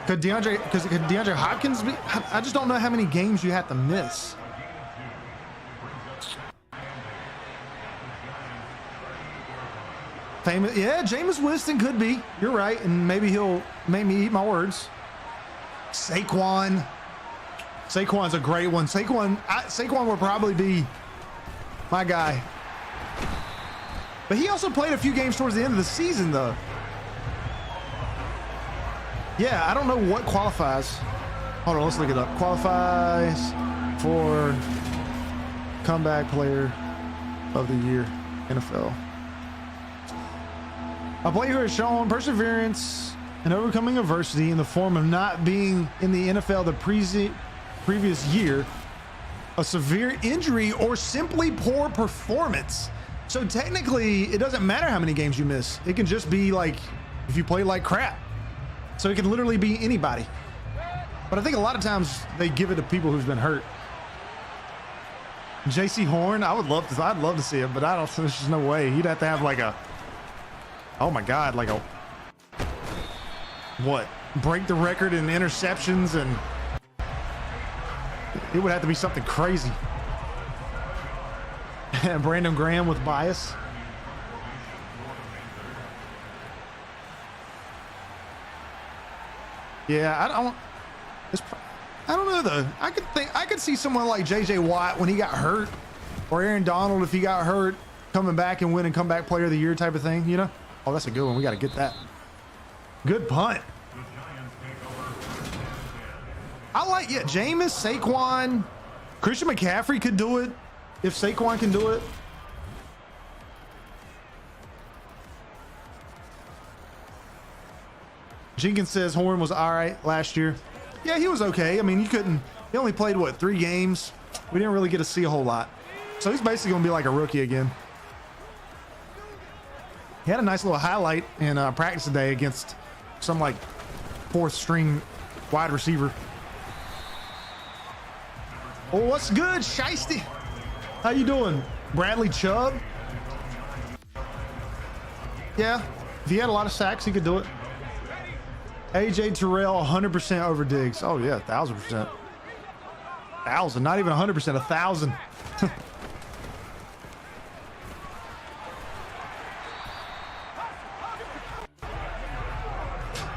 Could DeAndre Hopkins be? I just don't know how many games you have to miss. Famous, yeah, Jameis Winston could be. You're right, and maybe he'll make me eat my words. Saquon's a great one. Saquon would probably be my guy. But he also played a few games towards the end of the season, though. Yeah, I don't know what qualifies. Hold on, let's look it up. Qualifies for comeback player of the year, NFL. A player who has shown perseverance and overcoming adversity in the form of not being in the NFL the previous year, a severe injury, or simply poor performance. So technically, it doesn't matter how many games you miss. It can just be like if you play like crap. So it can literally be anybody. But I think a lot of times they give it to people who's been hurt. JC Horn, I'd love to see him, but I don't. There's just no way. He'd have to have like a. Oh my God, like a. What? Break the record in interceptions, and it would have to be something crazy. Brandon Graham with bias. Yeah, I don't know though. I could see someone like JJ Watt when he got hurt, or Aaron Donald if he got hurt, coming back and winning comeback player of the year type of thing, you know? Oh, that's a good one. We got to get that. Good punt. I like, yeah, Jameis, Saquon, Christian McCaffrey could do it if Saquon can do it. Jenkins says Horn was all right last year. Yeah, he was okay. I mean, he only played, what, 3 games? We didn't really get to see a whole lot. So he's basically going to be like a rookie again. He had a nice little highlight in practice today against some, like, 4th string wide receiver. Oh, what's good, Shiesty? How you doing? Bradley Chubb? Yeah, if he had a lot of sacks, he could do it. AJ Terrell, 100% over Diggs. Oh yeah, 1,000%. 1,000, not even 100%, 1,000.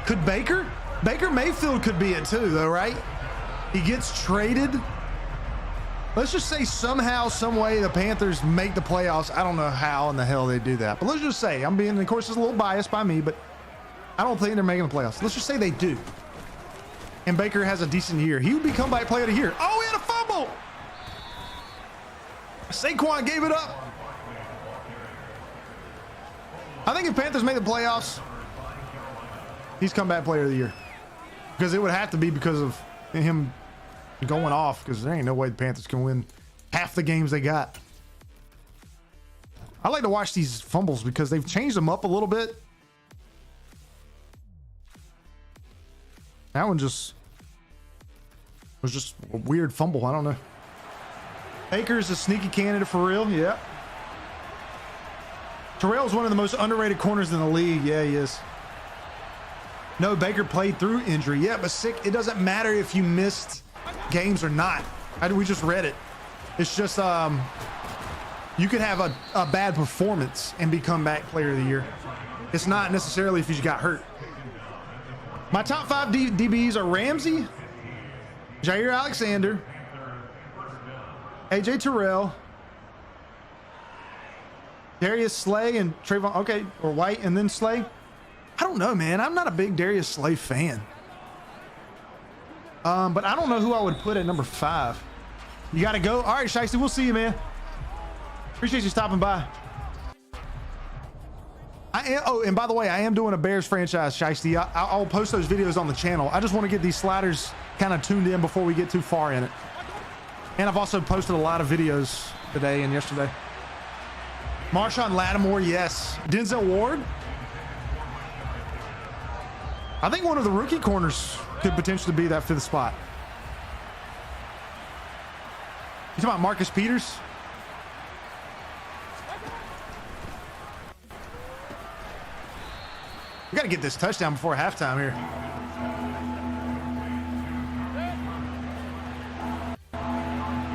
Could Baker Mayfield could be it too, though, right? He gets traded. Let's just say somehow, some way, the Panthers make the playoffs. I don't know how in the hell they do that, but let's just say, I'm being, of course, it's a little biased by me, but I don't think they're making the playoffs. Let's just say they do. And Baker has a decent year. He would be comeback player of the year. Oh, he had a fumble. Saquon gave it up. I think if Panthers make the playoffs, he's comeback player of the year. Because it would have to be because of him going off, because there ain't no way the Panthers can win half the games they got. I like to watch these fumbles because they've changed them up a little bit. That one was just a weird fumble. I don't know. Baker's a sneaky candidate for real. Yeah. Terrell's one of the most underrated corners in the league. Yeah, he is. No, Baker played through injury. Yeah, but sick. It doesn't matter if you missed games or not. We just read it. It's just you could have a bad performance and be comeback player of the year. It's not necessarily if you got hurt. My top 5 DBs are Ramsey, Jair Alexander, AJ Terrell, Darius Slay, and Trayvon. Okay, or White and then Slay. I don't know, man. I'm not a big Darius Slay fan. But I don't know who I would put at number 5. You got to go. All right, Shiesty, we'll see you, man. Appreciate you stopping by. Oh, and by the way, I am doing a Bears franchise, Shiesty. I'll post those videos on the channel. I just want to get these sliders kind of tuned in before we get too far in it. And I've also posted a lot of videos today and yesterday. Marshawn Lattimore, yes. Denzel Ward. I think one of the rookie corners could potentially be that 5th spot. You talking about Marcus Peters? We got to get this touchdown before halftime here.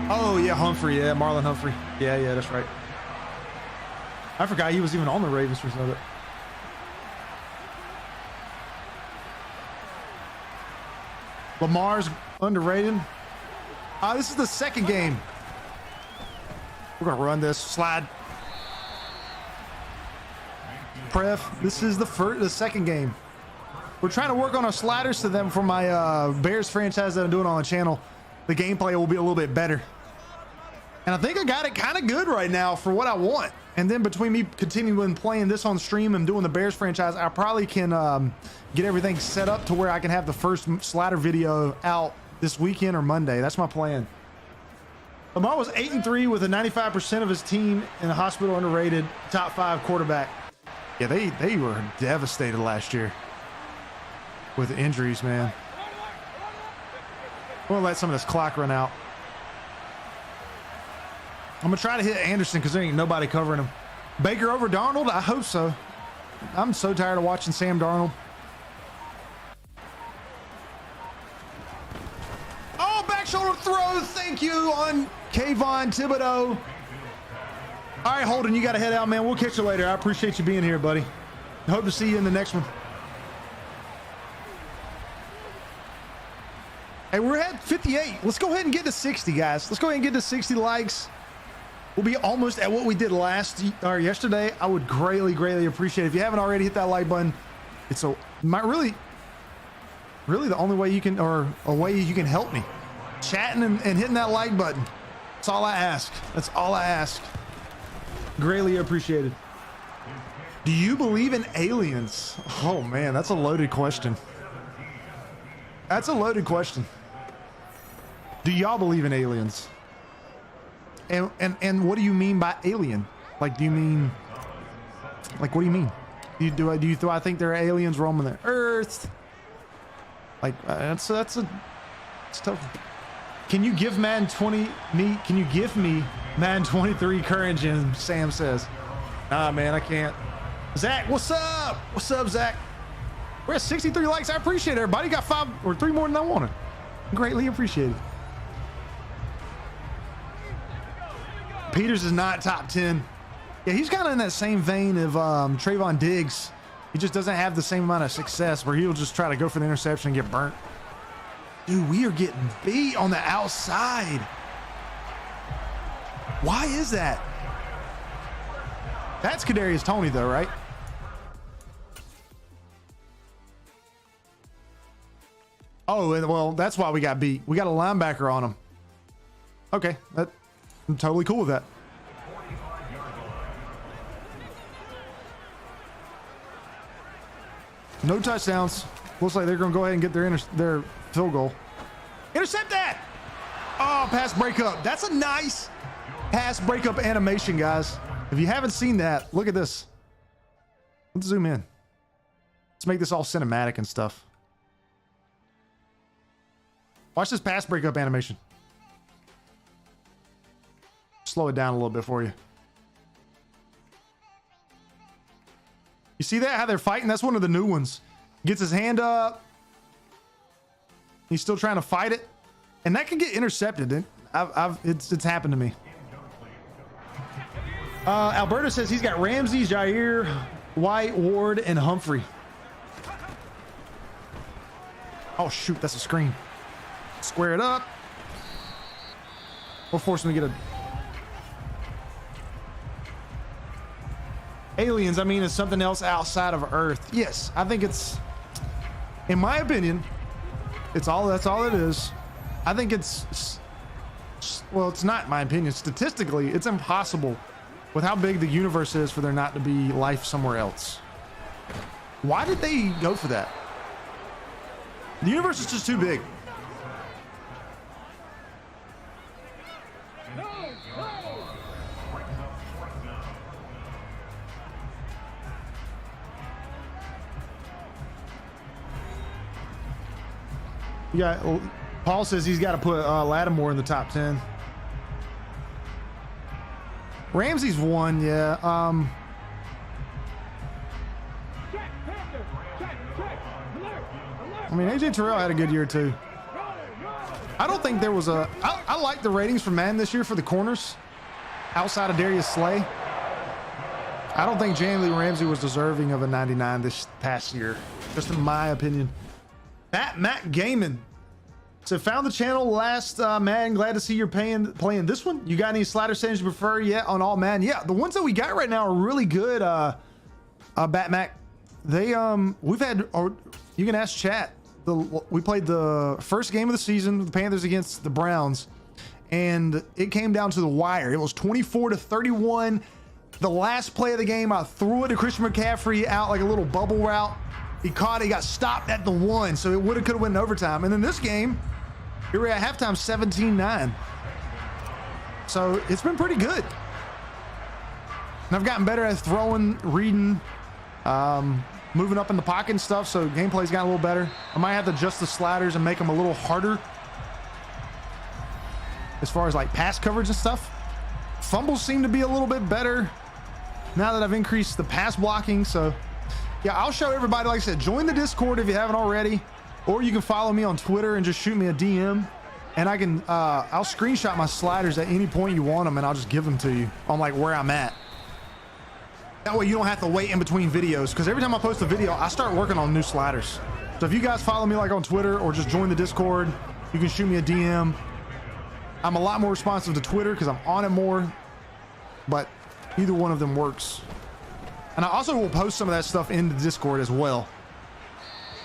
Oh, yeah, Humphrey. Yeah, Marlon Humphrey. Yeah, that's right. I forgot he was even on the Ravens for some of it. Lamar's underrated. This is the 2nd game. We're going to run this. Slide. Pref, this is the 2nd game. We're trying to work on our sliders to them for my Bears franchise that I'm doing on the channel. The gameplay will be a little bit better. And I think I got it kind of good right now for what I want. And then between me continuing playing this on stream and doing the Bears franchise, I probably can get everything set up to where I can have the first slider video out this weekend or Monday. That's my plan. Lamar was 8-3 with a 95% of his team in the hospital, underrated, top 5 quarterback. Yeah, they were devastated last year with injuries, man. We'll let some of this clock run out. I'm gonna try to hit Anderson because there ain't nobody covering him. Baker over Darnold? I hope so. I'm so tired of watching Sam Darnold. Oh, back shoulder throw. Thank you on Kayvon Thibodeau. All right, Holden, you got to head out, man. We'll catch you later. I appreciate you being here, buddy. Hope to see you in the next one. Hey, we're at 58. Let's go ahead and get to 60, guys. Let's go ahead and get to 60 likes. We'll be almost at what we did yesterday. I would greatly appreciate it. If you haven't already, hit that like button. It's really the only way you can, or a way you can help me. Chatting and hitting that like button. That's all I ask. That's all I ask. Greatly appreciated. Do you believe in aliens? Oh man, that's a loaded question. That's a loaded question. Do y'all believe in aliens? And what do you mean by alien? Like, do you mean, like, what do you mean? Do I think there are aliens roaming the earth? Like, it's tough. Can you give Madden 20 me? Can you give me Madden 23 current gen? Sam says. Nah, man, I can't. Zach, what's up? What's up, Zach? We're at 63 likes. I appreciate it, everybody. Got 5 or 3 more than I wanted. Greatly appreciated. Peters is not top 10. Yeah, he's kind of in that same vein of Trayvon Diggs. He just doesn't have the same amount of success where he'll just try to go for the interception and get burnt. Dude, we are getting beat on the outside. Why is that? That's Kadarius Toney, though, right? Oh, well, that's why we got beat. We got a linebacker on him. Okay, I'm totally cool with that. No touchdowns. Looks like they're going to go ahead and get their field goal. Intercept that! Oh, pass breakup. That's a nice pass breakup animation, guys. If you haven't seen that, look at this. Let's zoom in. Let's make this all cinematic and stuff. Watch this pass breakup animation. Slow it down a little bit for you. You see that? How they're fighting? That's one of the new ones. Gets his hand up. He's still trying to fight it. And that can get intercepted. It's happened to me. Alberto says he's got Ramsey, Jair, White, Ward, and Humphrey. Oh, shoot. That's a screen. Square it up. We'll force him to get a... Aliens, I mean, is something else outside of Earth. Yes, I think it's... In my opinion, that's all it is. I think it's... Well, it's not my opinion. Statistically, it's impossible with how big the universe is for there not to be life somewhere else. Why did they go for that? The universe is just too big. Yeah, Paul says he's got to put Lattimore in the top 10. Ramsey's 1, yeah. I mean, AJ Terrell had a good year too. I don't think there was a... I like the ratings for Madden this year for the corners outside of Darius Slay. I don't think Jalen Ramsey was deserving of a 99 this past year, just in my opinion. Matt Gaiman said, found the channel last Madden. Glad to see you're playing this one. You got any slider settings you prefer yet on all Madden? Yeah, the ones that we got right now are really good. Batmac, they we've had, or you can ask chat. We played the first game of the season, the Panthers against the Browns, and it came down to the wire. It was 24-31. The last play of the game, I threw it to Christian McCaffrey out like a little bubble route. He caught it, he got stopped at the 1, so it could have went in overtime. And then this game, here we're at halftime, 17-9. So it's been pretty good. And I've gotten better at throwing, reading, moving up in the pocket and stuff. So gameplay's gotten a little better. I might have to adjust the sliders and make them a little harder as far as like pass coverage and stuff. Fumbles seem to be a little bit better now that I've increased the pass blocking. So yeah, I'll show everybody, like I said, join the Discord if you haven't already, or you can follow me on Twitter and just shoot me a DM, and I can, I'll screenshot my sliders at any point you want them, and I'll just give them to you on like where I'm at. That way you don't have to wait in between videos, because every time I post a video, I start working on new sliders. So if you guys follow me like on Twitter or just join the Discord, you can shoot me a DM. I'm a lot more responsive to Twitter because I'm on it more, but either one of them works. And I also will post some of that stuff in the Discord as well.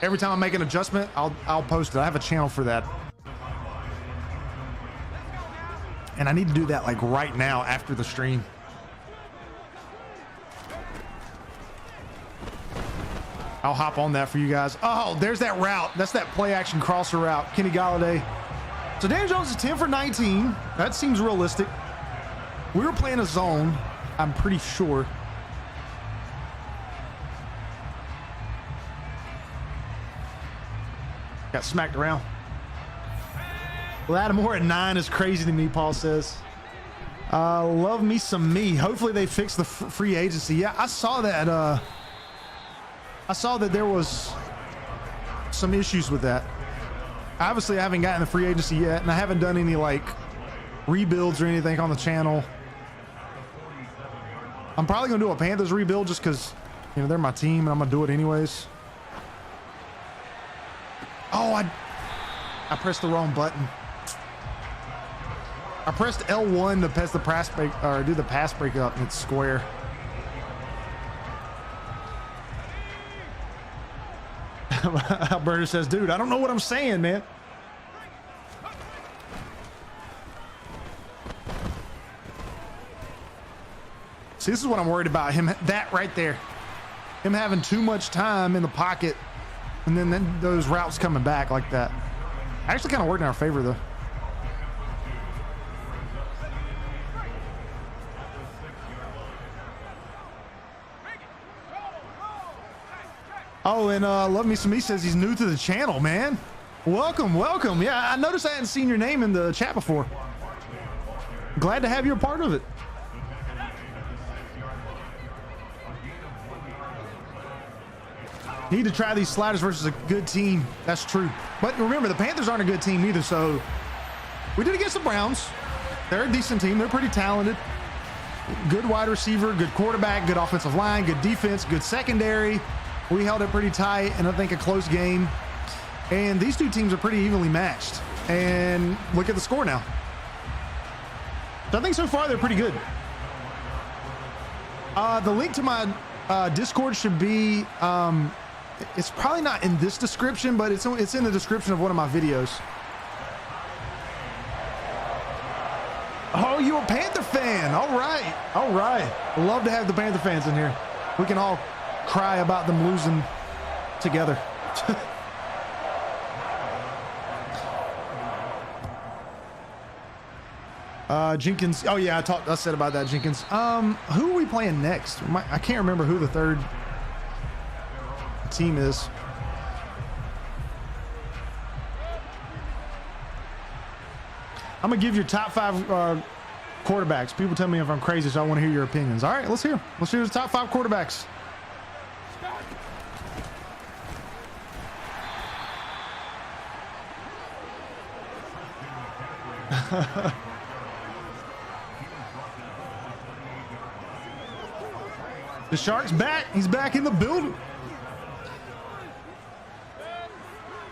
Every time I make an adjustment, I'll post it. I have a channel for that. And I need to do that like right now after the stream. I'll hop on that for you guys. Oh, there's that route. That's that play action crosser route. Kenny Galladay. So Daniel Jones is 10 for 19. That seems realistic. We were playing a zone, I'm pretty sure. Got smacked around. Lattimore at 9 is crazy to me, Paul says. Love me some me. Hopefully they fix the free agency. Yeah, I saw that. I saw that there was some issues with that. Obviously, I haven't gotten the free agency yet, and I haven't done any like rebuilds or anything on the channel. I'm probably gonna do a Panthers rebuild just because, you know, they're my team and I'm gonna do it anyways. Oh, I pressed the wrong button. I pressed L1 to press the pass break, or do the pass break up, and it's square. Alberta says, dude, I don't know what I'm saying, man. See, this is what I'm worried about. Him, that right there. Him having too much time in the pocket, and then those routes coming back like that. Actually kind of worked in our favor, though. Oh, and Love Me Some Me says he's new to the channel, man. Welcome, welcome. Yeah, I noticed I hadn't seen your name in the chat before. Glad to have you a part of it. Need to try these sliders versus a good team. That's true. But remember, the Panthers aren't a good team either, so we did against the Browns. They're a decent team. They're pretty talented. Good wide receiver, good quarterback, good offensive line, good defense, good secondary. We held it pretty tight, and I think a close game. And these two teams are pretty evenly matched. And look at the score now. So I think so far they're pretty good. The link to my Discord should be, it's probably not in this description, but it's in the description of one of my videos. Oh, you a Panther fan? All right, all right. Love to have the Panther fans in here. We can all cry about them losing together. Jenkins. Oh yeah, I said about that, Jenkins. Who are we playing next? I can't remember who the third team is. I'm gonna give your top 5 quarterbacks. People tell me if I'm crazy, so I want to hear your opinions. All right, let's hear. Let's hear the top 5 quarterbacks. The Shark's back. He's back in the building.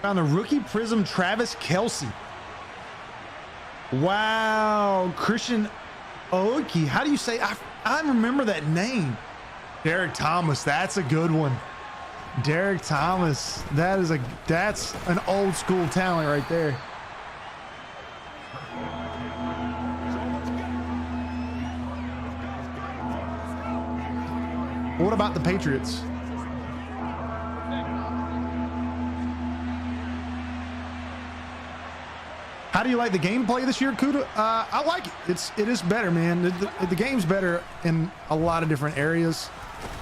Found a rookie prism, Travis Kelce. Wow, Christian Oki. How do you say? I remember that name. Derek Thomas. That's a good one. Derek Thomas. That's an old school talent right there. What about the Patriots? How do you like the gameplay this year, Kuda? I like it. It is better, man. The game's better in a lot of different areas.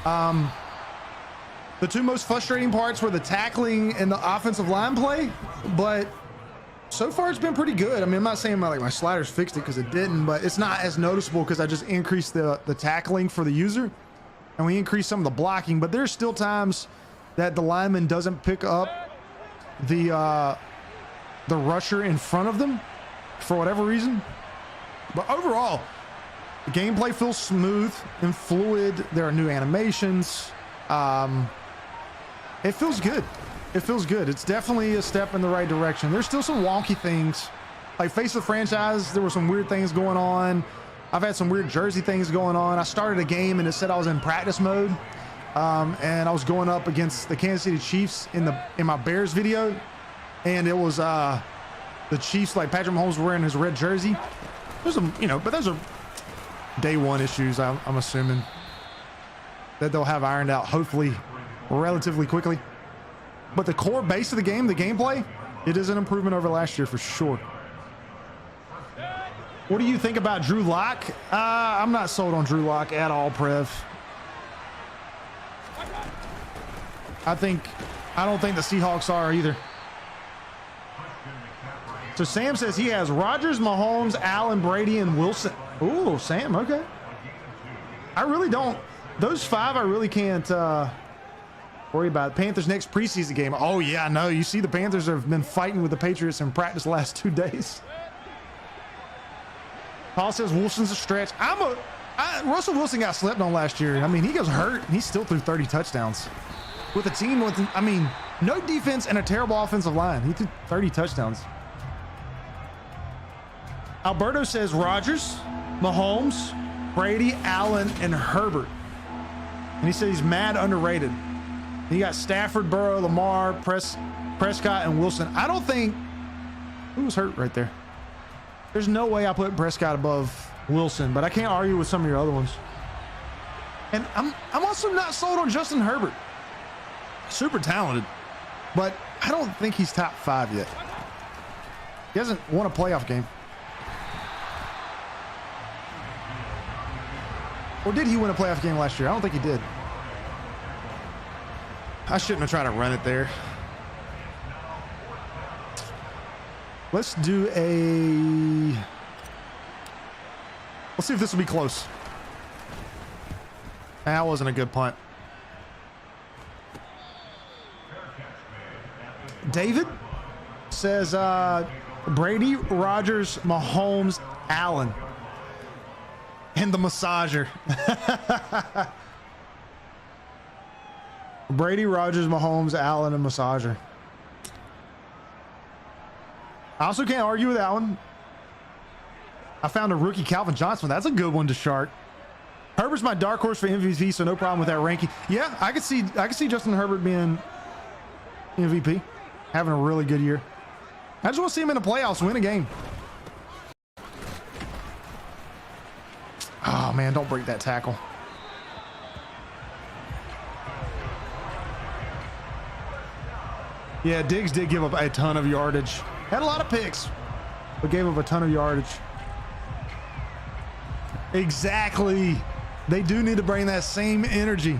The two most frustrating parts were the tackling and the offensive line play, but so far it's been pretty good. I mean, I'm not saying my sliders fixed it because it didn't, but it's not as noticeable because I just increased the tackling for the user and we increased some of the blocking, but there's still times that the lineman doesn't pick up the rusher in front of them for whatever reason. But overall, the gameplay feels smooth and fluid. There are new animations. It feels good. It feels good. It's definitely a step in the right direction. There's still some wonky things. Like Face of the Franchise, there were some weird things going on. I've had some weird jersey things going on. I started a game and it said I was in practice mode. And I was going up against the Kansas City Chiefs in my Bears video. And it was the Chiefs, like Patrick Mahomes wearing his red jersey. There's some, but those are day one issues, I'm assuming, that they'll have ironed out, hopefully, relatively quickly. But the core base of the game, the gameplay, it is an improvement over last year for sure. What do you think about Drew Lock? I'm not sold on Drew Lock at all, Prev. I don't think the Seahawks are either. So Sam says he has Rodgers, Mahomes, Allen, Brady, and Wilson. Ooh, Sam, okay. I really don't. Those five I really can't worry about. Panthers next preseason game. Oh, yeah, I know. You see the Panthers have been fighting with the Patriots in practice the last 2 days. Paul says Wilson's a stretch. Russell Wilson got slept on last year. I mean, he goes hurt, and he still threw 30 touchdowns. With a team with, no defense and a terrible offensive line. He threw 30 touchdowns. Alberto says Rodgers, Mahomes, Brady, Allen, and Herbert. And he said he's mad underrated. And you got Stafford, Burrow, Lamar, Prescott, and Wilson. I don't think... Who was hurt right there? There's no way I put Prescott above Wilson, but I can't argue with some of your other ones. And I'm also not sold on Justin Herbert. Super talented, but I don't think he's top 5 yet. He hasn't won a playoff game. Or did he win a playoff game last year? I don't think he did. I shouldn't have tried to run it there. Let's do let's see if this will be close. That wasn't a good punt. David says Brady, Rodgers, Mahomes, Allen. And the massager. Brady, Rodgers, Mahomes, Allen, and massager. I also can't argue with that one. I found a rookie Calvin Johnson. That's a good one to shark. Herbert's my dark horse for MVP, so no problem with that ranking. Yeah, I could see Justin Herbert being MVP, having a really good year. I just want to see him in the playoffs win a game. Oh, man, don't break that tackle. Yeah, Diggs did give up a ton of yardage. Had a lot of picks, but gave up a ton of yardage. Exactly. They do need to bring that same energy.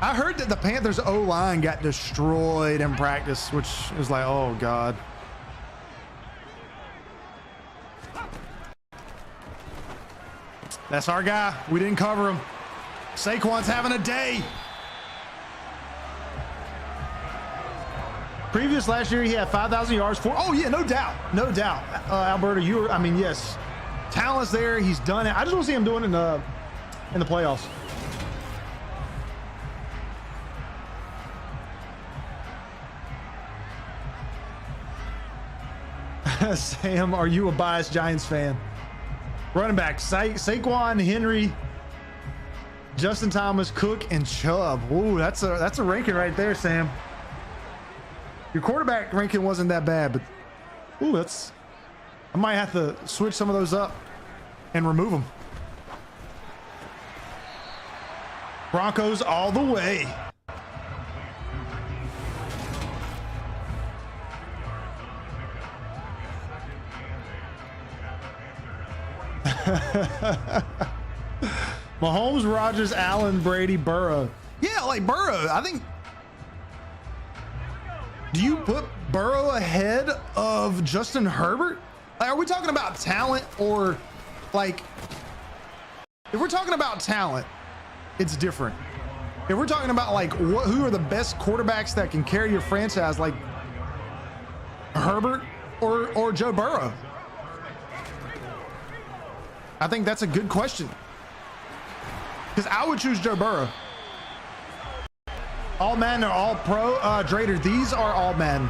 I heard that the Panthers O-line got destroyed in practice, which is like, oh, God. That's our guy. We didn't cover him. Saquon's having a day. Previous last year, he had 5,000 yards. Oh, yeah, no doubt. No doubt. Alberto, yes. Talent's there. He's done it. I just want to see him doing it in the playoffs. Sam, are you a biased Giants fan? Running back, Saquon, Henry, Justin Thomas, Cook, and Chubb. Ooh, that's a ranking right there, Sam. Your quarterback ranking wasn't that bad, but ooh, I might have to switch some of those up and remove them. Broncos all the way. Mahomes, Rodgers, Allen, Brady, Burrow. Yeah, like Burrow. I think. Do you put Burrow ahead of Justin Herbert? Like, are we talking about talent or like? If we're talking about talent, it's different. If we're talking about like who are the best quarterbacks that can carry your franchise, like Herbert or Joe Burrow? I think that's a good question. Because I would choose Joe Burrow. All Madden or all pro? Drader, these are all Madden.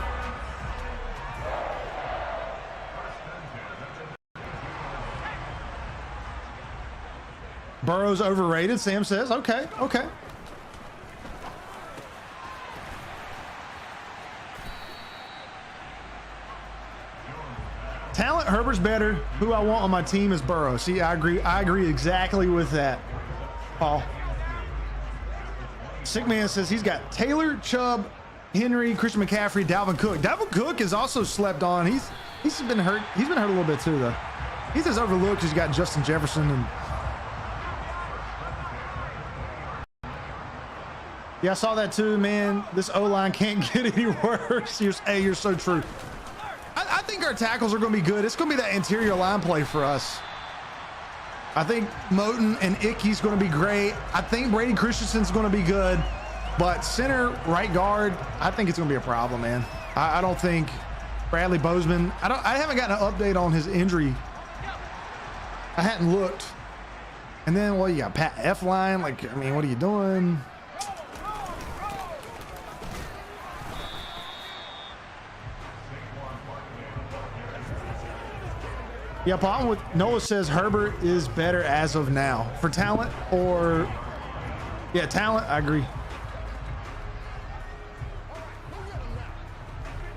Burrow's overrated, Sam says. Okay, okay. Talent, Herbert's better. Who I want on my team is Burrow. See, I agree exactly with that, Paul. Sick Man says he's got Taylor, Chubb, Henry, Christian McCaffrey, Dalvin Cook. Dalvin Cook is also slept on. He's been hurt. He's been hurt a little bit too, though. He's just overlooked. He's got Justin Jefferson and. Yeah, I saw that too, man. This O-line can't get any worse. You're so true. I think our tackles are going to be good. It's going to be that interior line play for us. I think Moton and Ickey's going to be great. I think Brady Christensen's going to be good. But center, right guard, I think it's going to be a problem, man. I don't think Bradley Bozeman. I haven't gotten an update on his injury. I hadn't looked. And then, well, you got Pat F line. Like, I mean, what are you doing? Yeah, problem with Noah says Herbert is better as of now for talent or yeah, talent. I agree.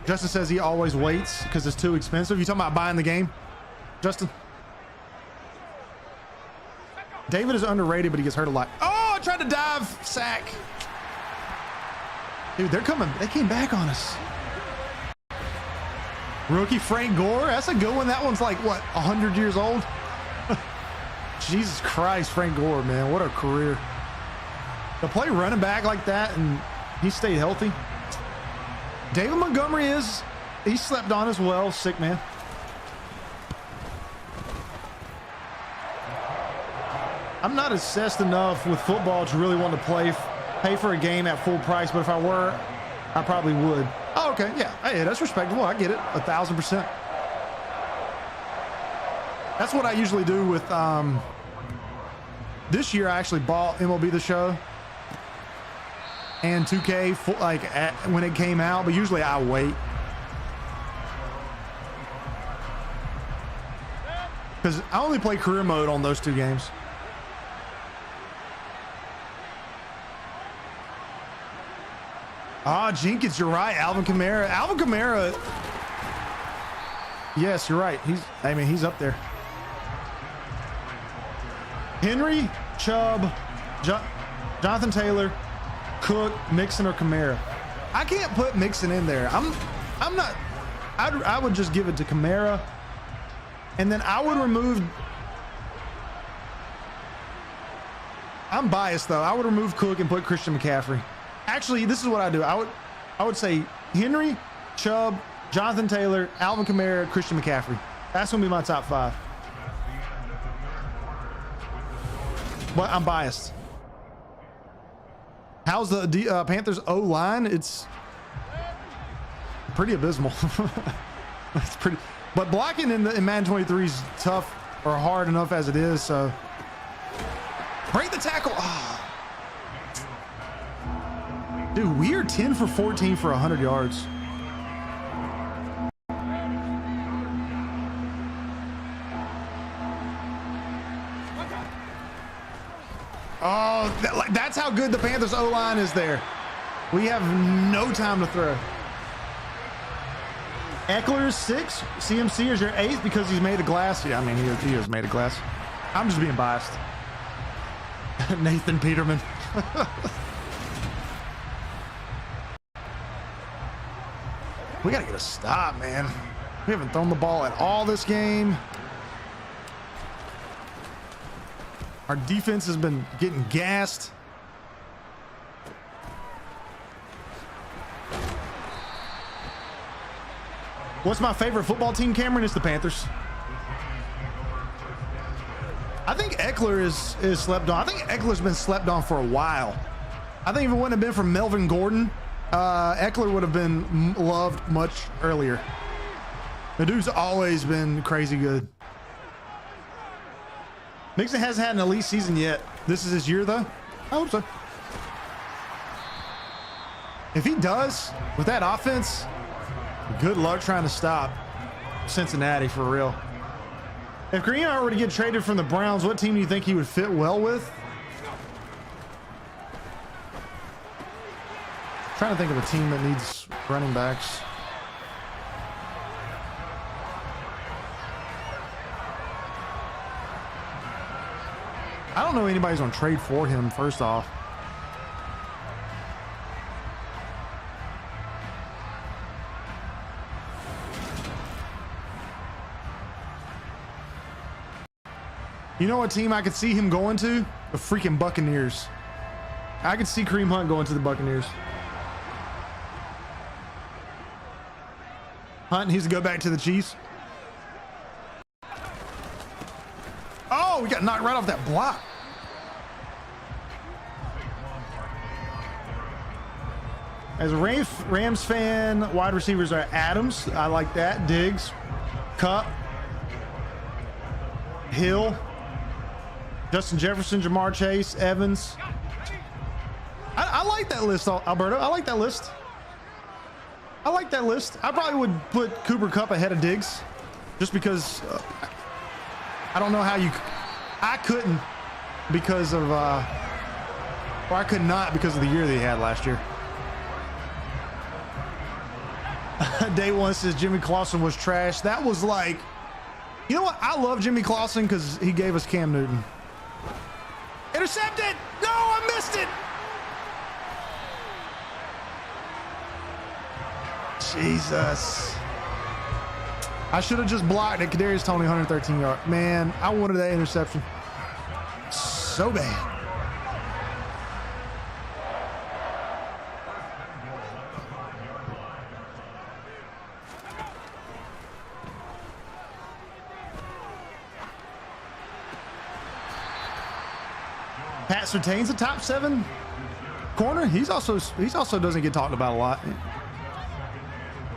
Justin says he always waits because it's too expensive. You talking about buying the game, Justin? David is underrated, but he gets hurt a lot. Oh, I tried to dive sack. Dude, they're coming. They came back on us. Rookie Frank Gore, that's a good one. That one's like, what, 100 years old? Jesus Christ, Frank Gore, man. What a career. To play running back like that and he stayed healthy. David Montgomery he slept on as well. Sick, man. I'm not obsessed enough with football to really want to pay for a game at full price, but if I were, I probably would. Oh, okay, yeah. Hey, that's respectable. I get it. 1,000%. That's what I usually do with, this year I actually bought MLB The Show and 2K when it came out, but usually I wait. Because I only play career mode on those two games. Ah, Jenkins, you're right. Alvin Kamara. Yes, you're right. He's up there. Henry, Chubb, Jonathan Taylor, Cook, Mixon, or Kamara. I can't put Mixon in there. I'm not. I would just give it to Kamara, and then I would remove. I'm biased though. I would remove Cook and put Christian McCaffrey. Actually, this is what I do. I would say Henry, Chubb, Jonathan Taylor, Alvin Kamara, Christian McCaffrey. That's going to be my top 5. But I'm biased. How's the Panthers O-line? It's pretty abysmal. It's pretty. But blocking in Madden 23 is tough or hard enough as it is. So break the tackle. Oh. Dude, we are 10 for 14 for 100 yards. Oh, that's how good the Panthers O-line is there. We have no time to throw. Eckler is 6. CMC is your 8th because he's made of glass. Yeah, I mean, he is made of glass. I'm just being biased. Nathan Peterman. We got to get a stop, man. We haven't thrown the ball at all this game. Our defense has been getting gassed. What's my favorite football team, Cameron? It's the Panthers. I think Eckler is slept on. I think Eckler's been slept on for a while. I think if it wouldn't have been for Melvin Gordon, Eckler would have been loved much earlier. The dude's always been crazy good. Mixon hasn't had an elite season yet. This is his year, though. I hope so. If he does, with that offense, good luck trying to stop Cincinnati for real. If Green were to get traded from the Browns, what team do you think he would fit well with? I'm trying to think of a team that needs running backs. I don't know anybody's gonna trade for him, first off. You know what team I could see him going to? The freaking Buccaneers. I could see Kareem Hunt going to the Buccaneers. Hunt needs to go back to the Chiefs. Oh, we got knocked right off that block. As a Rams fan, wide receivers are Adams. I like that. Diggs, Cup, Hill, Justin Jefferson, Jamar Chase, Evans. I like that list, Alberto. I like that list. I like that list. I probably would put Cooper Kupp ahead of Diggs just because I don't know how you... I couldn't because of... or I could not because of the year that he had last year. Day one says Jimmy Clausen was trash. That was like... You know what? I love Jimmy Clausen because he gave us Cam Newton. Intercepted! No, I missed it! Jesus. I should have just blocked it. Kadarius Toney, 113 yards. Man, I wanted that interception so bad. Pat Surtain's a top 7 corner. He's also doesn't get talked about a lot.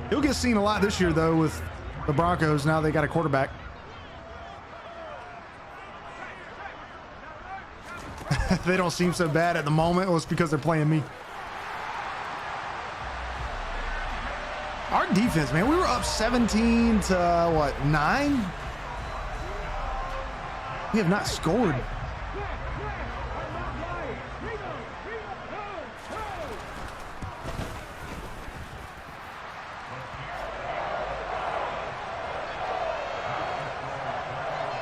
He'll get seen a lot this year though with the Broncos. Now they got a quarterback. They don't seem so bad at the moment. Well, it's because they're playing me. Our defense, man, we were up 17 to what, 9? We have not scored.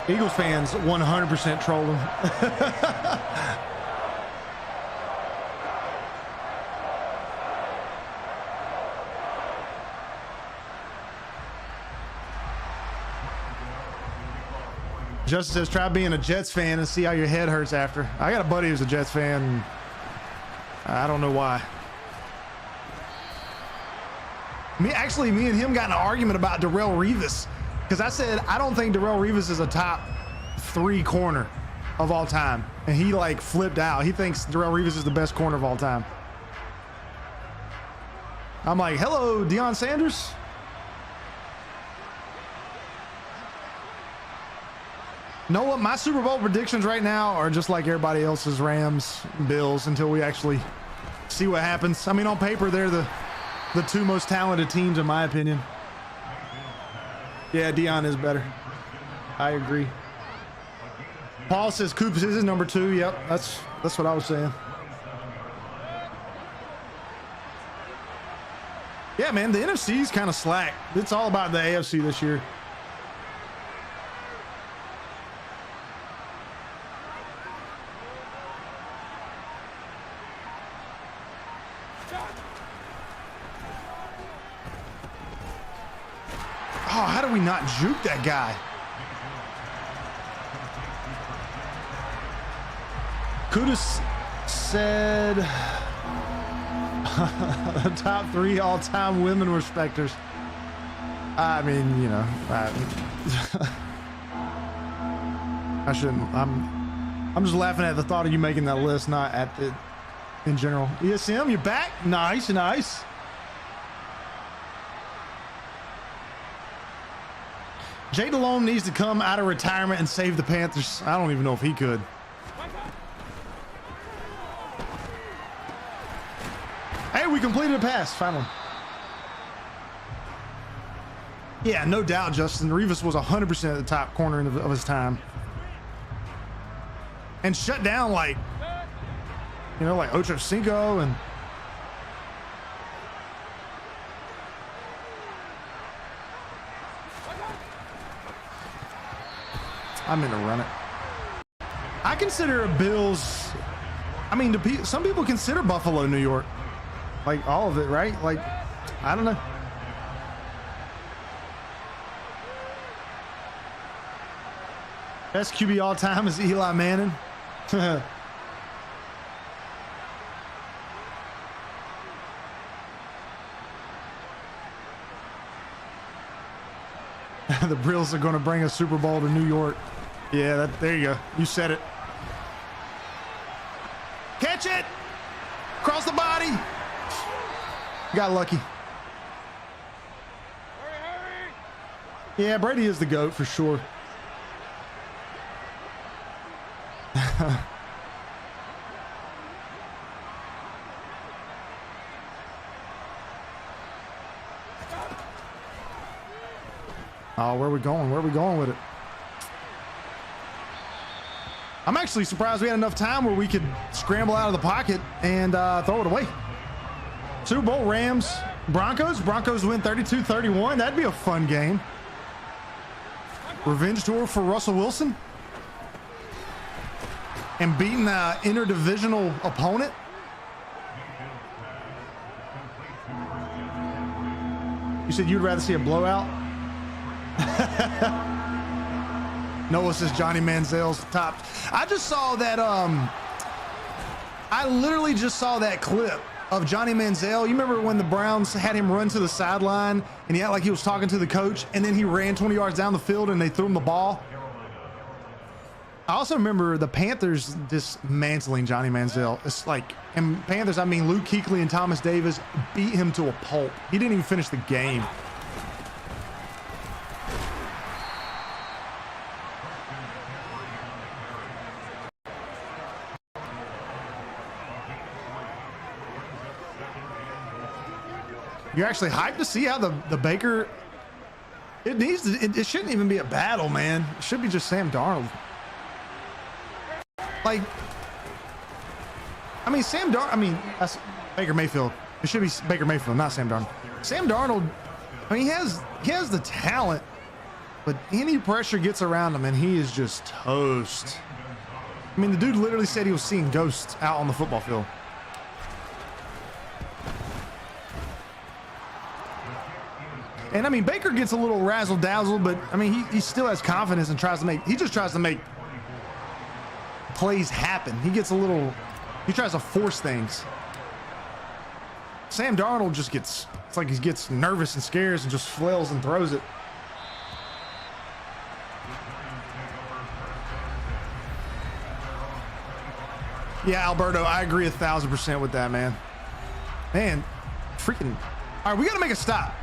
Eagles fans 100% troll them. Justin says, try being a Jets fan and see how your head hurts after. I got a buddy who's a Jets fan. And I don't know why. Me and him got in an argument about Darrelle Revis. Because I said, I don't think Darrelle Revis is a top 3 corner of all time. And he like flipped out. He thinks Darrelle Revis is the best corner of all time. I'm like, hello, Deion Sanders. Know what? My Super Bowl predictions right now are just like everybody else's, Rams, Bills, until we actually see what happens. I mean, on paper, they're the 2 most talented teams in my opinion. Yeah, Deion is better. I agree. Paul says Coops is his number 2. Yep, that's what I was saying. Yeah, man, the NFC is kind of slack. It's all about the AFC this year. Oh, how do we not juke that guy? could have said top 3 all-time women respecters. I mean, you know, I shouldn't. I'm just laughing at the thought of you making that list, not at the in general. ESM, you're back. Nice, nice. Jay Delhomme needs to come out of retirement and save the Panthers. I don't even know if he could. Hey, we completed a pass, finally. Yeah, no doubt, Justin. Revis was 100% at the top corner of his time. And shut down like, you know, like Ocho Cinco and... I'm in to run it. I consider Bills... I mean, some people consider Buffalo New York. Like, all of it, right? Like, I don't know. Best QB all time is Eli Manning. The Bills are going to bring a Super Bowl to New York. Yeah, there you go. You said it. Catch it! Across the body! Got lucky. Yeah, Brady is the GOAT for sure. Oh, where are we going? Where are we going with it? I'm actually surprised we had enough time where we could scramble out of the pocket and throw it away. Super Bowl, Rams, Broncos. Broncos win 32-31. That'd be a fun game. Revenge tour for Russell Wilson. And beating an interdivisional opponent. You said you'd rather see a blowout? Noah says Johnny Manziel's top. I just saw that, I literally just saw that clip of Johnny Manziel. You remember when the Browns had him run to the sideline and he acted like he was talking to the coach, and then he ran 20 yards down the field and they threw him the ball? I also remember the Panthers dismantling Johnny Manziel. It's like, and Panthers, I mean, Luke Kuechly and Thomas Davis beat him to a pulp. He didn't even finish the game. You're actually hyped to see how the Baker, it needs to, it shouldn't even be a battle, man. It should be just Sam Darnold. Like, I mean, that's Baker Mayfield. It should be Baker Mayfield, not Sam Darnold. Sam Darnold, I mean, he has the talent, but any pressure gets around him and he is just toast. I mean, the dude literally said he was seeing ghosts out on the football field. And I mean, Baker gets a little razzle dazzle, but I mean, he still has confidence and he just tries to make plays happen. He tries to force things. Sam Darnold just it's like he gets nervous and scares and just flails and throws it. Yeah, Alberto, I agree 1,000% with that, man. Man, freaking. All right, we got to make a stop.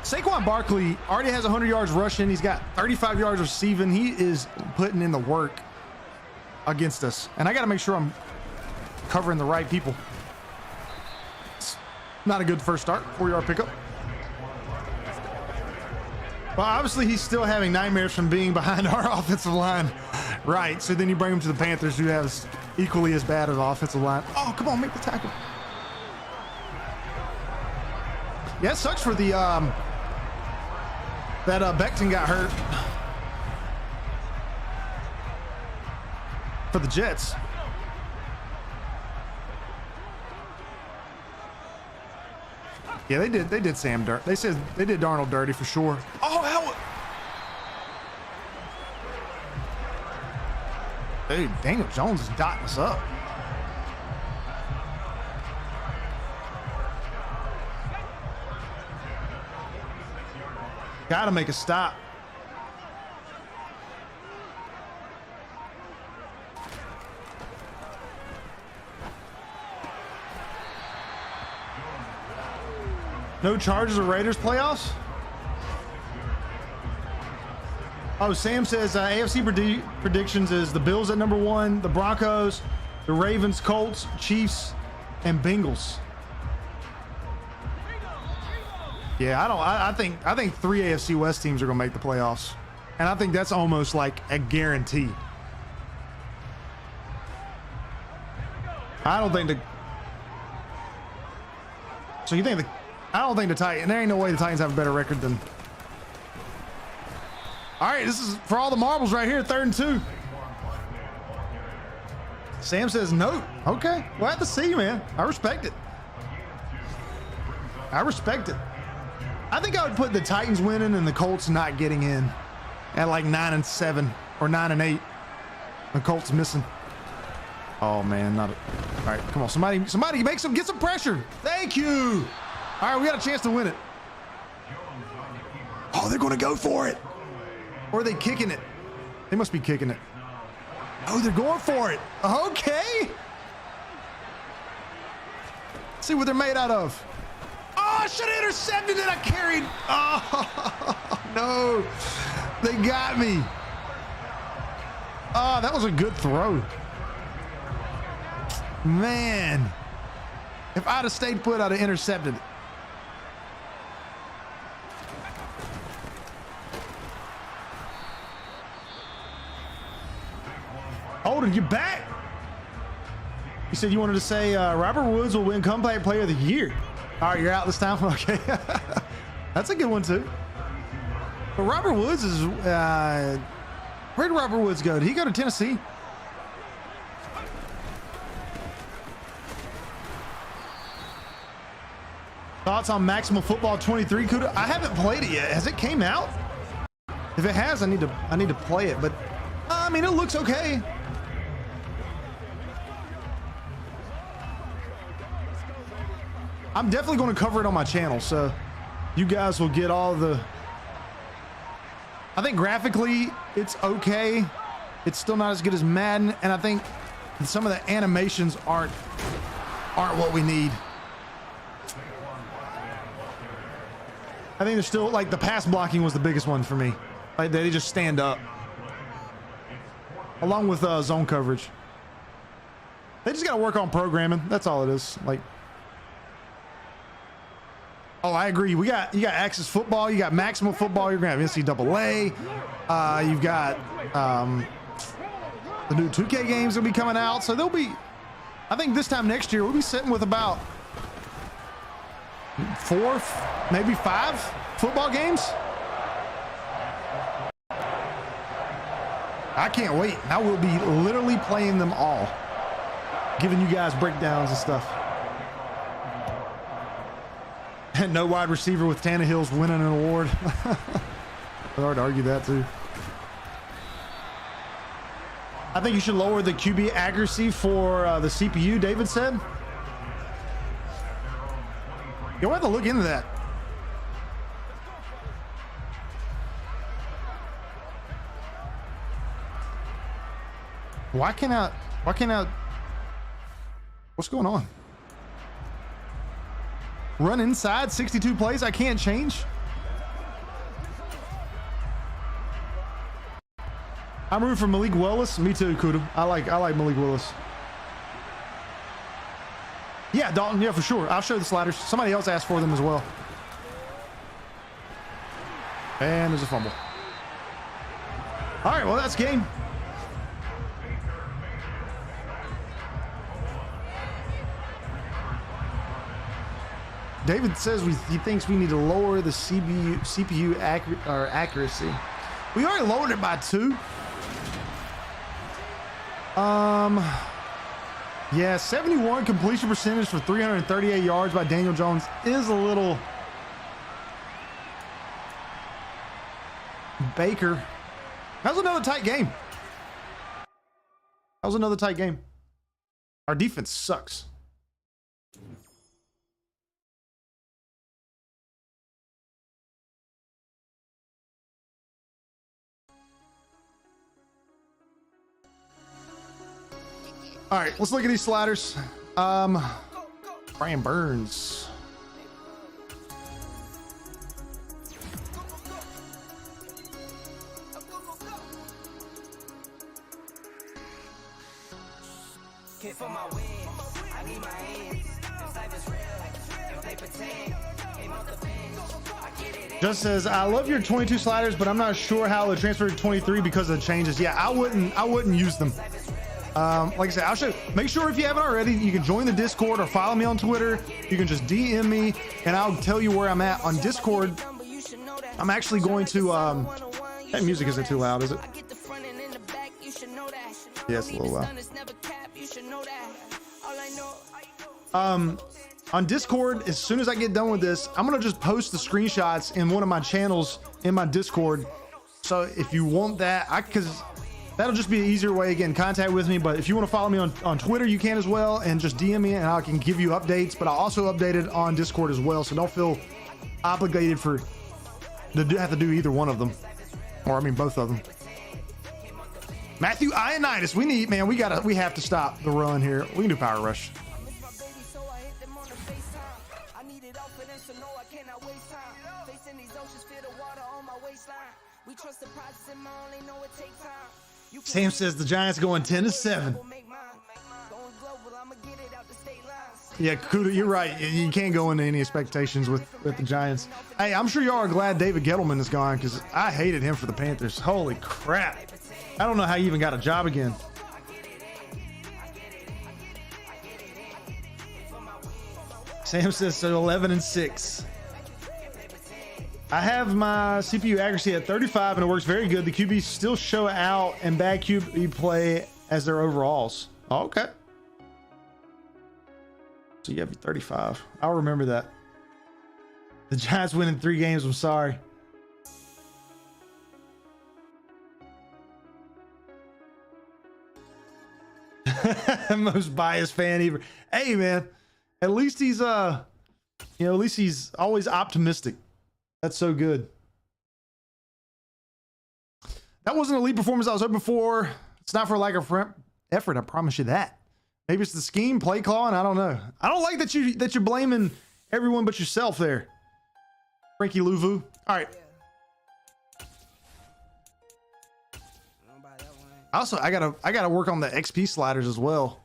Saquon Barkley already has 100 yards rushing. He's got 35 yards receiving. He is putting in the work against us. And I got to make sure I'm covering the right people. It's not a good first start. 4-yard pickup. Well, obviously he's still having nightmares from being behind our offensive line. Right. So then you bring him to the Panthers, who has equally as bad of an offensive line. Oh, come on, make the tackle. Yeah, it sucks for the that Becton got hurt for the Jets. Yeah, they did Sam dirt. They said they did Darnold dirty for sure. Oh, hell. Dude, Daniel Jones is dotting us up. Gotta make a stop. No Chargers or Raiders playoffs? Oh, Sam says AFC predictions is the Bills at number 1, the Broncos, the Ravens, Colts, Chiefs, and Bengals. Yeah, I think 3 AFC West teams are gonna make the playoffs, and I think that's almost like a guarantee. I don't think the. So you think the? I don't think the Titans. There ain't no way the Titans have a better record than. All right, this is for all the marbles right here. 3rd and 2. Sam says no. Okay, we'll have to see, man. I respect it. I respect it. I think I would put the Titans winning and the Colts not getting in at like 9-7 or 9-8. The Colts missing. Oh man, not. All right, come on, somebody get some pressure. Thank you. All right, we got a chance to win it. Oh, they're going to go for it. Or are they kicking it? They must be kicking it. Oh, they're going for it. Okay. Let's see what they're made out of. Oh, I should have intercepted it. I carried. Oh, no. They got me. Oh, that was a good throw. Man. If I'd have stayed put, I'd have intercepted it. Holden, you back? You said you wanted to say Robert Woods will win Comeback Player of the Year. All right, you're out this time? Okay. That's a good one, too. But Robert Woods is... where did Robert Woods go? Did he go to Tennessee? Thoughts on Maximum Football 23, Kuda? I haven't played it yet. Has it came out? If it has, I need to play it. But, I mean, it looks okay. I'm definitely going to cover it on my channel, so you guys will get all the. I think graphically it's okay. It's still not as good as Madden, and I think some of the animations aren't what we need. I think there's still like the pass blocking was the biggest one for me. Like they just stand up, along with zone coverage. They just got to work on programming. That's all it is. Like. Oh, I agree. You got Access Football, you got Maximum Football, you're gonna have NCAA. You've got the new 2K games will be coming out, so there'll be. I think this time next year we'll be sitting with about 4, maybe 5 football games. I can't wait. I will be literally playing them all, giving you guys breakdowns and stuff. And no wide receiver with Tannehill's winning an award. It's hard to argue that too. I think you should lower the QB accuracy for the CPU, David said. You'll have to look into that. Why can't I, what's going on? Run inside 62 plays. I can't change. I'm rooting for Malik Willis. Me too, Kuda. I like Malik Willis. Yeah, Dalton. Yeah, for sure. I'll show the sliders. Somebody else asked for them as well. And there's a fumble. All right, well, that's game. David says he thinks we need to lower the CPU accuracy. We already lowered it by 2. Yeah, 71 completion percentage for 338 yards by Daniel Jones is a little. Baker. That was another tight game. That was another tight game. Our defense sucks. All right, let's look at these sliders. Brian Burns. Just says, I love your 22 sliders, but I'm not sure how to transfer to 23 because of the changes. Yeah, I wouldn't use them. Like I said, I'll show. Make sure if you haven't already, you can join the Discord or follow me on Twitter. You can just DM me and I'll tell you where I'm at on Discord. I'm actually going to that music isn't too loud, is it? Yeah, it's a little loud. On Discord, as soon as I get done with this, I'm gonna just post the screenshots in one of my channels in my Discord. So if you want that, because that'll just be an easier way, again, contact with me. But if you want to follow me on Twitter, you can as well, and just DM me and I can give you updates. But I also update it on Discord as well, so don't feel obligated to have to do either one of them, or I mean both of them. Matthew Ionitis, we have to stop the run here. We can do power rush. Sam says the Giants going 10-7. Yeah, Kuda, you're right. You can't go into any expectations with the Giants. Hey, I'm sure y'all are glad David Gettleman is gone because I hated him for the Panthers. Holy crap. I don't know how he even got a job again. Sam says so 11-6. I have my CPU accuracy at 35 and it works very good. The QBs still show out and bad QB play as their overalls. Oh, okay. So you have your 35. I'll remember that. The Giants win in 3 games. I'm sorry. Most biased fan ever. Hey man, at least he's at least he's always optimistic. That's so good. That wasn't a lead performance I was hoping for. It's not for lack of effort, I promise you that. Maybe it's the scheme, play calling, I don't know. I don't like that you're blaming everyone but yourself there. Frankie Louvu. All right. Also, I gotta work on the XP sliders as well.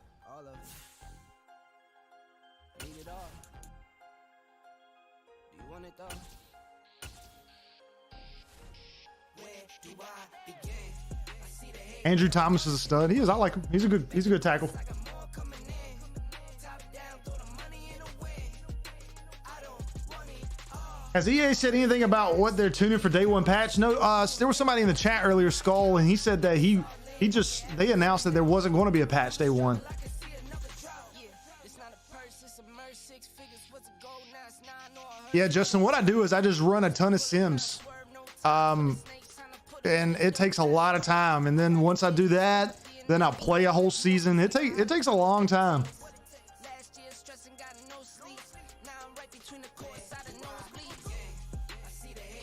Andrew Thomas is a stud. He is. I like him. He's a good tackle. Has EA said anything about what they're tuning for day one patch? No. There was somebody in the chat earlier, Skull, and he said that they announced that there wasn't going to be a patch day one. Yeah, Justin, what I do is I just run a ton of sims. And it takes a lot of time. And then once I do that, then I'll play a whole season. It takes a long time.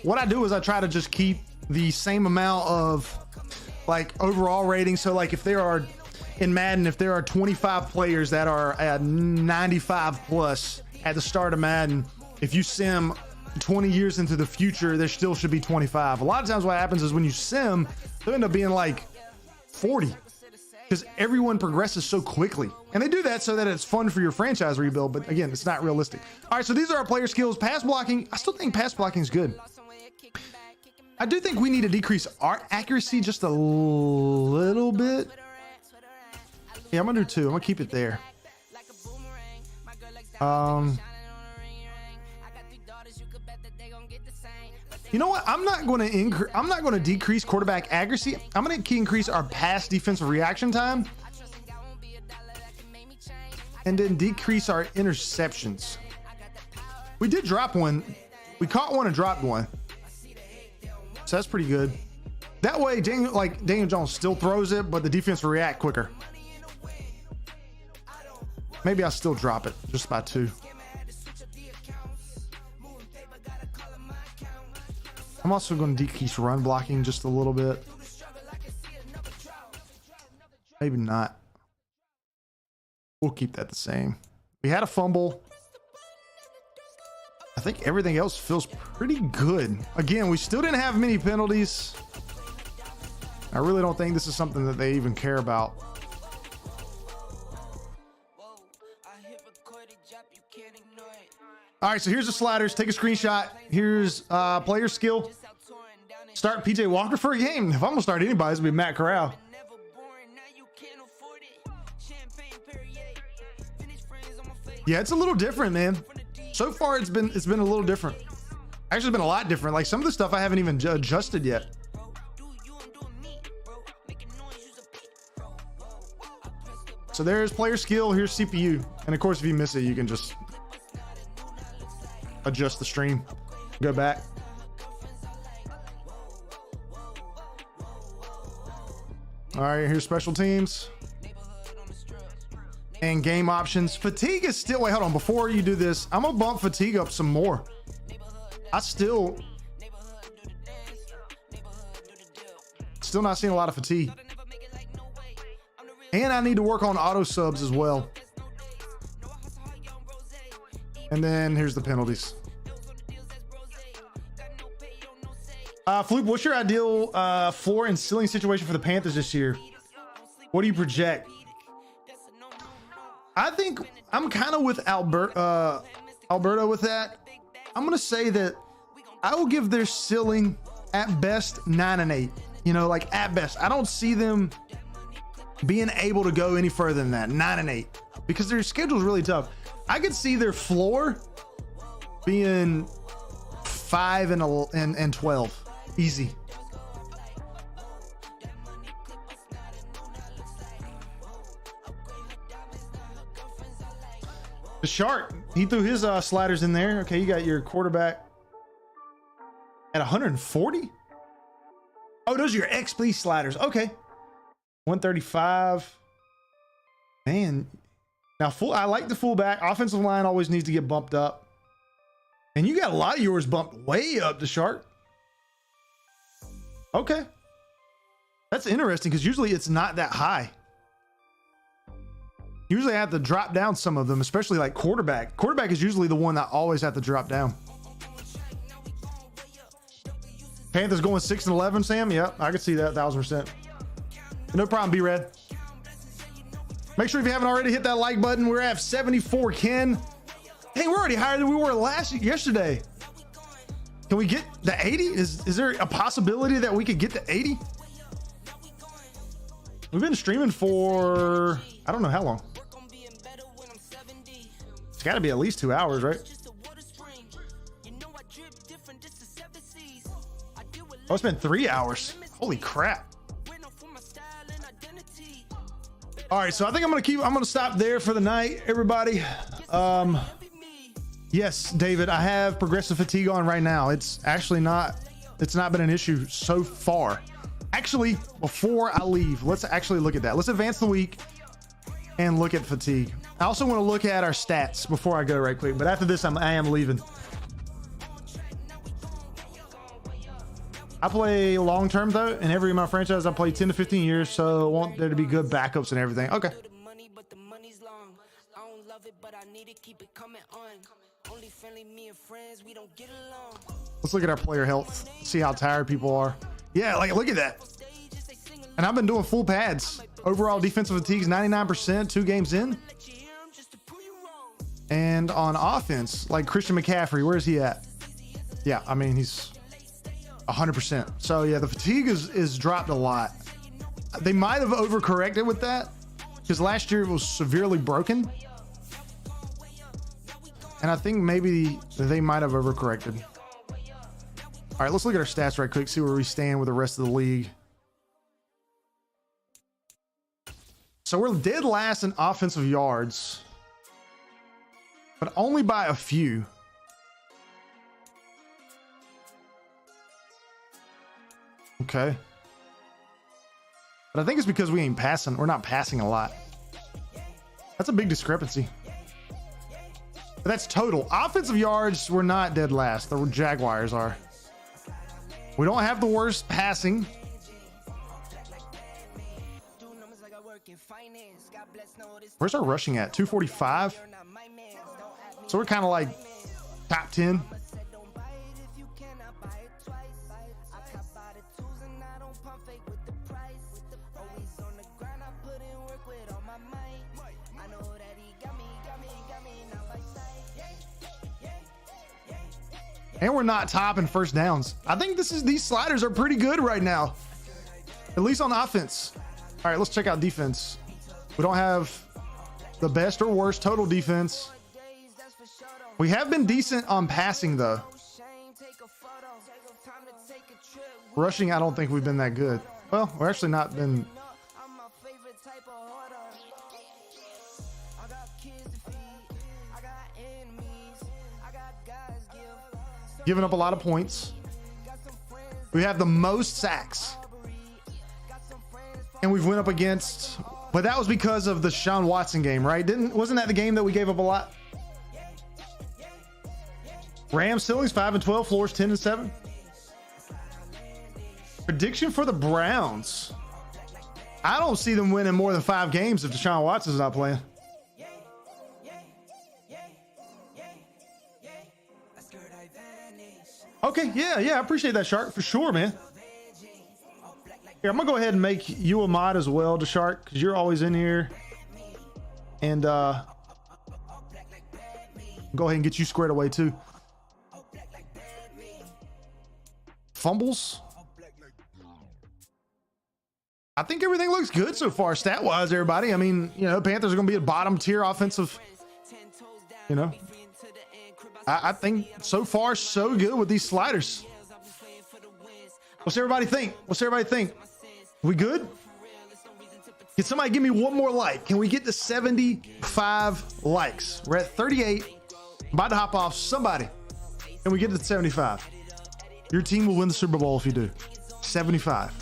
What I do is I try to just keep the same amount of like overall rating. So like if there are in Madden, if there are 25 players that are at 95 plus at the start of Madden, if you sim 20 years into the future, there still should be 25. A lot of times what happens is when you sim, they end up being like 40 because everyone progresses so quickly. And they do that so that it's fun for your franchise rebuild. But again, it's not realistic. All right, so these are our player skills. Pass blocking, I still think pass blocking is good. I do think we need to decrease our accuracy just a little bit. Yeah, I'm gonna do 2. I'm gonna keep it there. You know what? I'm not going to decrease quarterback accuracy. I'm going to increase our pass defensive reaction time and then decrease our interceptions. We did drop one. We caught one and dropped one. So that's pretty good. That way, Daniel Jones still throws it, but the defense will react quicker. Maybe I'll still drop it just by 2. I'm also going to decrease run blocking just a little bit. Maybe not. We'll keep that the same. We had a fumble. I think everything else feels pretty good. Again, we still didn't have many penalties. I really don't think this is something that they even care about. All right, so here's the sliders. Take a screenshot. Here's player skill. Start PJ Walker for a game. If I'm gonna start anybody, it's gonna be Matt Corral. Yeah, it's a little different, man. So far, it's been a little different. Actually, it's been a lot different. Like some of the stuff I haven't even adjusted yet. So there's player skill. Here's CPU, and of course, if you miss it, you can just adjust the stream. Go back. All right, here's special teams and game options. Fatigue is still, wait, hold on. Before you do this, I'm gonna bump fatigue up some more. I still not seeing a lot of fatigue. And I need to work on auto subs as well. And then here's the penalties. Floop, what's your ideal floor and ceiling situation for the Panthers this year? What do you project? I think I'm kind of with Alberto with that. I'm gonna say that I will give their ceiling at best 9 and 8. You know, like at best. I don't see them being able to go any further than that, 9 and 8, because their schedule is really tough. I could see their floor being 5 and 12. Easy. The Shark, he threw his sliders in there. Okay, you got your quarterback at 140. Oh, those are your XP sliders. Okay, 135. Man, now I like the fullback. Offensive line always needs to get bumped up, and you got a lot of yours bumped way up. The Shark. Okay, that's interesting because usually it's not that high. Usually I have to drop down some of them, especially like quarterback. Quarterback is usually the one that I always have to drop down. Panthers going 6 and 11, Sam. Yep, I could see that 1000%. No problem, B-Red. Make sure if you haven't already hit that like button. We're at 74 Ken. Hey, we're already higher than we were yesterday. Can we get the 80? Is there a possibility that we could get to 80? We've been streaming for I don't know how long. It's got to be at least 2 hours, right? Oh, it's been 3 hours. Holy crap. All right, so I think I'm gonna stop there for the night, everybody. Yes, David, I have progressive fatigue on right now. It's not been an issue so far. Actually, before I leave, let's actually look at that. Let's advance the week and look at fatigue. I also want to look at our stats before I go right quick, but after this, I am leaving. I play long-term though, and every of my franchise I play 10 to 15 years, so I want there to be good backups and everything. Okay. Let's look at our player health, see how tired people are. Yeah, like look at that. And I've been doing full pads. Overall defensive fatigue is 99%, 2 games in. And on offense, like Christian McCaffrey, where's he at? Yeah, I mean, he's 100%. So yeah, the fatigue is dropped a lot. They might have overcorrected with that because last year it was severely broken. And I think maybe they might have overcorrected. All right, let's look at our stats right quick, see where we stand with the rest of the league. So we're dead last in offensive yards, but only by a few. Okay. But I think it's because we ain't passing. We're not passing a lot. That's a big discrepancy. But that's total. Offensive yards, we're not dead last. The Jaguars are. We don't have the worst passing. Where's our rushing at? 245. So we're kind of like top 10. And we're not top in first downs. I think these sliders are pretty good right now, at least on offense. All right, let's check out defense. We don't have the best or worst total defense. We have been decent on passing though. Rushing, I don't think we've been that good. Well, we're actually not been. Giving up a lot of points. We have the most sacks. And we've went up against, but that was because of the Deshaun Watson game, right? Wasn't that the game that we gave up a lot? Rams ceilings 5-12, floors 10-7. Prediction for the Browns. I don't see them winning more than 5 games if Deshaun Watson's not playing. Okay, yeah, I appreciate that, Shark, for sure, man. Here, I'm gonna go ahead and make you a mod as well, to Shark, because you're always in here. And go ahead and get you squared away too. Fumbles. I think everything looks good so far, stat-wise, everybody. I mean, you know, Panthers are gonna be a bottom tier offensive, you know. I think so far so good with these sliders. What's everybody think? We good? Can somebody give me one more like? Can we get to 75 likes? We're at 38. I'm about to hop off. Somebody. Can we get to 75? Your team will win the Super Bowl if you do. 75.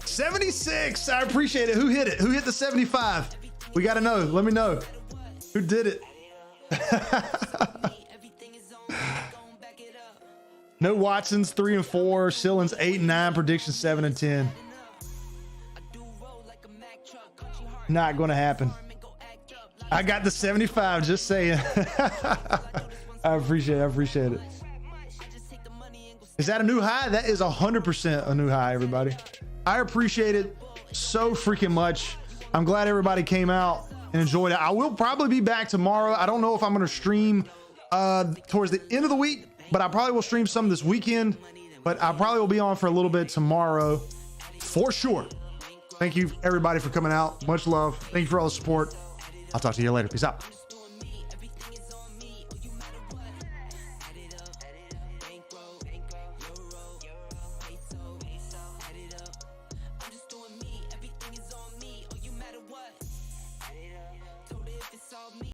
76. I appreciate it. Who hit it? Who hit the 75? We got to know. Let me know. Who did it? No Watsons, 3 and 4. Sillins 8 and 9. Prediction 7 and 10. Not going to happen. I got the 75. Just saying. I appreciate it. Is that a new high? That is 100% a new high, everybody. I appreciate it so freaking much. I'm glad everybody came out and enjoyed it. I will probably be back tomorrow. I don't know if I'm going to stream towards the end of the week, but I probably will stream some this weekend. But I probably will be on for a little bit tomorrow for sure. Thank you, everybody, for coming out. Much love. Thank you for all the support. I'll talk to you later. Peace out.